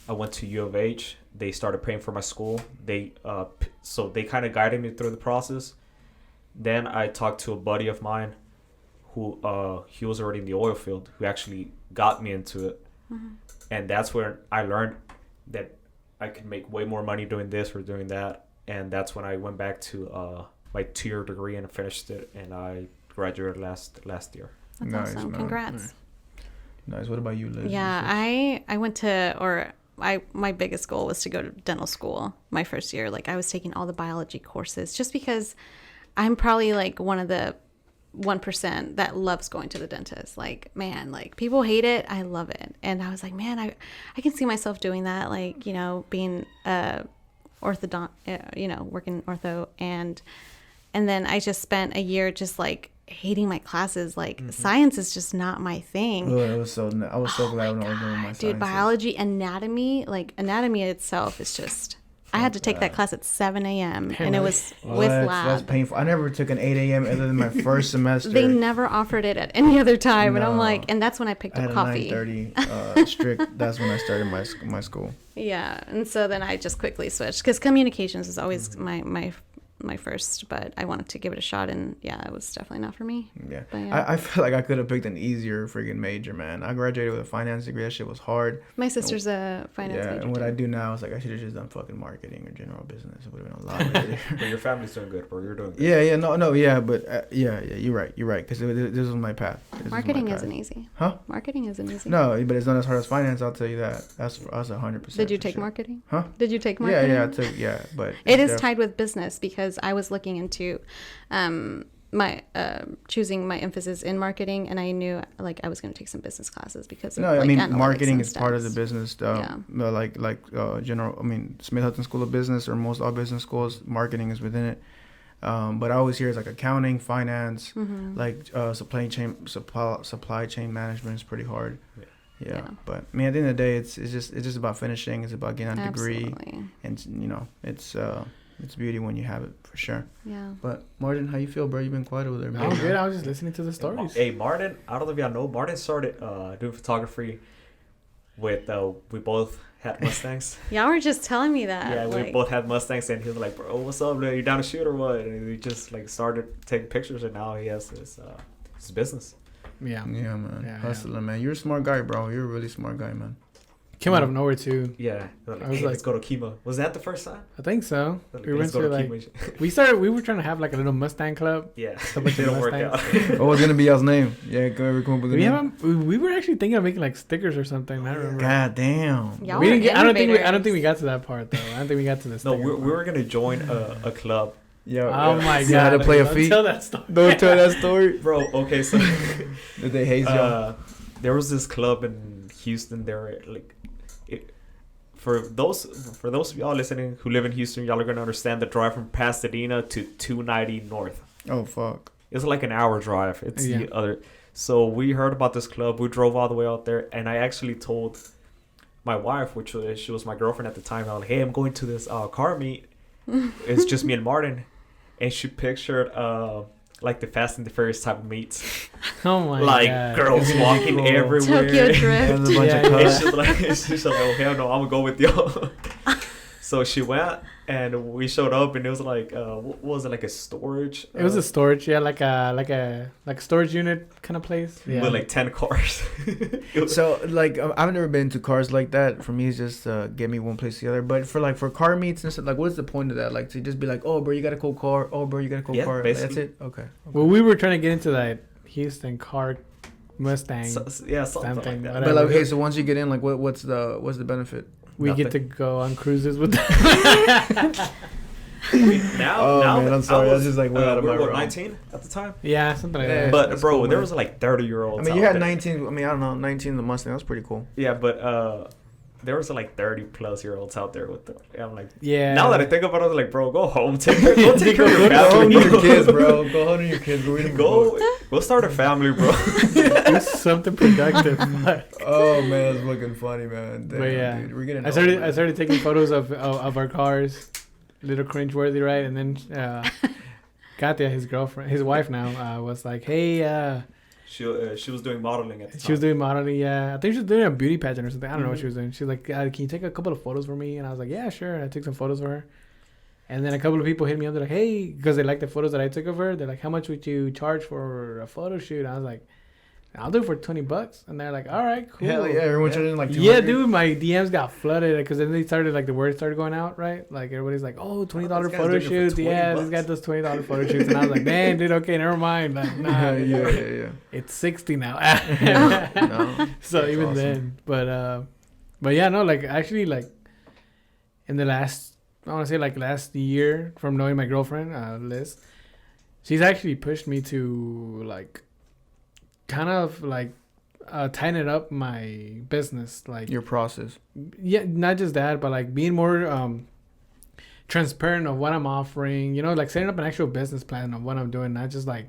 I went to U of H. They started paying for my school. So they kind of guided me through the process. Then I talked to a buddy of mine, who he was already in the oil field, who actually got me into it, and that's where I learned that I could make way more money doing this or doing that. And that's when I went back to my 2-year degree and finished it, and I graduated last year. That's Nice, awesome. man. Congrats. Nice. What about you, Liz? Yeah, I went to, my biggest goal was to go to dental school my first year. Like I was taking all the biology courses just because I'm probably like one of the 1% that loves going to the dentist. Like, man, like people hate it. I love it. And I was like, man, I can see myself doing that. Like, you know, being orthodont, you know, working ortho. And then I just spent a year just like hating my classes. Like science is just not my thing. Oh, I was so glad when I was doing my Dude, sciences. biology, anatomy, like anatomy itself is just, I had to take that class at 7 a.m. and it was with lab. That's painful. I never took an 8 a.m. other than my first semester. They never offered it at any other time. And I'm No. like, and that's when I picked I up had coffee. a 9:30 strict. That's when I started my school. Yeah. And so then I just quickly switched because communications is always my first, but I wanted to give it a shot, and yeah, it was definitely not for me. Yeah. But yeah. I feel like I could have picked an easier freaking major, man. I graduated with a finance degree. That shit was hard. My sister's a finance Yeah, major. and what too. I do now is like I should have just done fucking marketing or general business. It would have been a lot easier. But your family's doing good, bro. You're doing good. Yeah, but you're right, because this was my path. Marketing isn't easy. Huh? Marketing isn't easy. No, but it's not as hard as finance. I'll tell you that. That's 100%. Did you for take sure. marketing? Huh? Did you take marketing? Yeah, I took but It is def- tied with business because I was looking into my choosing my emphasis in marketing, and I knew like I was going to take some business classes because of, No, I like, mean analytics marketing and is part of the stats. business. Yeah. General. I mean Smith Hudson School of Business or most all business schools, marketing is within it. But I always hear it's like accounting, finance, like supply chain management is pretty hard. Yeah. But I mean, at the end of the day, it's just about finishing. It's about getting a degree, Absolutely. and you know, it's beauty when you have it for sure. Yeah. But Martin, how you feel, bro? You've been quiet over there, man. I'm good. I was just listening to the stories. Hey, Martin, I don't know if y'all know, Martin started doing photography with, we both had Mustangs. Y'all were just telling me that. Yeah, we like, both had Mustangs, and he was like, bro, what's up, man? You down to shoot or what? And we just like started taking pictures, and now he has his business. Yeah. Yeah, man. Yeah, Hustling, man. You're a smart guy, bro. You're a really smart guy, man. Came out of nowhere too. Yeah. Like, I was hey, like- let's go to Kima. Was that the first time? I think so. Like, We went let's go to to like Kima. we were trying to have like a little Mustang club. Yeah. A bunch of Didn't work out. Mustangs. What was gonna be y'all's name? Yeah, come up with a name. We were actually thinking of making like stickers or something. I don't remember. God damn. Y'all We were didn't get, I don't think innovators. we got to that part though. I don't think we got to this. No, we were going to join a club. Yo, Oh my you had god! to play a Don't feat. Tell that story. Don't tell that story. Bro, okay, so Did they haze y'all? there was this club in Houston. There, like, for those of y'all listening who live in Houston, y'all are gonna understand the drive from Pasadena to 290 North. Oh fuck. It's like an hour drive. It's Yeah. the other. So we heard about this club. We drove all the way out there, and I actually told my wife, which she was my girlfriend at the time, I was like, "Hey, I'm going to this car meet. It's just me and Martin," and she pictured like the Fast and the Furious type of meets, Oh my like god! girls walking Cool. everywhere. Tokyo Drift. There's a bunch Yeah, of yeah. And cars. she's like, "Oh hell no, I'm gonna go with y'all." So she went, and we showed up, and it was like, what was it, like a storage? It was a storage, yeah, like a storage unit kind of place. Yeah. with like 10 cars. It was- So like I've never been to cars like that. For me, it's just get me one place to the other. But for car meets and stuff, like what's the point of that? Like to just be like, oh bro, you got a cool car. Oh bro, you got a cool Yeah, car. basically. That's it. Okay. Well, we were trying to get into that Houston car Mustang. something like Something, that. whatever. But like, okay, so once you get in, like, what's the benefit? We get to Nothing. go on cruises with them. Now, Oh, now man, that I'm sorry, I that's just, like, way out of we my were realm. 19 at the time. Yeah, something like Yeah. that. But that's bro, cool, there man. was like 30-year-olds. I mean, you out had there. 19. I mean, I don't know, 19 in the Mustang. That's pretty cool. Yeah, but there was like 30-plus-year-olds out there with them. And I'm like, Yeah. now that I think about it, I was like, bro, go home, take care of your Go home family. to your kids, bro. Go home to your kids. Bro. We didn't Go start a family, bro. do something productive. Fuck. Oh man, that's fucking funny, man. Damn, But yeah, dude, we're getting. I started taking photos of our cars, little cringeworthy, right? And then Katya, his wife now, was like, "Hey, She was doing modeling at the time. she was doing modeling. Yeah, I think she was doing a beauty pageant or something. I don't know what she was doing. She's like, "Can you take a couple of photos for me?" And I was like, "Yeah, sure." And I took some photos for her. And then a couple of people hit me up. They're like, "Hey," because they like the photos that I took of her. They're like, "How much would you charge for a photo shoot?" And I was like, I'll do it for $20. And they're like, all right, cool. Hell yeah, everyone's charging like 200. Yeah, dude, my DMs got flooded because then they started, like, the word started going out, right? Like, everybody's like, oh, $20 photo shoots. Yeah, this guy does $20 photo shoots. And I was like, man, dude, okay, never mind. Like, nah, yeah. It's 60 now. No, So that's even awesome. then, but yeah, no, like, actually, like, in the last, I want to say, like, last year from knowing my girlfriend, Liz, she's actually pushed me to, like, kind of, like, tighten it up my business, like Your process. yeah, not just that, but like being more transparent of what I'm offering, you know, like setting up an actual business plan of what I'm doing, not just like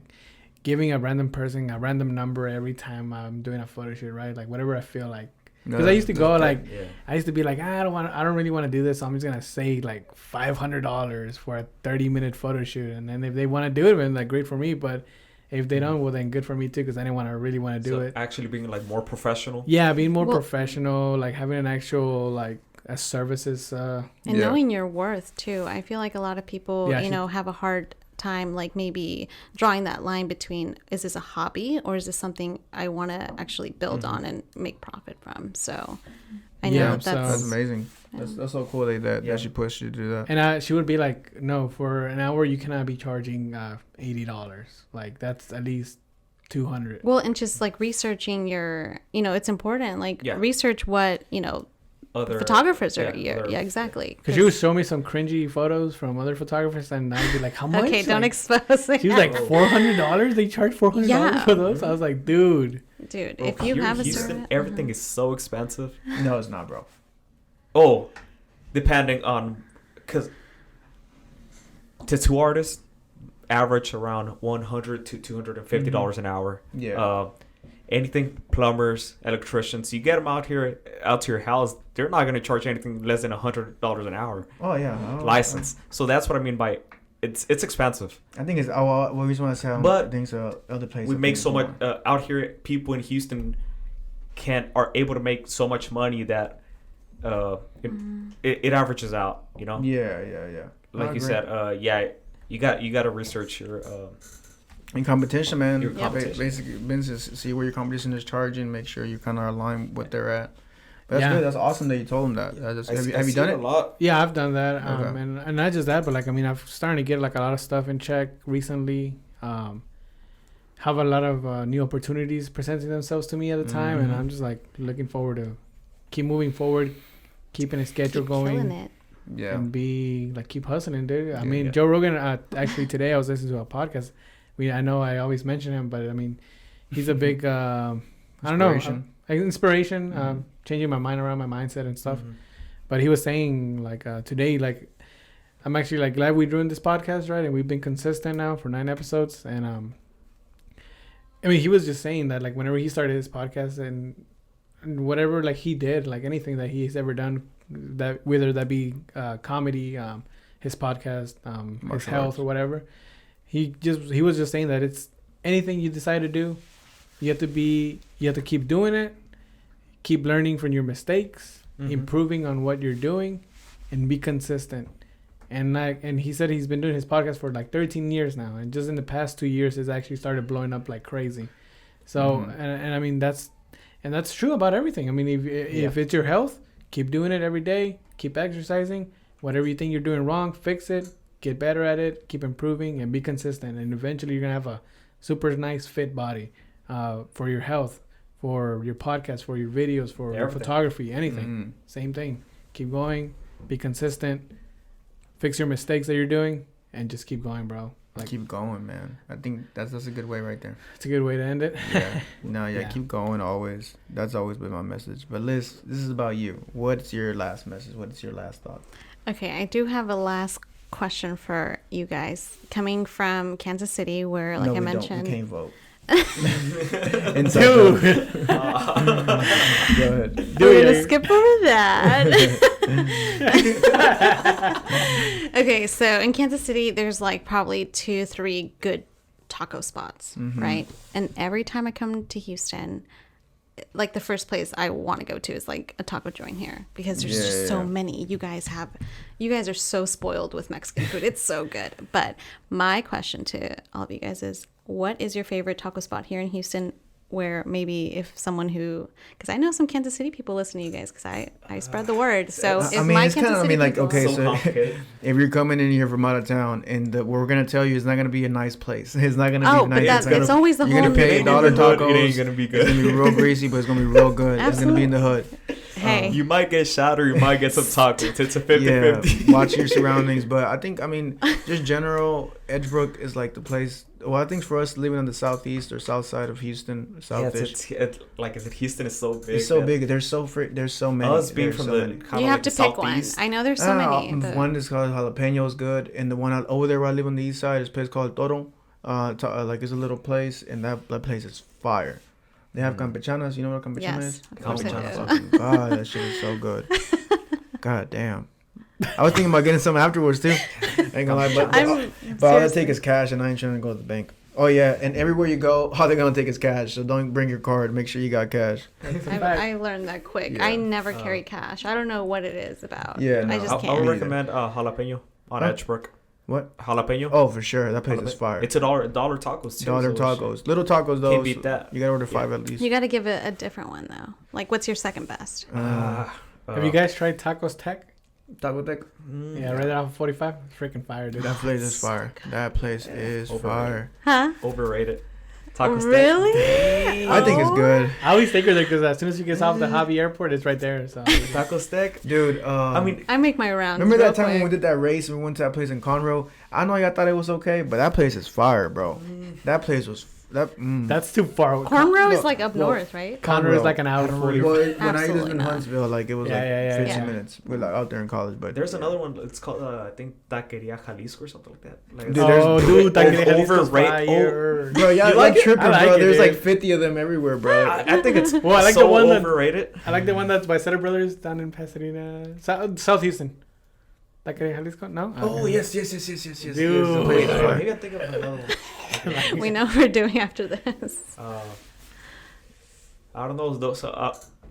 giving a random person a random number every time I'm doing a photo shoot, right? Like whatever I feel like, because I used to go like, I used to be like, I don't really want to do this, so I'm just gonna say like $500 for a 30-minute photo shoot, and then if they want to do it, then like great for me, but if they don't, well then good for me too, because I didn't really want to do it. Actually being like more professional. Yeah, being more professional, like having an actual like a services. And knowing your worth too. I feel like a lot of people, have a hard time, like maybe drawing that line between, is this a hobby or is this something I want to actually build on and make profit from? So I know that's amazing. That's so cool that she pushed you to do that. And she would be like, no, for an hour you cannot be charging $80. Like that's at least $200. Well, and just like researching your, it's important. Like research what other photographers are. Yeah, exactly. Because she would show me some cringy photos from other photographers, and I'd be like, how much? Okay, don't expose it. She was like, $400? They charge $400 for those? I was like, dude, if you have a Houston, everything is so expensive. No, it's not, bro. Oh, depending on, because tattoo artists average around $100 to $250 an hour. Yeah. Anything, plumbers, electricians, you get them out to your house, they're not going to charge anything less than $100 an hour. Oh yeah. License. So that's what I mean by it's expensive. I think it's we just want to say but things other places. We make so much out here. People in Houston are able to make so much money that it averages out. You know. Yeah. Like you said, you got to research your. In competition, man. Your competition. Basically, business. See where your competition is charging. Make sure you kind of align with what they're at. But that's good. That's awesome that you told them that. Have you done it? A lot. Yeah, I've done that. Okay. And not just that, but like I'm starting to get like a lot of stuff in check recently. Have a lot of new opportunities presenting themselves to me at the time, and I'm just like looking forward to keep moving forward, keeping a schedule going. Killing it. Yeah. And keep hustling, dude. I mean, Joe Rogan. Actually, today I was listening to a podcast. I know I always mention him, but I mean, he's a big, inspiration, changing my mind around my mindset and stuff. Mm-hmm. But he was saying like today, like I'm actually like glad we're doing this podcast, right? And we've been consistent now for 9 episodes. And I mean, he was just saying that like whenever he started his podcast and whatever like he did, like anything that he's ever done, that whether that be comedy, his podcast, his health or whatever. He was just saying that it's anything you decide to do, you have to keep doing it, keep learning from your mistakes, improving on what you're doing, and be consistent. And he said he's been doing his podcast for like 13 years now, and just in the past 2 years, it's actually started blowing up like crazy. So and I mean that's true about everything. I mean if it's your health, keep doing it every day, keep exercising. Whatever you think you're doing wrong, fix it. Get better at it, keep improving, and be consistent. And eventually you're going to have a super nice fit body for your health, for your podcast, for your videos, for your photography, anything. Mm-hmm. Same thing. Keep going, be consistent, fix your mistakes that you're doing, and just keep going, bro. Like, keep going, man. I think that's a good way right there. It's a good way to end it. Yeah. Keep going always. That's always been my message. But Liz, this is about you. What's your last message? What is your last thought? Okay, I do have a last question for you guys. Coming from Kansas City, where like I mentioned, we can't vote. Dude. Go ahead. We're gonna skip over that. Okay, so in Kansas City, there's like probably 2-3 good taco spots, right? And every time I come to Houston, like the first place I want to go to is like a taco joint here, because there's just so many. You guys are so spoiled with Mexican food. It's so good. But my question to all of you guys is, what is your favorite taco spot here in Houston? where maybe if someone who, because I know some Kansas City people listen to you guys because I spread the word. So if my it's Kansas kinda, City like, people, okay, So so complicated. if you're coming in here from out of town, and what we're gonna tell you is not gonna be a nice place. It's not gonna oh, be but nice. that's, It's it's always the you're whole gonna pay new- dollar In the hood, tacos. it ain't gonna be It's gonna good. be real greasy, but it's gonna be real good. It's gonna be in the hood. Hey, You might get shot or you might get some tacos. It's a 50-50. Yeah, watch your surroundings. But I think, I mean, just general, Edgebrook is like the place. Well, I think for us living on the southeast or south side of Houston, Yeah, southish, like I said, Houston is so big. it's so man. big. There's so many. Us being There's from so the many. kind you of have like to the pick one. southeast. I know there's so many. But One is called Jalapeno is good, and the one over there where I live on the east side is a place called Toro. Like it's a little place, and that place is fire. They have campechanas. You know what a campechana yes, is? of course I Campechanas, do. fucking God, that shit is so good. God damn. I was thinking about getting some afterwards too. Ain't gonna lie, but all they seriously. take is cash, and I ain't trying to go to the bank. Oh yeah, and everywhere you go, all they're gonna take is cash. So don't bring your card. Make sure you got cash. I learned that quick. Yeah. I never carry cash. I don't know what it is about. Yeah, I no, just I can't. would Me recommend jalapeno on Huh? Edgebrook. What? Jalapeno. Oh, for sure, that place is Jalapeno. fire. It's $1 tacos too. Dollar so tacos, little tacos though. Can't beat that. You gotta order 5 at least. You got to give it a different one though. Like, what's your second best? Have you guys tried Tacos Tech? Taco Tech? Yeah, right there off of 45. Freaking fire, dude. That place is fire. That place is fire. Huh? Overrated? Tacos Really? I think it's good, I always take her there because as soon as she gets off the Hobby Airport, it's right there. So Taco Stack? dude. I mean, I make my rounds. remember that real time when we quick. did that race and we went to that place in Conroe? I know y'all thought it was okay, but that place is fire, bro. That place was that's too far. Cornrow is No, like up well, north, right? Conroe is like an hour 40. Well, when I lived Absolutely in not. Huntsville, like it was Yeah, like yeah, yeah, 15 yeah. minutes. We're like out there in college, but there's another one. It's called, I think, Taqueria Jalisco or something like that. Like, Dude, Oh, dude, Taqueria Jalisco's overrated. fire. bro, y'all You like it? tripping, I like bro. it, There's dude. like 50 of them everywhere, bro. I think it's Well, I like so the one that- overrated. I like the one that's by Sutter Brothers down in Pasadena, South Houston. Taqueria Jalisco? No? Oh Okay. yes. Dude. The place is fire. Maybe I think of another one. We know what we're doing after this. I don't know those.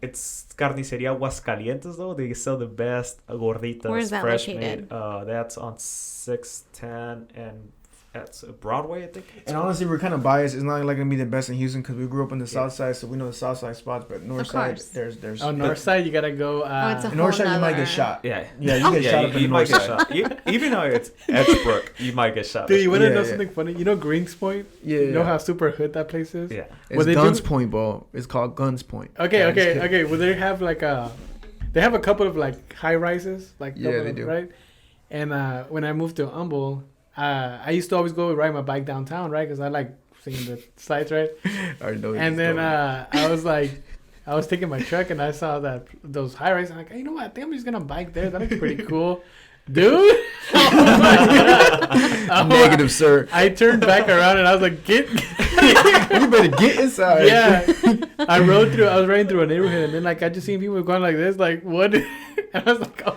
It's Carniceria Aguascalientes though. They sell the best gorditas. Where is that fresh located? made. That's on 610 and that's Broadway, I think. And honestly, we're kind of biased. It's not like gonna be the best in Houston because we grew up on the Yeah. south side, so we know the south side spots. But north Of side, course. there's. On north side, you gotta go. it's a north side, you might nother- get shot. Yeah, Yeah, you get shot up in the you might north get side. shot. Even though it's Edgebrook, you might get shot. Dude, you wanna Yeah, know yeah. something funny? You know Greens Point? Yeah, You know how super hood that place is? Yeah. it's Well, they do- Guns Point, bro. It's called Guns Point. Okay, Yeah, I'm just okay, kidding. okay. Well, they have like they have a couple of like high rises, like Yeah, couple they of- do. right? And when I moved to Humble, I used to always go ride my bike downtown, right? Because I like seeing the sights, right? I already know And this then story. I was like, I was taking my truck and I saw that those high rises. I'm like, hey, you know what? I think I'm just gonna bike there. That looks pretty cool, dude. Oh my God. Negative, sir. I turned back around and I was like, get. You better get inside. Yeah, I was riding through a neighborhood, and then like I just seen people going like this, like what? And I was like, oh.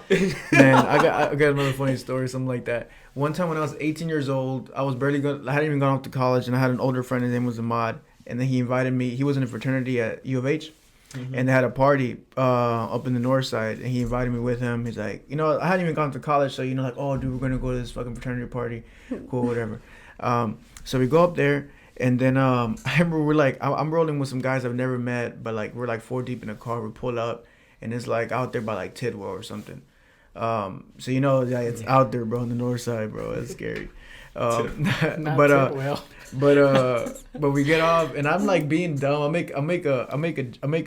Man, I got another funny story, something like that. One time when I was 18 years old, I hadn't even gone off to college, and I had an older friend. His name was Ahmad, and then he invited me. He was in a fraternity at U of H, and they had a party up in the north side, and he invited me with him. He's like, I hadn't even gone to college, so like, oh, dude, we're gonna go to this fucking fraternity party, cool, whatever. So we go up there. And then I remember I'm rolling with some guys I've never met, but like we're like 4 deep in a car. We pull up, and it's like out there by like Tidwell or something. So it's out there, bro, on the north side, bro. It's scary. Not But we get off, and I'm like being dumb. I make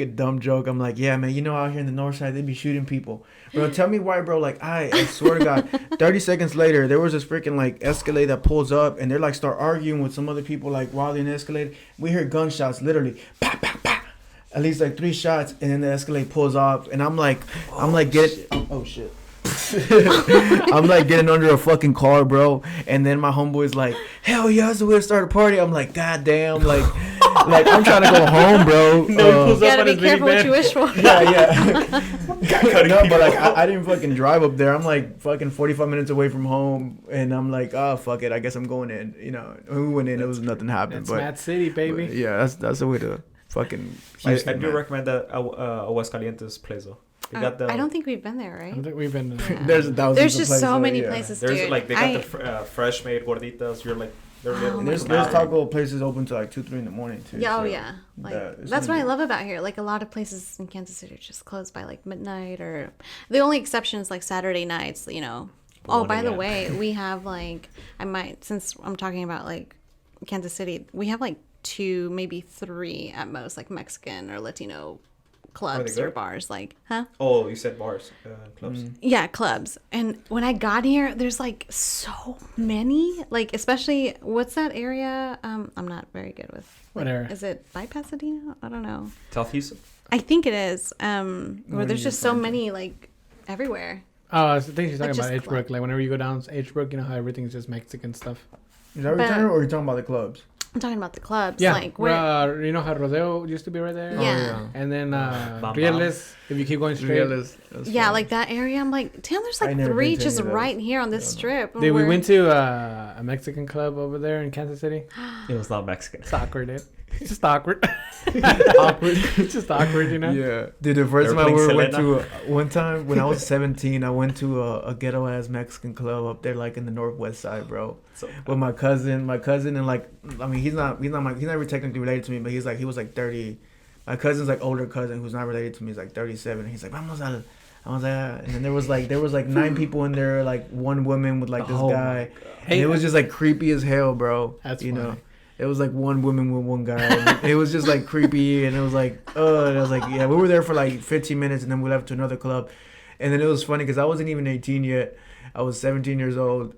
a dumb joke. I'm like, yeah, man, out here in the north side they be shooting people. Bro, tell me why, bro. Like I swear to God, 30 seconds later there was this freaking like Escalade that pulls up, and they're like start arguing with some other people like while they're in the Escalade. We hear gunshots, literally, pa pa pa. At least like 3 shots, and then the Escalade pulls off, and I'm like, oh shit. I'm like getting under a fucking car, bro, and then my homeboy's like, hell yeah, that's the way to start a party. I'm like, god damn, like I'm trying to go home, bro. pulls You up gotta on be his careful what minivan. you wish for. Yeah. No, but like I didn't fucking drive up there. I'm like fucking 45 minutes away from home, and I'm like, oh fuck it, I guess I'm going in. We went in, it was nothing happened. It's But Mad City, baby. but yeah, that's the way to fucking. I Houston, do man. recommend that Aguascalientes place though. They got the. I don't think we've been there, I right? don't think we've been. There's thousands. There's of just places, so many yeah. places, There's dude. like they got the fresh made gorditas. You're like They're Oh little. my There's God. taco places open till like 2-3 in the morning too. Yeah, so oh yeah. Like it's that's what I really- love about here. Like a lot of places in Kansas City are just closed by like midnight, or the only exception is like Saturday nights. You know. Oh, 1 by the a.m. way, we have like since I'm talking about like Kansas City, we have like 2, maybe 3 at most, like Mexican or Latino clubs or good? bars. Like, huh? Oh, you said bars, clubs. Yeah, clubs. And when I got here, there's like so many. Like, especially what's that area? I'm not very good with. What area? Is it by Pasadena? I don't know. South Houston. I think it is. Where What there's are you just so referring to? many like everywhere. Oh, I think she's talking Like, about just H-Brook. Like whenever you go down H-Brook, you know how everything's just Mexican stuff. Is that what you're But- talking about, or are you talking about the clubs? I'm talking about the clubs. Yeah, Like where. you know how Rodeo used to be right there. Yeah. Oh, yeah. And then Bam Bam. Rieles, if you keep going straight. Realist, that's Yeah, funny. like that area. I'm like, damn, there's I like never 3 been to just any of those. right here on this Yeah, no. strip. Dude, we Where- went to a Mexican club over there in Kansas City. It was not Mexican. It's awkward, dude. It's just awkward. awkward. It's just awkward, you know? Yeah, dude. The first They time were I playing went to Selena. one time when I was 17, I went to a ghetto ass Mexican club up there, like in the northwest side, bro. So, With my cousin, and like, I mean, he's not technically related to me, but he was like 30. My cousin's like older cousin who's not related to me is like 37. He's like, vamos al. I was like, and then there was like 9 people in there, like 1 woman with like this Oh my guy. And Hey, it was just like creepy as hell, bro. That's you know. funny. It was like 1 woman with 1 guy. And it was just like creepy, and it was like, oh, and I was like, yeah. We were there for like 15 minutes, and then we left to another club. And then it was funny because I wasn't even 18 yet. I was 17 years old,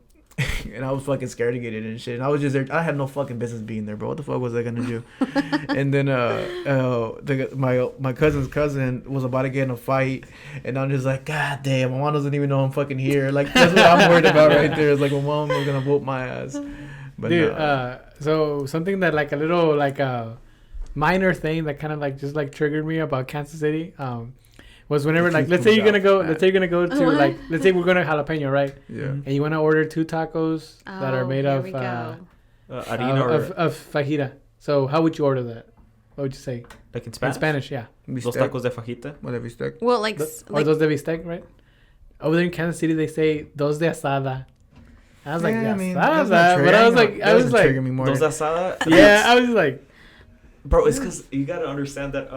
and I was fucking scared to get in and shit. And I was just there. I had no fucking business being there, bro. What the fuck was I gonna do? And then my cousin's cousin was about to get in a fight, and I'm just like, God damn, my mom doesn't even know I'm fucking here. Like that's what I'm worried about right there. Is like my mom was gonna whoop my ass. But Dude, no. so something that like a little like a minor thing that kind of like just like triggered me about Kansas City was whenever The like truth let's say you're comes gonna go out, let's say you're gonna go to What? like let's say we're going to jalapeno, right? Yeah. And you want to order 2 tacos that are made here of we go. Harina or of fajita. So how would you order that? What would you say? like in In Spanish? Spanish, yeah. Dos Bistec, tacos de fajita. whatever stick. Well, like, Or those de bistec, right? Over there in Kansas City, they say dos de asada. I was like, Yeah, I mean, asada, that's not but I was trigger- like, that I was doesn't like, trigger me more. Dos de asada. yeah, I was like, Bro, it's because you gotta understand that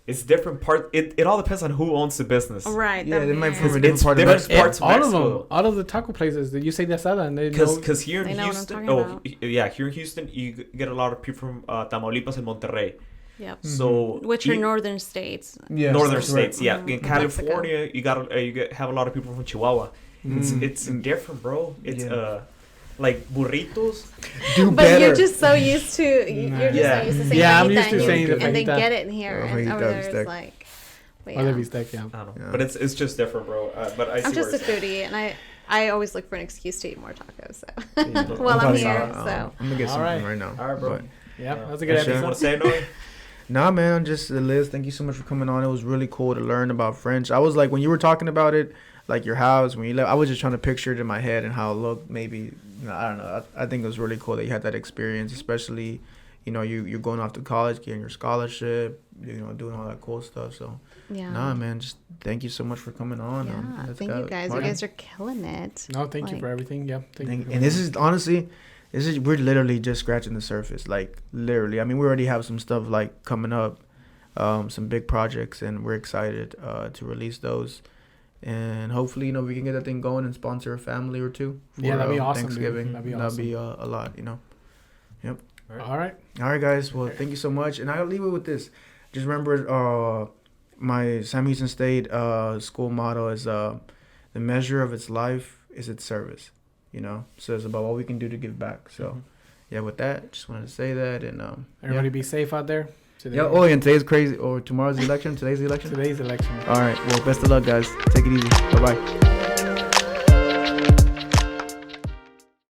it's different part. It all depends on who owns the business. right. Yeah, that they might makes- from a It's different part of different Mexico. parts of all of Mexico. them, all of the taco places that you say de asada, and they know. Because here in They know what I'm Houston, talking about. yeah, here in Houston, you get a lot of people from Tamaulipas and Monterrey. Yep. So Which are you- northern states. Yeah, northern that's right. states, yeah. Mhm. In California, you have a lot of people from Chihuahua. Mm. It's different, bro. It's Yeah. like burritos. Do But better. you're just so used to you're just Yeah. so used to saying Yeah, I'm fajita used to and saying you- the and they fajita. get it in here, Oh, and fajita over there bistec. it's like, but Or the yeah. bistec, yeah. I don't know, Yeah. but it's just different, bro. But I see I'm just where a it's at. foodie, and I always look for an excuse to eat more tacos. So Yeah. while I'm probably here, not. so I'm gonna get All something right. right now. All right, bro. But- Yeah, Yeah. that's a good That's You sure. want episode. to say no? Nah, man, just Liz, thank you so much for coming on. It was really cool to learn about French. I was like, when you were talking about it, like your house, when you left, I was just trying to picture it in my head and how it looked. Maybe, you know, I don't know. I think it was really cool that you had that experience, especially, you know, you're going off to college, getting your scholarship, you know, doing all that cool stuff. So, yeah. nah, man, just thank you so much for coming on. Yeah, Let's thank go. you guys. Martin. You guys are killing it. No, thank you Like- for everything. Yeah, thank you. And this is honestly, we're literally just scratching the surface. Like literally, I mean, we already have some stuff like coming up, some big projects, and we're excited to release those. And hopefully, you know, we can get that thing going and sponsor a family or two. For, Yeah, that'd be awesome, dude. Thanksgiving. That'd be That'd be a lot, you know. All right. All right, guys. Well, thank you so much, and I'll leave it with this. Just remember, my Sam Houston State school motto is the measure of its life is its service. You know, so it's about what we can do to give back. So, yeah, with that, just wanted to say that, and Everybody be safe out there. Today, yeah. Oh, and today's crazy, or tomorrow's the election. Today's the election. today's election. All right. Well, best of luck, guys. Take it easy. Bye bye.